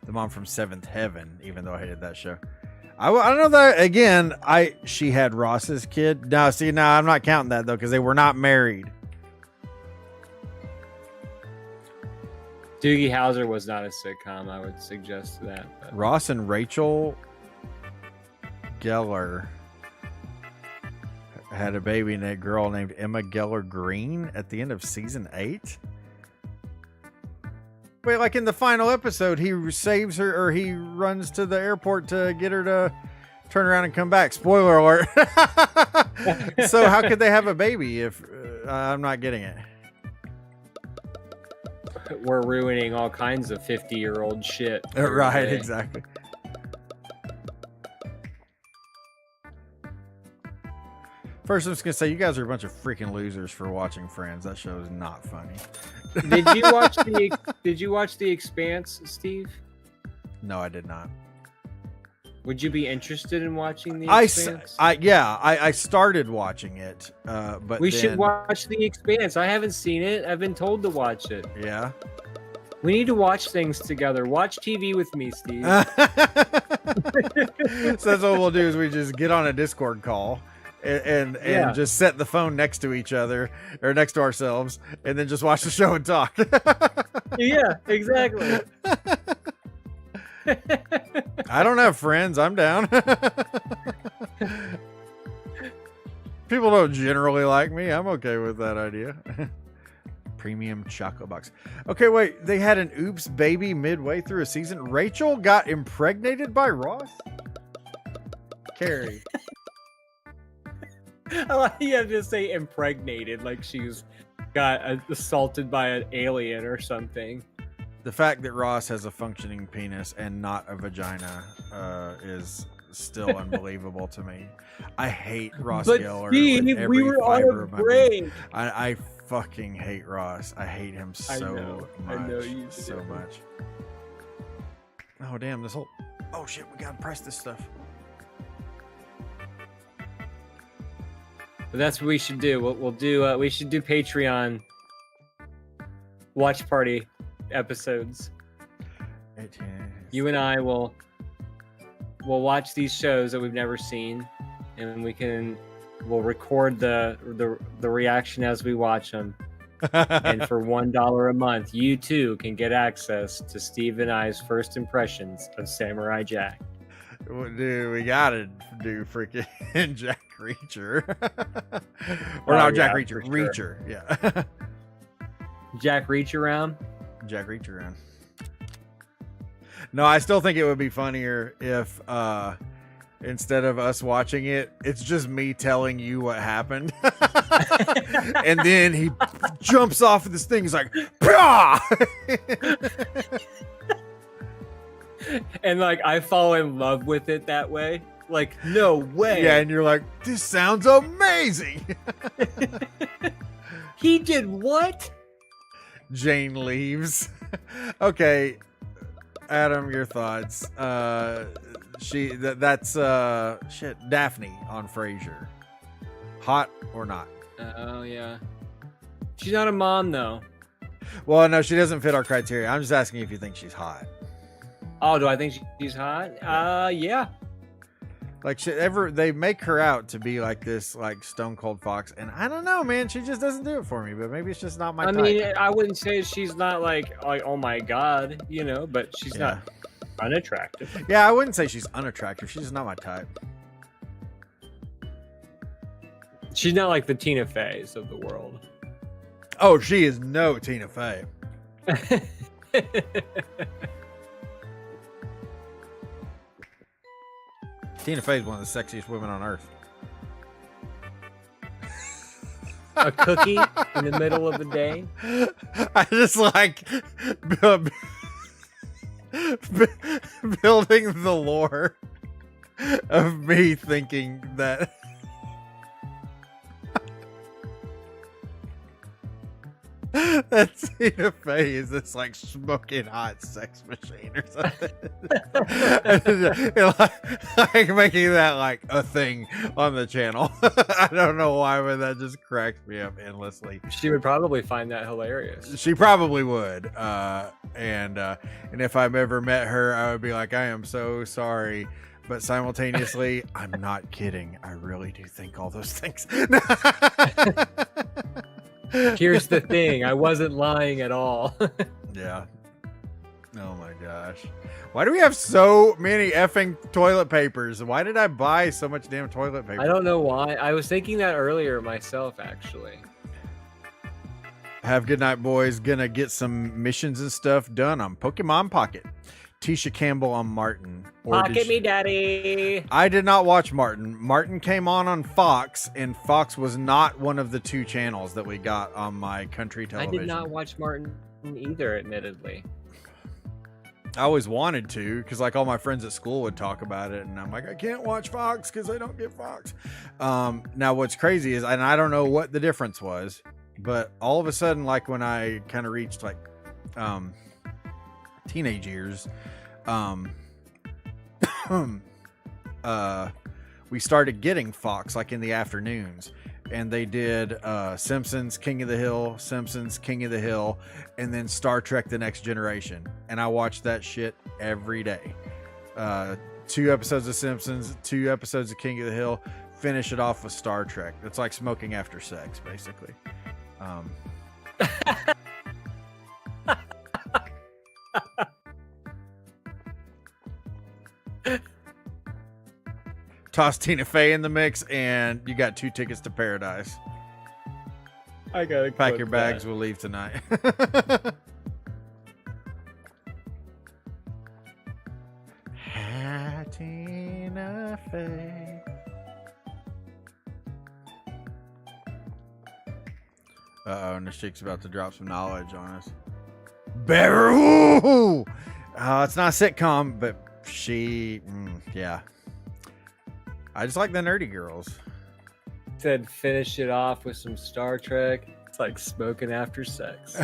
The mom from Seventh Heaven, even though I hated that show. I don't know that again. She had Ross's kid. No, see, no, I'm not counting that though because they were not married. Doogie Howser was not a sitcom. I would suggest that. But. Ross and Rachel Geller had a baby and a girl named Emma Geller Green at the end of season 8. Wait, like in the final episode, he saves her, or he runs to the airport to get her to turn around and come back. Spoiler alert. So how could they have a baby if I'm not getting it? We're ruining all kinds of 50-year-old shit. Right, exactly. First, I'm just gonna say you guys are a bunch of freaking losers for watching Friends. That show is not funny. Did you watch The Expanse, Steve? No, I did not. Would you be interested in watching The Expanse? I started watching it, but we should watch The Expanse. I haven't seen it. I've been told to watch it. Yeah. We need to watch things together. Watch TV with me, Steve. So that's what we'll do is we just get on a Discord call and just set the phone next to each other or next to ourselves and then just watch the show and talk. Yeah, exactly. I don't have friends. I'm down. People don't generally like me. I'm okay with that idea. Premium chocolate box. Okay, wait. They had an oops baby midway through a season. Rachel got impregnated by Ross? Carrie. I like you have to say impregnated, like she's got assaulted by an alien or something. The fact that Ross has a functioning penis and not a vagina is still unbelievable to me. I hate Ross Geller. Steve, with every we were fiber on a of my being. break. I fucking hate Ross. I hate him so much. I know you do. So much. Oh damn! This whole. Oh shit! We gotta press this stuff. But that's what we should do. We'll do. We should do Patreon watch party episodes. You and I will watch these shows that we've never seen, and we'll record the reaction as we watch them. And for $1 a month, you too can get access to Steve and I's first impressions of Samurai Jack. Dude, we gotta do freaking Jack Reacher. Or not Jack Reacher. Sure. Reacher, yeah. Jack Reach around. Jack Reacher around. No, I still think it would be funnier if instead of us watching it, it's just me telling you what happened. And then he jumps off of this thing. He's like, Pah! And like I fall in love with it that way. Like, no way. Yeah, and you're like, this sounds amazing. He did what? Jane leaves. Okay, Adam, your thoughts. That's Daphne on Frasier. Hot or not? Oh yeah. She's not a mom though. Well, no, she doesn't fit our criteria. I'm just asking if you think she's hot. Oh, do I think she's hot? Yeah. Like they make her out to be like this, like Stone Cold Fox, and I don't know, man. She just doesn't do it for me. But maybe it's just not my type. I mean, I wouldn't say she's not like oh my god, but she's not unattractive. Yeah, I wouldn't say she's unattractive. She's just not my type. She's not like the Tina Feys of the world. Oh, she is no Tina Fey. Tina Fey is one of the sexiest women on earth. A cookie in the middle of the day. I just like building the lore of me thinking that That Tina Fey is this like smoking hot sex machine or something. like making that like a thing on the channel. I don't know why, but that just cracks me up endlessly. She would probably find that hilarious. She probably would. And if I've ever met her, I would be like, I am so sorry. But simultaneously, I'm not kidding. I really do think all those things. Here's the thing. I wasn't lying at all. Yeah. Oh my gosh. Why do we have so many effing toilet papers? Why did I buy so much damn toilet paper? I don't know why. I was thinking that earlier myself, actually. Have good night, boys. Gonna get some missions and stuff done on Pokemon Pocket. Tisha Campbell on Martin. Pocket me, daddy. I did not watch Martin. Martin came on Fox, and Fox was not one of the two channels that we got on my country television. I did not watch Martin either, admittedly. I always wanted to, because like all my friends at school would talk about it, and I'm like, I can't watch Fox because I don't get Fox. Now what's crazy is, and I don't know what the difference was, but all of a sudden, like when I kind of reached like teenage years, we started getting Fox like in the afternoons, and they did Simpsons King of the Hill, Simpsons King of the Hill, and then Star Trek The Next Generation, and I watched that shit every day. 2 episodes of Simpsons, 2 episodes of King of the Hill, finish it off with Star Trek. It's like smoking after sex, basically. Toss Tina Fey in the mix, and you got 2 tickets to paradise. I gotta Pack your bags. We'll leave tonight. Tina Fey. Uh-oh, and the chick's about to drop some knowledge on us. Barrow! It's not a sitcom, but yeah. I just like the nerdy girls. Said finish it off with some Star Trek. It's like smoking after sex.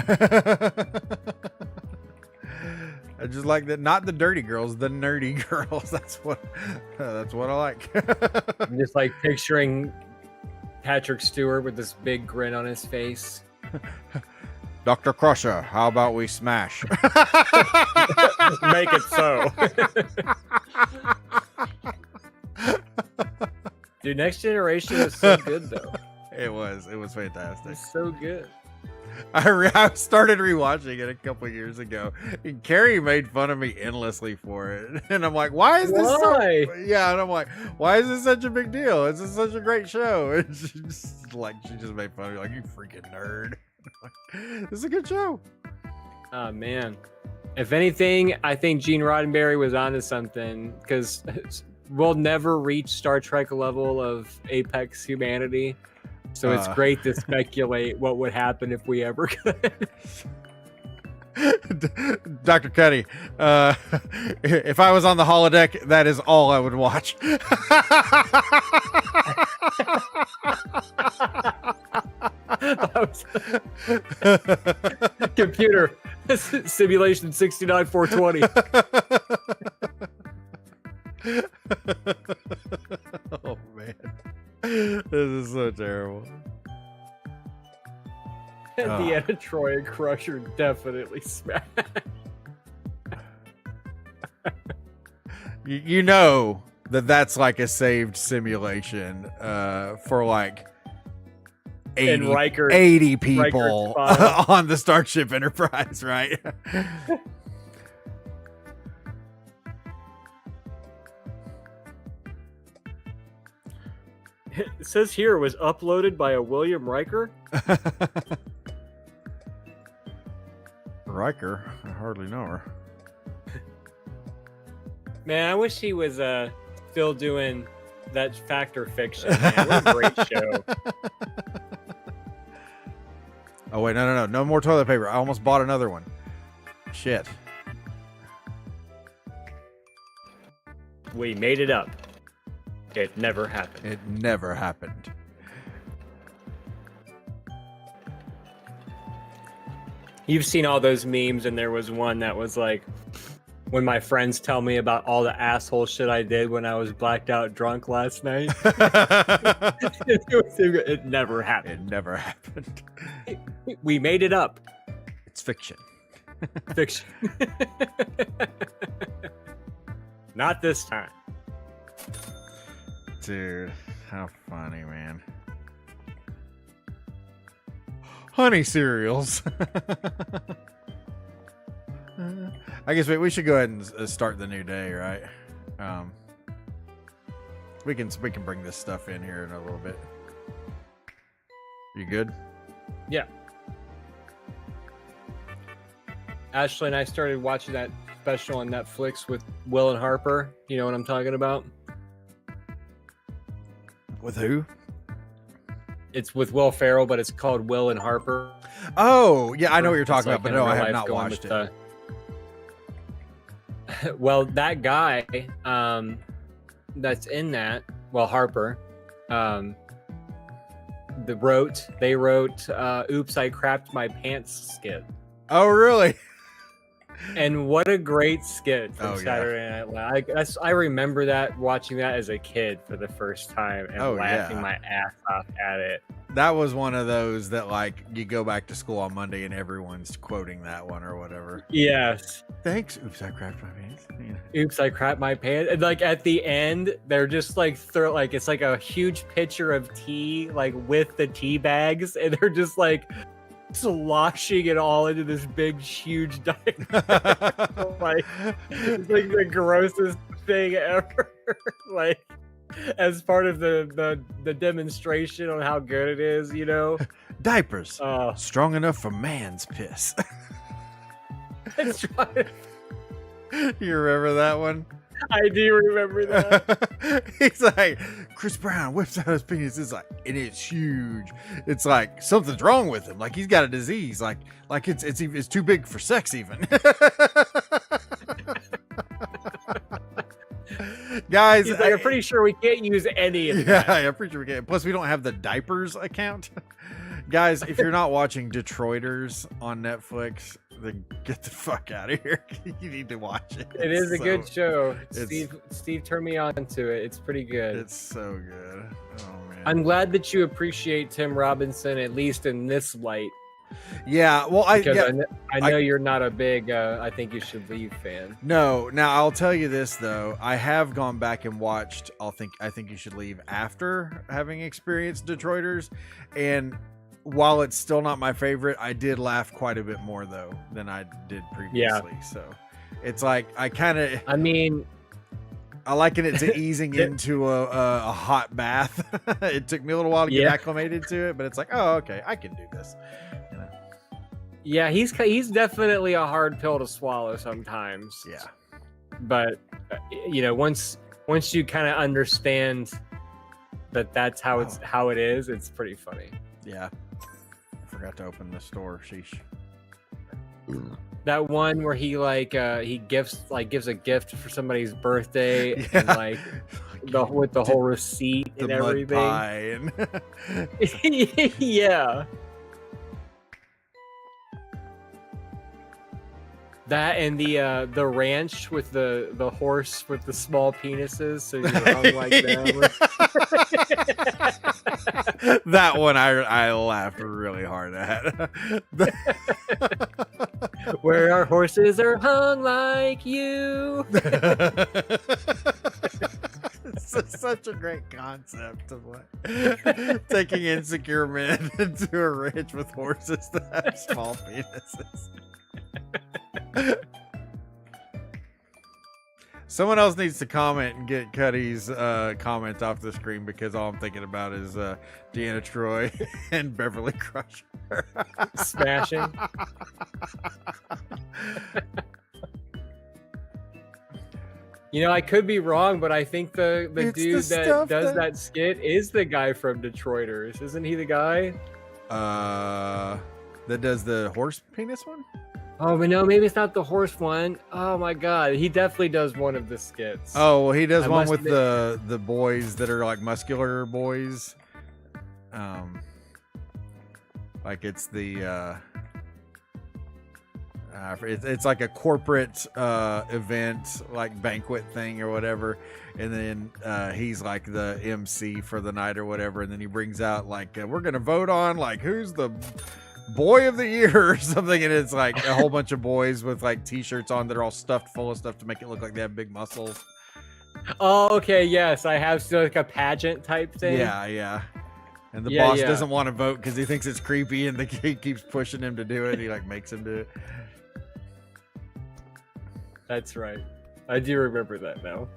I just like that, not the dirty girls, the nerdy girls. That's what I like. I'm just like picturing Patrick Stewart with this big grin on his face. Dr. Crusher, how about we smash? Make it so. Dude, Next Generation was so good though. It was fantastic. It's so good. I started rewatching it a couple years ago, and Carrie made fun of me endlessly for it. And I'm like, why is this Why? so... Yeah, and I'm like, why is this such a big deal? This is such a great show. And she just made fun of me, like, you freaking nerd. This is a good show. Oh man. If anything, I think Gene Roddenberry was onto something, because we'll never reach Star Trek level of apex humanity. So it's great to speculate what would happen if we ever could. Dr. Cuddy, if I was on the holodeck, that is all I would watch. Computer simulation 69420. Oh man, this is so terrible. Deanna Troy and Crusher definitely smash. You know that's like a saved simulation for like 80 people on the Starship Enterprise, right? It says here it was uploaded by a William Riker. Riker? I hardly know her. Man, I wish he was still doing that Fact or Fiction. Man, what a great show. Oh wait, no more toilet paper. I almost bought another one. Shit. We made it up. It never happened. It never happened. You've seen all those memes, and there was one that was like, when my friends tell me about all the asshole shit I did when I was blacked out drunk last night. It never happened. It never happened. We made it up. It's fiction. Fiction. Not this time. Dude, how funny, man. Honey cereals. I guess we should go ahead and start the new day, right? We can bring this stuff in here in a little bit. You good? Yeah. Ashley and I started watching that special on Netflix with Will and Harper. You know what I'm talking about? With who? It's with Will Ferrell, but it's called Will and Harper. Oh, yeah, I know what you're talking It's about, but in no, real I have life not going watched with it. Well, that guy that's in that, well, Harper, they wrote Oops, I Crapped My Pants skit. Oh, really? And what a great skit from Oh, yeah. Saturday Night Live. I remember that, watching that as a kid for the first time and Oh, laughing yeah. my ass off at it. That was one of those that, like, you go back to school on Monday and everyone's quoting that one or whatever. Yes. Thanks. Oops, I cracked my pants. Yeah. Oops, I crapped my pants. And like at the end, they're just like it's like a huge pitcher of tea, like with the tea bags, and they're just like sloshing it all into this big, huge diaper. Like it's like the grossest thing ever. Like as part of the demonstration on how good it is, you know. Diapers. Strong enough for man's piss. It's right. You remember that one? I do remember that. He's like, Chris Brown whips out his penis. It's like, and it's huge. It's like something's wrong with him. Like he's got a disease. Like it's too big for sex even. Guys, He's like, I'm pretty sure we can't use any of that. Yeah, I'm pretty sure we can. Plus, we don't have the diapers account. Guys, if you're not watching Detroiters on Netflix, then get the fuck out of here. You need to watch it. It is a good show. it's- Steve turned me on to it. It's pretty good. It's so good. Oh man. I'm glad that you appreciate Tim Robinson, at least in this light. Yeah. Well, Because yeah, I know you're not a big I think you should leave fan. No. Now I'll tell you this though. I have gone back and watched. I think you should leave after having experienced Detroiters, and while it's still not my favorite, I did laugh quite a bit more though than I did previously. So it's like I liken it to easing into a hot bath. It took me a little while to get acclimated to it, but it's like, oh, okay, I can do this. You know? Yeah, he's definitely a hard pill to swallow sometimes. Yeah. But you know, once you kind of understand that that's how it is, it's pretty funny. Yeah. I forgot to open the store. Sheesh. That one where he gives a gift for somebody's birthday and like with the whole receipt and The mud everything. pie and Yeah. That and the ranch with the horse with the small penises, so you're hung like them. That one I laughed really hard at. Where our horses are hung like you. It's such a great concept of what taking insecure men into a ranch with horses that have small penises. Someone else needs to comment and get Cuddy's comment off the screen, because all I'm thinking about is Deanna Troy and Beverly Crusher Smashing. You know, I could be wrong, but I think the It's dude the that stuff does that- that skit is the guy from Detroiters. Isn't he the guy? that does the horse penis one. Oh, but no, maybe it's not the horse one. Oh my god, he definitely does one of the skits. Oh, well, he does I one must with admit- the boys that are like muscular boys. Like it's the It's like a corporate event, like banquet thing or whatever. And then he's like the MC for the night or whatever. And then he brings out like, we're going to vote on like who's the boy of the year or something. And it's like a whole bunch of boys with like t-shirts on that are all stuffed full of stuff to make it look like they have big muscles. Oh, okay. Yes, I have like a pageant type thing. Yeah. And the boss doesn't want to vote because he thinks it's creepy, and he keeps pushing him to do it. He like makes him do it. That's right. I do remember that now.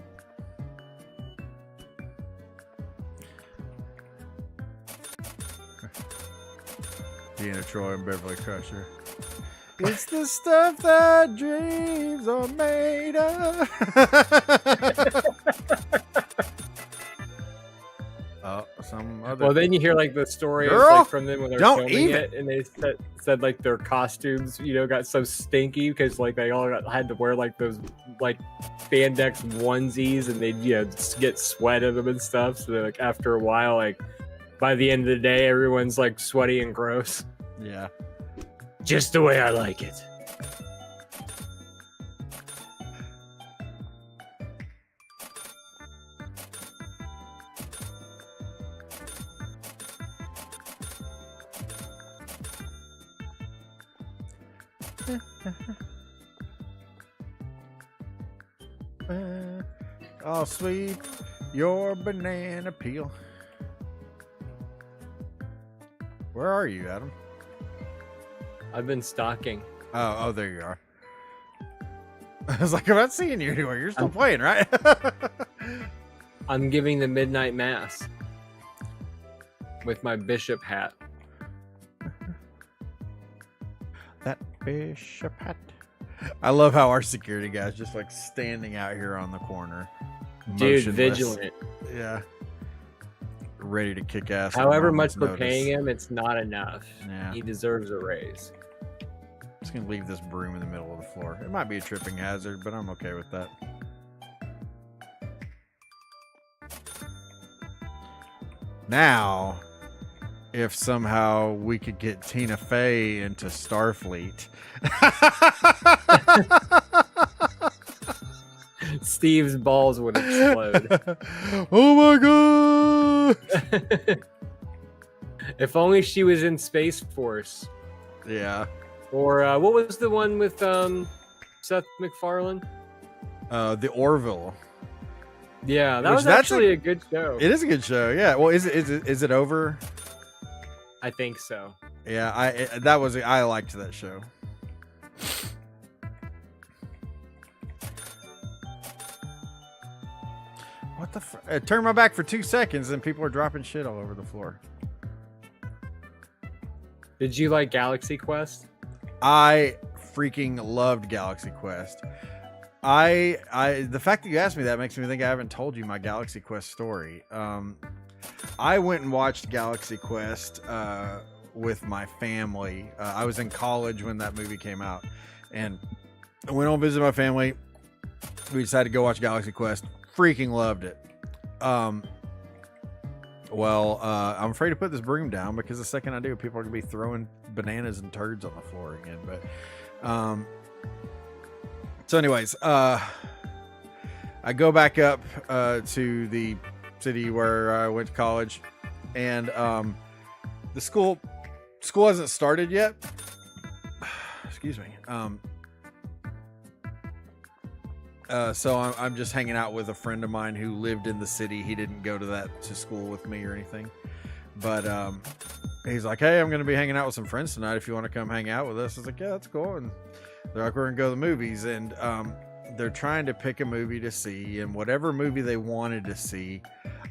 Deanna Troy and Beverly Crusher. It's the stuff that dreams are made of. Some other. Well, then you hear like the stories Girl, like, from them when they're filming it, and they said like their costumes, got so stinky because like they all had to wear like those like spandex onesies, and they'd get sweat in them and stuff. So they're, like after a while, like by the end of the day, everyone's like sweaty and gross. Yeah. Just the way I like it. Oh, sweet, your banana peel. Where are you, Adam? I've been stalking. Oh, there you are. I was like, I'm not seeing you anywhere. You're still playing, right? I'm giving the midnight mass with my bishop hat. That bishop hat. I love how our security guy's just like standing out here on the corner. Dude, motionless. vigilant. Yeah. Ready to kick ass. However much we're paying him, it's not enough. Yeah. He deserves a raise. I'm just going to leave this broom in the middle of the floor. It might be a tripping hazard, but I'm okay with that. Now, if somehow we could get Tina Fey into Starfleet. Steve's balls would explode. Oh my god! If only she was in Space Force. Yeah. Or what was the one with Seth MacFarlane? The Orville. Yeah, that was actually a good show. It is a good show. Yeah. Well, is it over? I think so. Yeah, I liked that show. What the turn my back for 2 seconds and people are dropping shit all over the floor. Did you like Galaxy Quest? I freaking loved Galaxy Quest. The fact that you asked me that makes me think I haven't told you my Galaxy Quest story. I went and watched Galaxy Quest with my family. I was in college when that movie came out, and I went on to visit my family. We decided to go watch Galaxy Quest. Freaking loved it. I'm afraid to put this broom down because the second I do, people are gonna be throwing bananas and turds on the floor again. But so anyways, I go back up to the city where I went to college, and the school hasn't started yet. Excuse me. So I'm just hanging out with a friend of mine who lived in the city. He didn't go to school with me or anything, but he's like, "Hey, I'm going to be hanging out with some friends tonight. If you want to come hang out with us," I was like, "Yeah, that's cool." And they're like, "We're going to go to the movies," and they're trying to pick a movie to see, and whatever movie they wanted to see,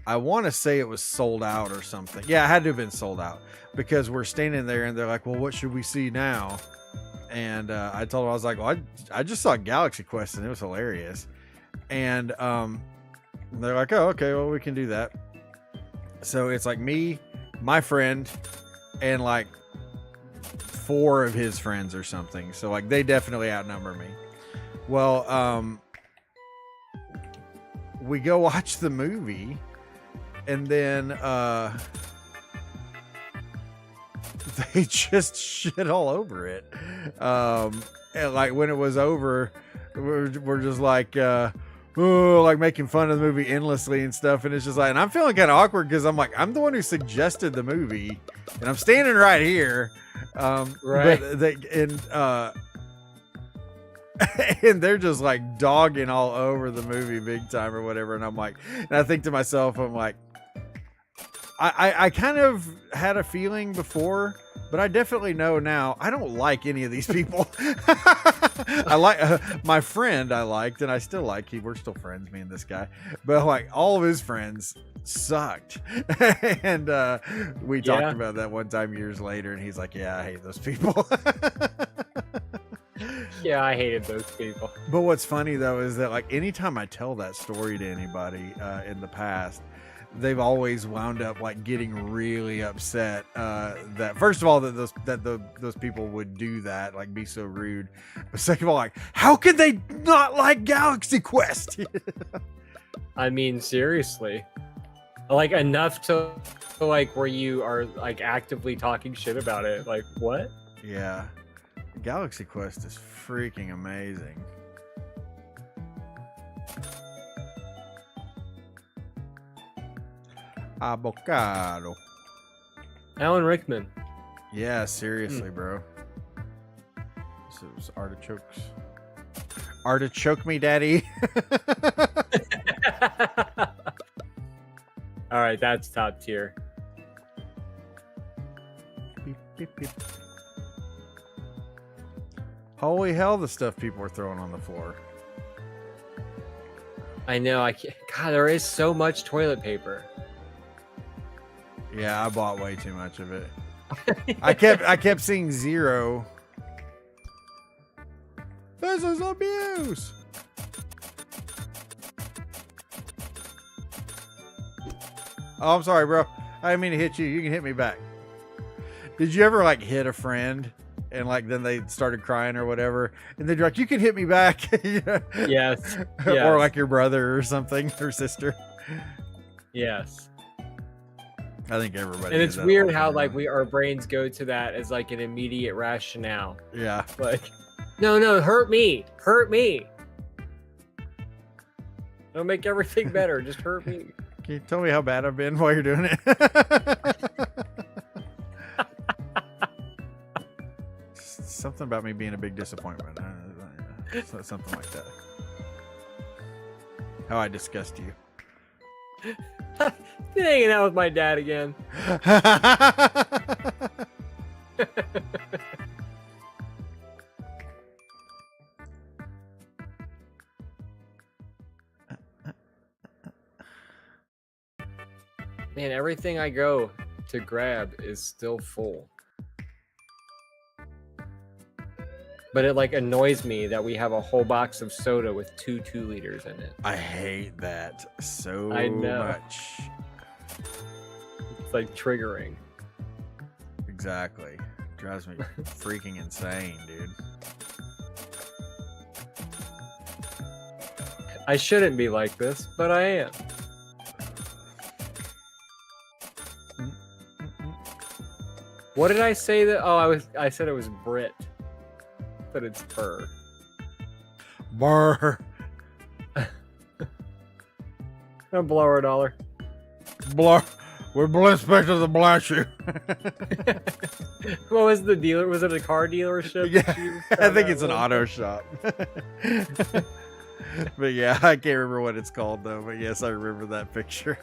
I want to say it was sold out or something. Yeah, it had to have been sold out because we're standing there and they're like, "Well, what should we see now?" And I told them, I was like, "Well, I just saw Galaxy Quest and it was hilarious." And they're like, "Oh, okay, well, we can do that." So it's like me, my friend, and like 4 of his friends or something. So like they definitely outnumber me. Well, we go watch the movie, and then they just shit all over it. And like when it was over, we're just like, like making fun of the movie endlessly and stuff. And it's just like, and I'm feeling kind of awkward because I'm like, I'm the one who suggested the movie, and I'm standing right here. Right. But and they're just like dogging all over the movie big time or whatever. And I'm like, and I think to myself, I'm like, I kind of had a feeling before, but I definitely know now I don't like any of these people. I like my friend I liked, and I still like we're still friends, me and this guy, but like all of his friends sucked. And we talked about that one time years later, and he's like, yeah, I hate those people. Yeah, I hated those people. But what's funny though is that like anytime I tell that story to anybody in the past, they've always wound up like getting really upset that first of all that those people would do that, like be so rude, but second of all, like how could they not like Galaxy Quest? I mean, seriously, like enough to like where you are like actively talking shit about it. Like what? Yeah, Galaxy Quest is freaking amazing. Avocado. Alan Rickman. Yeah, seriously, bro. This was artichokes. Artichoke me, daddy. All right, that's top tier. Beep, beep, beep. Holy hell, the stuff people were throwing on the floor. I know. I can't. God, there is so much toilet paper. Yeah, I bought way too much of it. I kept seeing zero. This is abuse. Oh, I'm sorry, bro. I didn't mean to hit you. You can hit me back. Did you ever like hit a friend and like then they started crying or whatever, and they're like, "You can hit me back." Yes. Or like your brother or something or sister. Yes. I think everybody. And did it's that weird all the how time. like our brains go to that as like an immediate rationale. Yeah. Like, no, hurt me. Don't make everything better. Just hurt me. Can you tell me how bad I've been while you're doing it? Something about me being a big disappointment. Something like that. How I disgust you. Been hanging out with my dad again. Man, everything I go to grab is still full. But it like annoys me that we have a whole box of soda with 2 2-liters in it. I hate that so I know. much. It's like triggering. Exactly. Drives me freaking insane, dude. I shouldn't be like this, but I am. What did I say that? Oh, I said it was Brit. But it's Burr. Brr. A blower dollar. Blur. We're blessed back to the black shoe. What was the dealer? Was it a car dealership? Yeah, I think it's an auto shop. But yeah, I can't remember what it's called though. But yes, I remember that picture.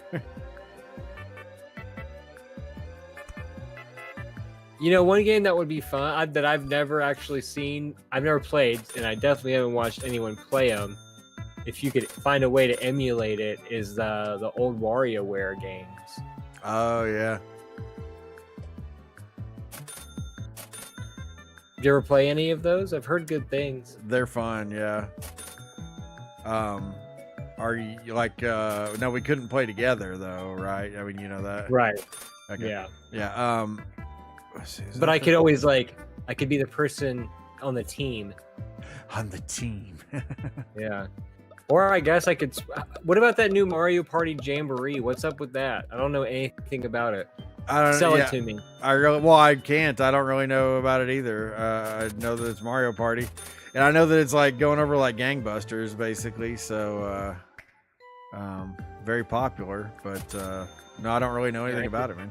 You know, one game that would be fun that I've never actually seen, I've never played, and I definitely haven't watched anyone play them. If you could find a way to emulate it, is the old WarioWare games. Oh yeah. Did you ever play any of those? I've heard good things. They're fun, yeah. Are you like no, we couldn't play together though, right? I mean, you know that. Right. Okay. Yeah. Yeah. Let's see, is But that I the- could always like, I could be the person on the team. on the team. Yeah. Or I guess I could. What about that new Mario Party Jamboree? What's up with that? I don't know anything about it. I don't Sell yeah, it to me. I can't. I don't really know about it either. I know that it's Mario Party, and I know that it's like going over like gangbusters, basically. So, very popular. But no, I don't really know anything about it, man.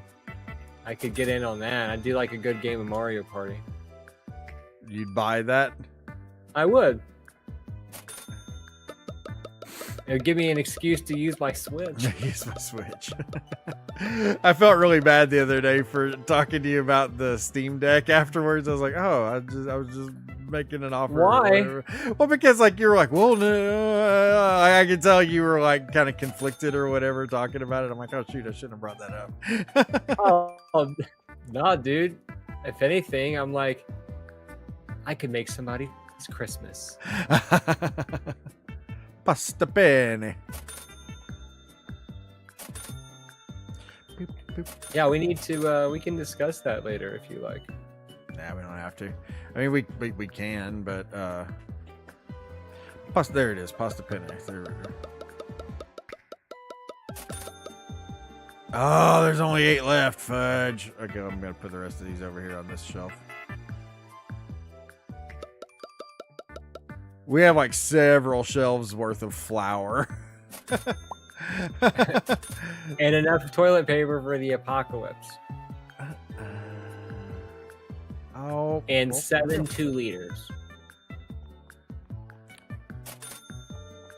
I could get in on that. I do like a good game of Mario Party. You'd buy that? I would. It would give me an excuse to use my Switch. Use my Switch. I felt really bad the other day for talking to you about the Steam Deck afterwards. I was like, oh, I was just making an offer. Why? Well, because like you were like, well, no, I could tell you were like kind of conflicted or whatever talking about it. I'm like, oh shoot, I shouldn't have brought that up. Oh, nah, dude. If anything, I'm like, I could make somebody's Christmas. Pasta bene. Boop, boop. Yeah, we need to. We can discuss that later if you like. Nah, we don't have to. I mean, we can, but there it is, pasta penne. There we go. Oh, there's only 8 left. Fudge. Okay, I'm gonna put the rest of these over here on this shelf. We have like several shelves worth of flour. And enough toilet paper for the apocalypse. Oh, And 7 2-liters.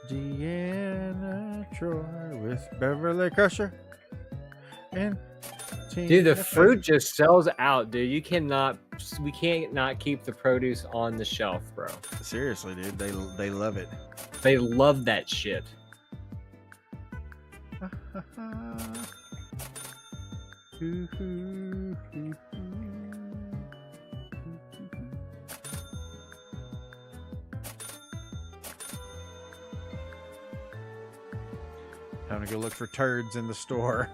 Deanna Troy with Beverly Crusher. And Dude, the fruit just sells out, dude. We can't not keep the produce on the shelf, bro. Seriously, dude, they love it. They love that shit. Time to go look for turds in the store.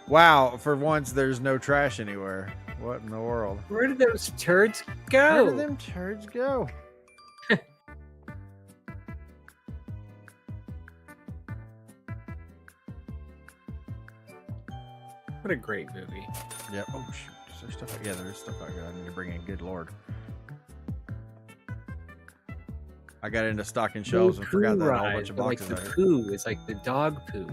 Wow, for once there's no trash anywhere. What in the world? Where did those turds go? Where did them turds go? What a great movie. Yep. Oh shoot. Is there stuff? Yeah, there's stuff I need to bring in. Good lord. I got into stocking shelves and forgot that a whole bunch of boxes like out the here. poo. It's like the dog poo.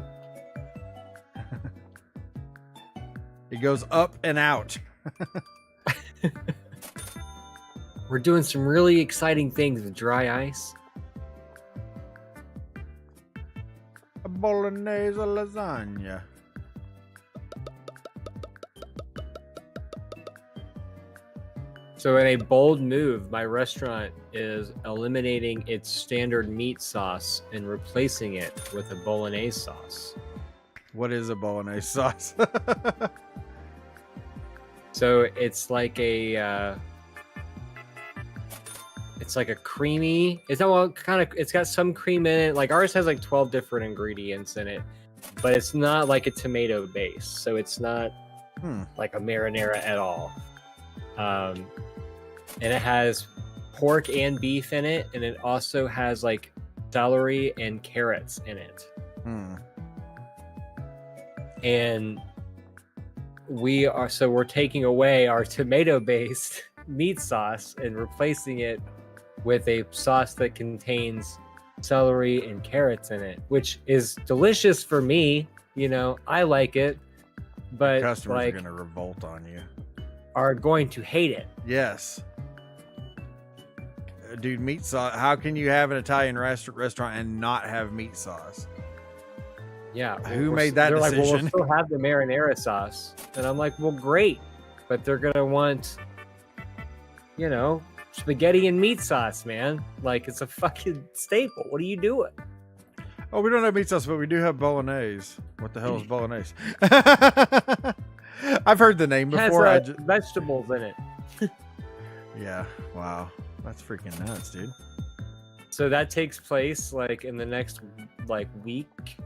It goes up and out. We're doing some really exciting things with dry ice. A bolognese lasagna. So in a bold move, my restaurant is eliminating its standard meat sauce and replacing it with a bolognese sauce. What is a bolognese sauce? So it's like a creamy. It's not well, kind of. It's got some cream in it. Like ours has like 12 different ingredients in it, but it's not like a tomato base. So it's not like a marinara at all. And it has pork and beef in it, and it also has like celery and carrots in it. And we're taking away our tomato-based meat sauce and replacing it with a sauce that contains celery and carrots in it, which is delicious for me. You know, I like it, but Customers like, are going to revolt on you. are going to hate it. Yes. Dude, meat sauce. How can you have an Italian restaurant and not have meat sauce? Yeah. Who made that they're decision? Like, well, we'll still have the marinara sauce. And I'm like, well, great. But they're going to want, you know, spaghetti and meat sauce, man. Like, it's a fucking staple. What are you doing? Oh, we don't have meat sauce, but we do have bolognese. What the hell is bolognese? I've heard the name It has before. vegetables in it. Yeah. Wow. That's freaking nuts, dude. So that takes place like in the next like week.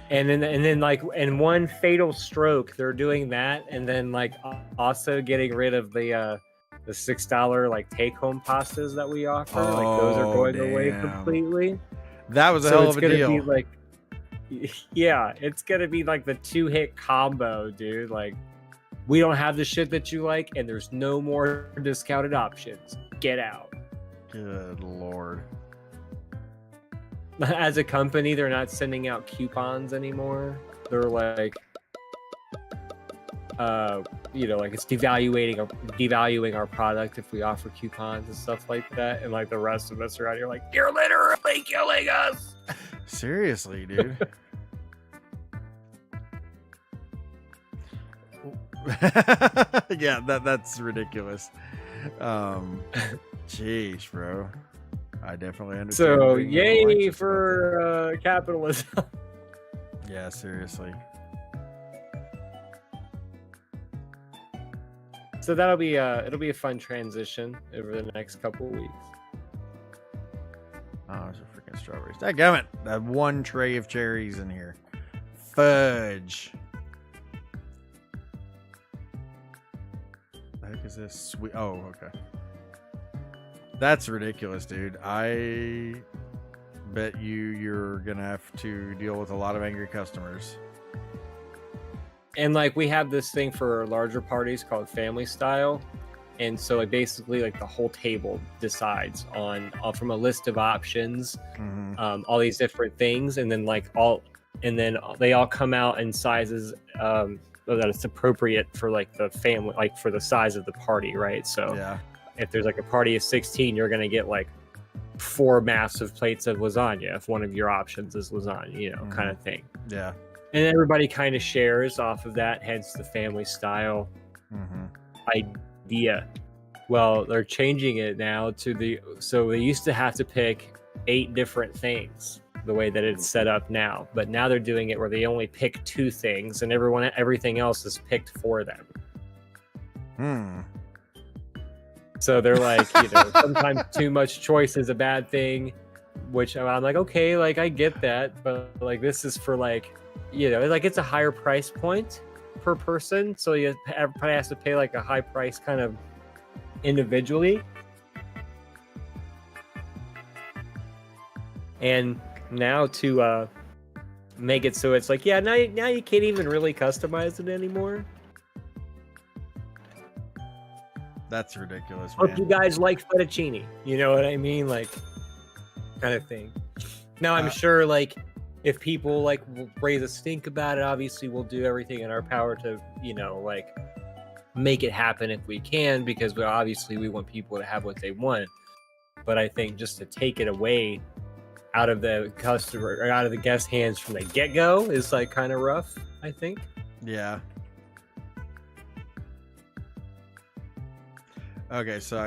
And then like in one fatal stroke, they're doing that, and then like also getting rid of the $6 like take home pastas that we offer. Like those are going away completely. That was a hell of a deal. Be like, Yeah, it's gonna be like the 2-hit combo, dude. Like, we don't have the shit that you like, and there's no more discounted options. Get out. Good Lord. As a company, they're not sending out coupons anymore. They're like, like it's devaluing our product if we offer coupons and stuff like that. And like the rest of us are out here like, you're literally killing us. Seriously, dude. Yeah, that's ridiculous. Jeez, bro. I definitely understand. So being yay anxious about for capitalism. that. Yeah, seriously. So it'll be a fun transition over the next couple of weeks. Oh, there's a freaking strawberries. Dadgummit. That one tray of cherries in here. Fudge. The heck is this? Sweet. Oh, okay. That's ridiculous, dude. I bet you're gonna have to deal with a lot of angry customers. And like we have this thing for larger parties called family style. And so like basically like the whole table decides on from a list of options, all these different things, and then they all come out in sizes that it's appropriate for like the family, like for the size of the party, right? So Yeah. if there's like a party of 16, you're gonna get like 4 massive plates of lasagna if one of your options is lasagna, kind of thing. Yeah. And everybody kind of shares off of that, hence the family style idea. Well, they're changing it now so they used to have to pick 8 different things the way that it's set up now, but now they're doing it where they only pick 2 things and everything else is picked for them. So they're like, sometimes too much choice is a bad thing, which I'm like, okay, like I get that, but like this is for like, like it's a higher price point per person, so everybody has to pay like a high price kind of individually. And now to make it so it's like, now you can't even really customize it anymore. That's ridiculous, man. Hope you guys like fettuccine. You know what I mean? Like, kind of thing. Now, I'm sure, like, if people, like, will raise a stink about it, obviously we'll do everything in our power to, like, make it happen if we can, because we want people to have what they want. But I think just to take it away out of the customer or out of the guest hands from the get-go is, like, kind of rough, I think. Yeah. Okay, so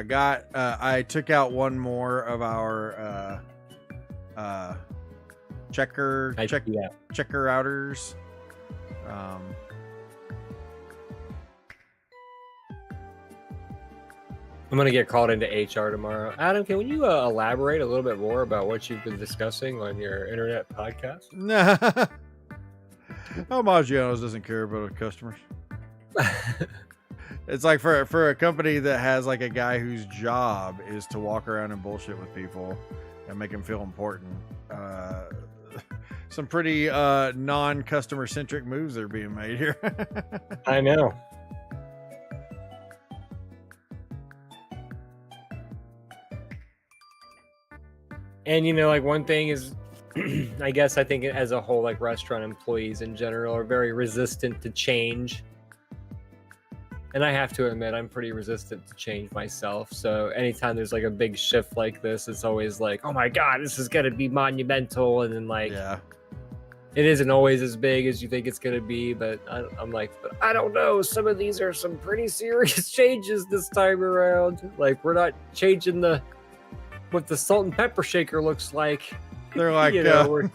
I took out one more of our checker outers. I'm gonna get called into HR tomorrow. Adam, can you elaborate a little bit more about what you've been discussing on your internet podcast? Maggiano's doesn't care about customers. It's like for a company that has like a guy whose job is to walk around and bullshit with people and make them feel important. Some pretty non-customer centric moves are being made here. I know. And like one thing is, I guess I think as a whole, like restaurant employees in general are very resistant to change. And I have to admit, I'm pretty resistant to change myself. So anytime there's like a big shift like this, it's always like, oh my God, this is going to be monumental. And then like, it isn't always as big as you think it's going to be. But I'm like, but I don't know. Some of these are some pretty serious changes this time around. Like we're not changing what the salt and pepper shaker looks like. They're like, we're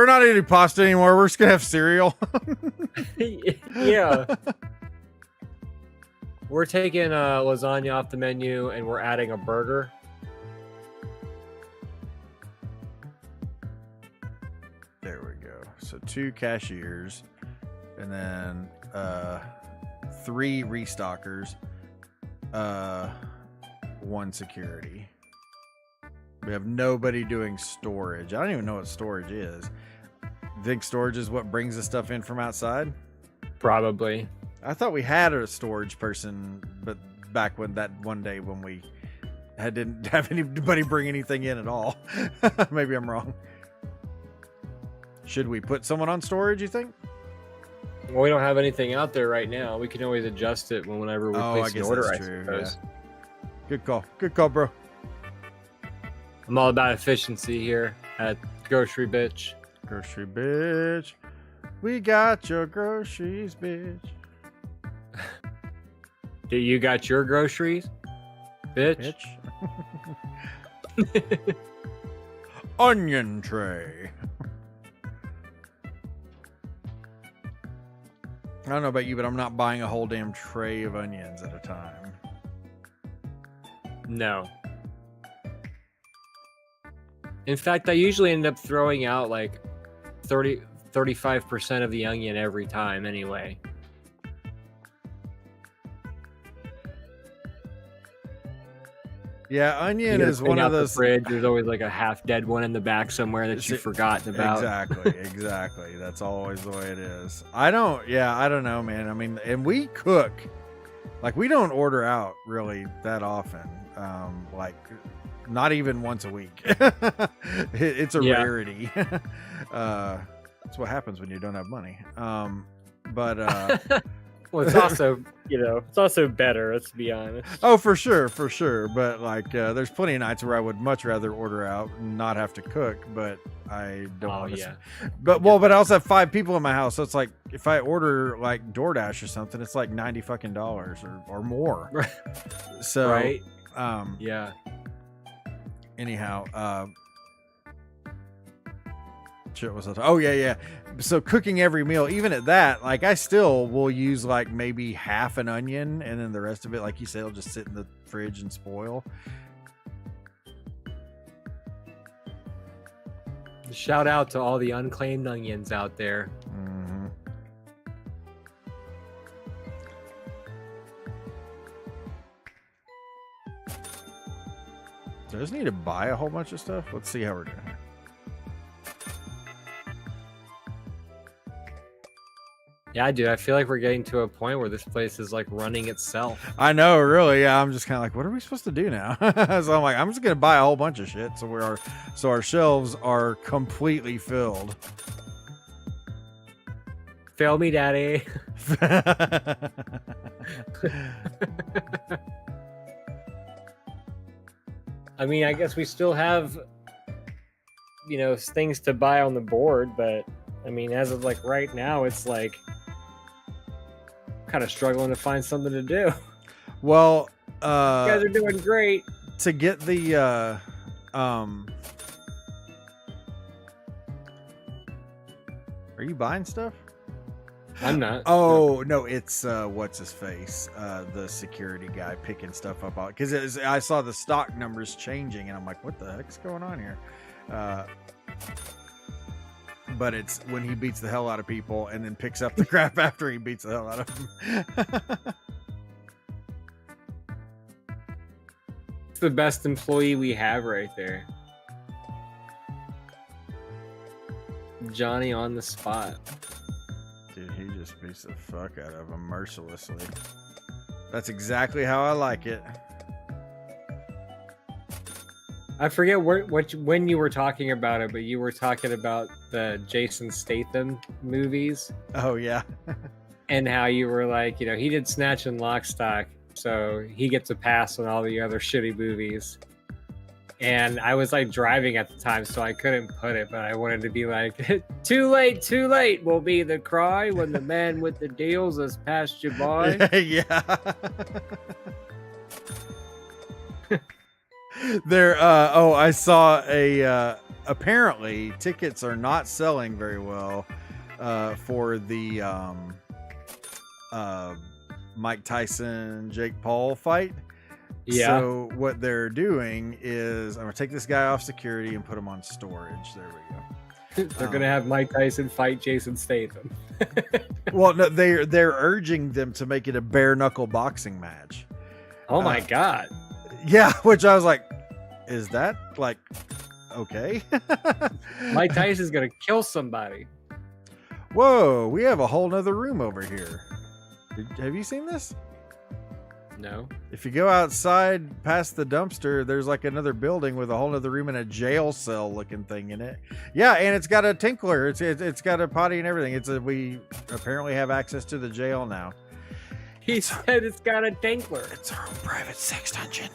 not eating pasta anymore. We're just going to have cereal. Yeah. We're taking lasagna off the menu and we're adding a burger. There we go. So 2 cashiers and then 3 restockers, 1 security. We have nobody doing storage. I don't even know what storage is. Think storage is what brings the stuff in from outside? Probably. I thought we had a storage person, but back when that one day when we didn't have anybody bring anything in at all. Maybe I'm wrong. Should we put someone on storage, you think? Well, we don't have anything out there right now. We can always adjust it whenever we place an order, I suppose. Yeah. Good call. Good call, bro. I'm all about efficiency here at Grocery Bitch. Grocery bitch. We got your groceries, bitch. Do you got your groceries, bitch? Onion tray. I don't know about you, but I'm not buying a whole damn tray of onions at a time. No. In fact, I usually end up throwing out like 35% of the onion every time anyway. Yeah, onion is one of those. The fridge, there's always like a half dead one in the back somewhere that you've forgotten about. Exactly. That's always the way it is. I don't know, man. I mean, and we cook. Like, we don't order out really that often. Like, not even once a week. It's a rarity. That's what happens when you don't have money. Well, it's also, it's also better, let's be honest. Oh, for sure. But like, there's plenty of nights where I would much rather order out and not have to cook, but I don't want to. Yeah. But I also have 5 people in my house, so it's like if I order like DoorDash or something, it's like $90 fucking or more. Right. So right. Yeah. Anyhow, shit was. Oh yeah. So cooking every meal, even at that, like I still will use like maybe half an onion, and then the rest of it, like you said, will just sit in the fridge and spoil. Shout out to all the unclaimed onions out there. Mm-hmm. Do I just need to buy a whole bunch of stuff? Let's see how we're doing. Yeah, dude, I feel like we're getting to a point where this place is like running itself. I know, really. Yeah, I'm just kind of like, what are we supposed to do now? So I'm like, I'm just gonna buy a whole bunch of shit, so our shelves are completely filled. Fail me, daddy. I mean, I guess we still have, things to buy on the board, but I mean, as of like right now, it's like kind of struggling to find something to do. Well, you guys are doing great. To get the are you buying stuff? I'm not. Oh no, it's what's his face, the security guy picking stuff up because I saw the stock numbers changing, and I'm like, what the heck's going on here? But it's when he beats the hell out of people and then picks up the crap after he beats the hell out of them. It's the best employee we have right there. Johnny on the spot. Dude, he just beats the fuck out of him mercilessly. That's exactly how I like it. I forget when you were talking about it, but you were talking about the Jason Statham movies. Oh yeah. And how you were like, he did Snatch and Lock, Stock, so he gets a pass on all the other shitty movies. And I was like driving at the time, so I couldn't put it, but I wanted to be like, too late will be the cry when the man with the deals has passed you by. Yeah. There I saw apparently tickets are not selling very well for the Mike Tyson Jake Paul fight. Yeah. So what they're doing is I'm gonna take this guy off security and put him on storage. There we go. They're gonna have Mike Tyson fight Jason Statham. Well, no, they're urging them to make it a bare knuckle boxing match. Oh my god. Yeah, which I was like, Is that like okay? Mike Tyson's gonna kill somebody. Whoa, we have a whole nother room over here. Have you seen this? No. If you go outside past the dumpster, there's like another building with a whole nother room and a jail cell looking thing in it. Yeah, and it's got a tinkler. It's got a potty and everything. We apparently have access to the jail now. He said it's got a tinkler. It's our own private sex dungeon.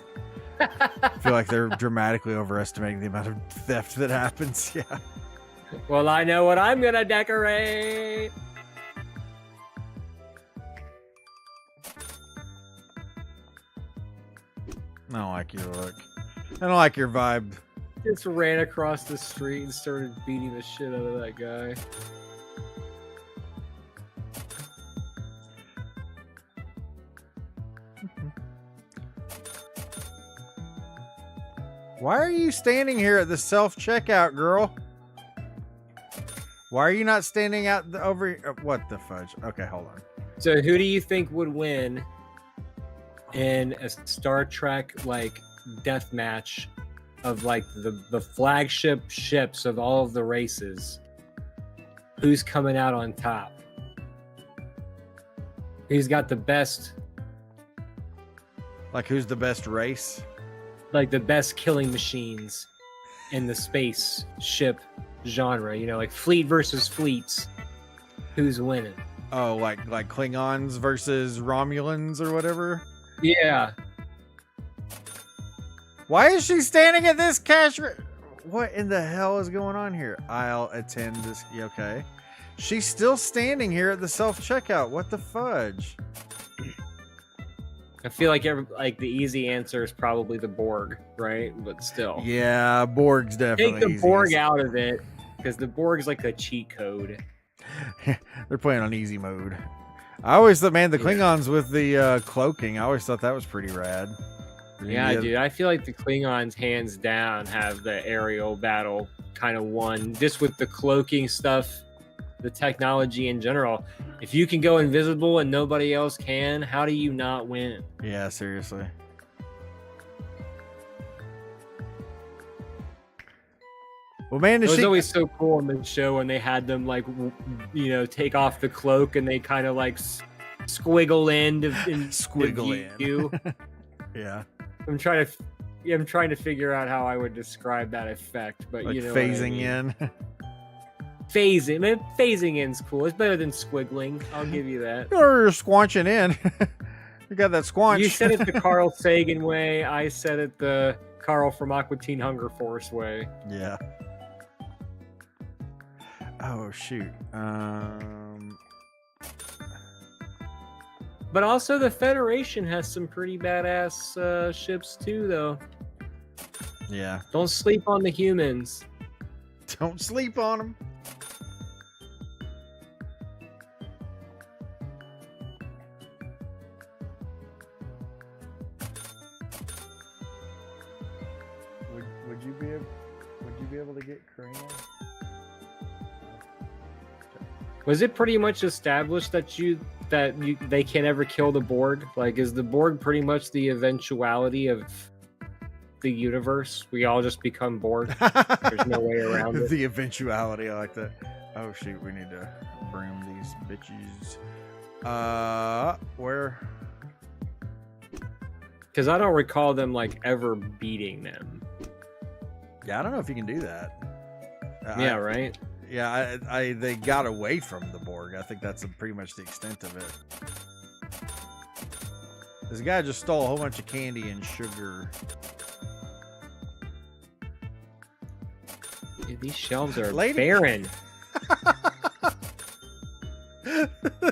I feel like they're dramatically overestimating the amount of theft that happens. Yeah. Well, I know what I'm gonna decorate. I don't like your look. I don't like your vibe. Just ran across the street and started beating the shit out of that guy. Why are you standing here at the self-checkout, girl? Why are you not standing out over? What the fudge? Okay, hold on. So who do you think would win in a Star Trek like death match of like the flagship ships of all of the races? Who's coming out on top? Who's got the best? Like, who's the best race? Like the best killing machines in the space ship genre, you know, like fleet versus fleets. Who's winning? Oh, like Klingons versus Romulans or whatever? Yeah. Why is she standing at this cash? What in the hell is going on here? I'll attend this. Yeah, okay. She's still standing here at the self-checkout. What the fudge? I feel like the easy answer is probably the Borg, right? But still. Yeah, Borg's definitely Take the Borg out of it, because the Borg's like a cheat code. They're playing on easy mode. I always thought, man, the Klingons with the cloaking, I always thought that was pretty rad. Yeah, dude, I feel like the Klingons, hands down, have the aerial battle kind of won. Just with the cloaking stuff, the technology in general. If you can go invisible and nobody else can, how do you not win? Yeah, seriously. Well, man, it was always so cool in the show when they had them like, you know, take off the cloak and they kind of like squiggle in to squiggle you. Yeah. I'm trying to figure out how I would describe that effect, but like, you know, phasing in. Phasing, man, phasing in's cool. It's better than squiggling. I'll give you that. You're squanching in. You got that squanch. You said it the Carl Sagan way. I said it the Carl from Aqua Teen Hunger Force way. Yeah. Oh shoot. But also the Federation has some pretty badass ships too, though. Yeah. Don't sleep on the humans. Don't sleep on them. Would you be able to get Karina? Was it pretty much established that they can't ever kill the Borg? Like, is the Borg pretty much the eventuality of the universe? We all just become Borg. There's no way around it. The eventuality, I like that. Oh shoot, we need to broom these bitches. Where? Because I don't recall them like ever beating them. Yeah, I don't know if you can do that. Yeah, right. Yeah, they got away from the Borg. I think that's pretty much the extent of it. This guy just stole a whole bunch of candy and sugar. Dude, these shelves are barren.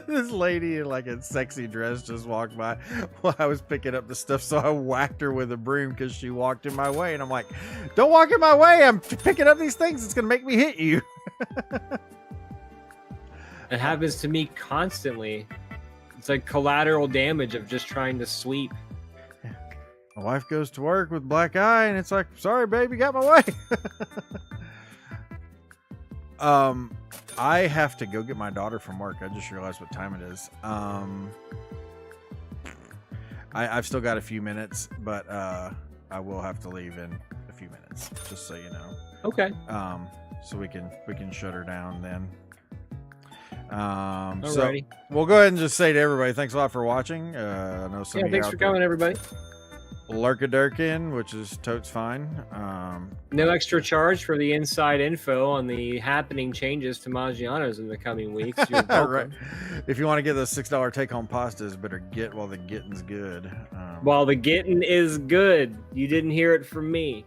This lady in like a sexy dress just walked by while I was picking up the stuff, so I whacked her with a broom because she walked in my way, and I'm like, don't walk in my way, I'm picking up these things, it's gonna make me hit you. It happens to me constantly. It's like collateral damage of just trying to sweep. My wife goes to work with black eye, and it's like, sorry baby, got my way. I have to go get my daughter from work. I just realized what time it is. I've still got a few minutes, but I will have to leave in a few minutes, just so you know. Okay. So we can shut her down then. So Alrighty. we'll go ahead and just say to everybody, thanks a lot for watching. I know some of you Thanks out for there coming, everybody. lurkadurkin, which is totes fine. No extra charge for the inside info on the happening changes to Maggiano's in the coming weeks. You're welcome. Right. If you want to get those $6 take-home pastas, better get while the getting's good. While the getting is good, you didn't hear it from me.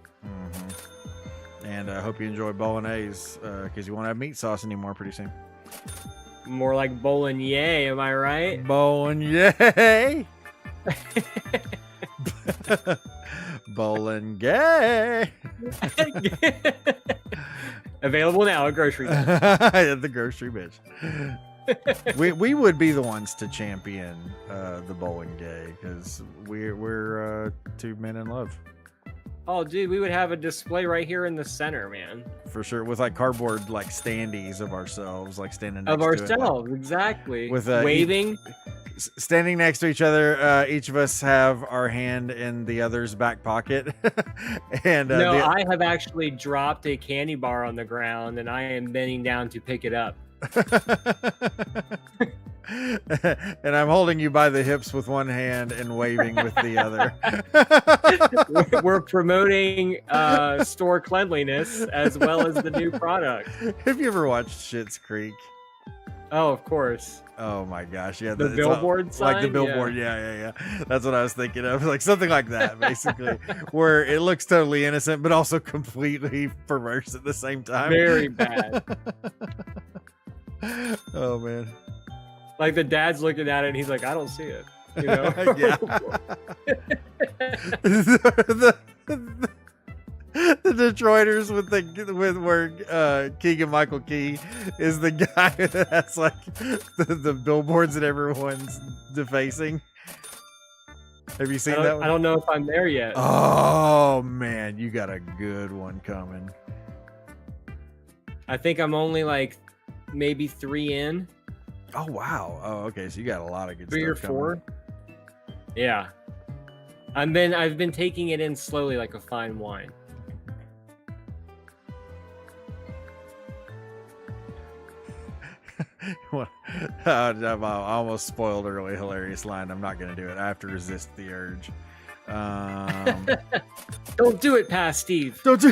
And I hope you enjoy bolognese, because you won't have meat sauce anymore pretty soon. More like bolognese, am I right? Bolognese. Bolognese. Available now at grocery. At the grocery, bitch. we would be the ones to champion the bolognese, because we're two men in love. Oh, dude, we would have a display right here in the center, man. For sure, with like cardboard like standees of ourselves, like standing next Of to ourselves, it, exactly. with waving. standing next to each other. Each of us have our hand in the other's back pocket. And No, I have actually dropped a candy bar on the ground, and I am bending down to pick it up. And I'm holding you by the hips with one hand and waving with the other. We're promoting store cleanliness as well as the new product. Have you ever watched Schitt's Creek? Oh, of course. Oh my gosh, yeah, The it's billboard sign? like the billboard, yeah. That's what I was thinking of, like something like that, basically, where it looks totally innocent but also completely perverse at the same time. Very bad. Oh man. Like the dad's looking at it and he's like, I don't see it. You know? Yeah. The Detroiters with where Keegan Michael Key is the guy that's like the billboards that everyone's defacing. Have you seen that one? I don't know if I'm there yet. Oh man, you got a good one coming. I think I'm only like maybe 3 in. Oh wow. Oh okay, so you got a lot of good 3 or stuff 4. coming. Yeah. And then I've been taking it in slowly like a fine wine. I almost spoiled a really hilarious line. I'm not going to do it. I have to resist the urge. Don't do it, past Steve. Don't do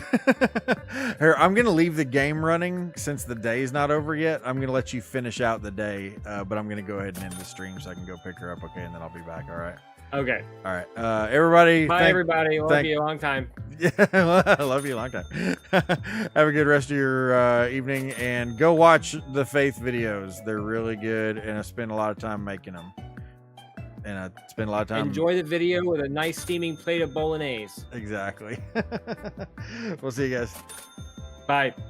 Here, I'm going to leave the game running since the day's not over yet. I'm going to let you finish out the day, but I'm going to go ahead and end the stream so I can go pick her up. Okay, and then I'll be back. All right. Okay. All right. Everybody. Bye, everybody. Love you a long time. Yeah, I love you a long time. Have a good rest of your evening, and go watch the Faith videos. They're really good, and I spend a lot of time making them. And I spend a lot of time. Enjoy the video with a nice steaming plate of bolognese. Exactly. We'll see you guys. Bye.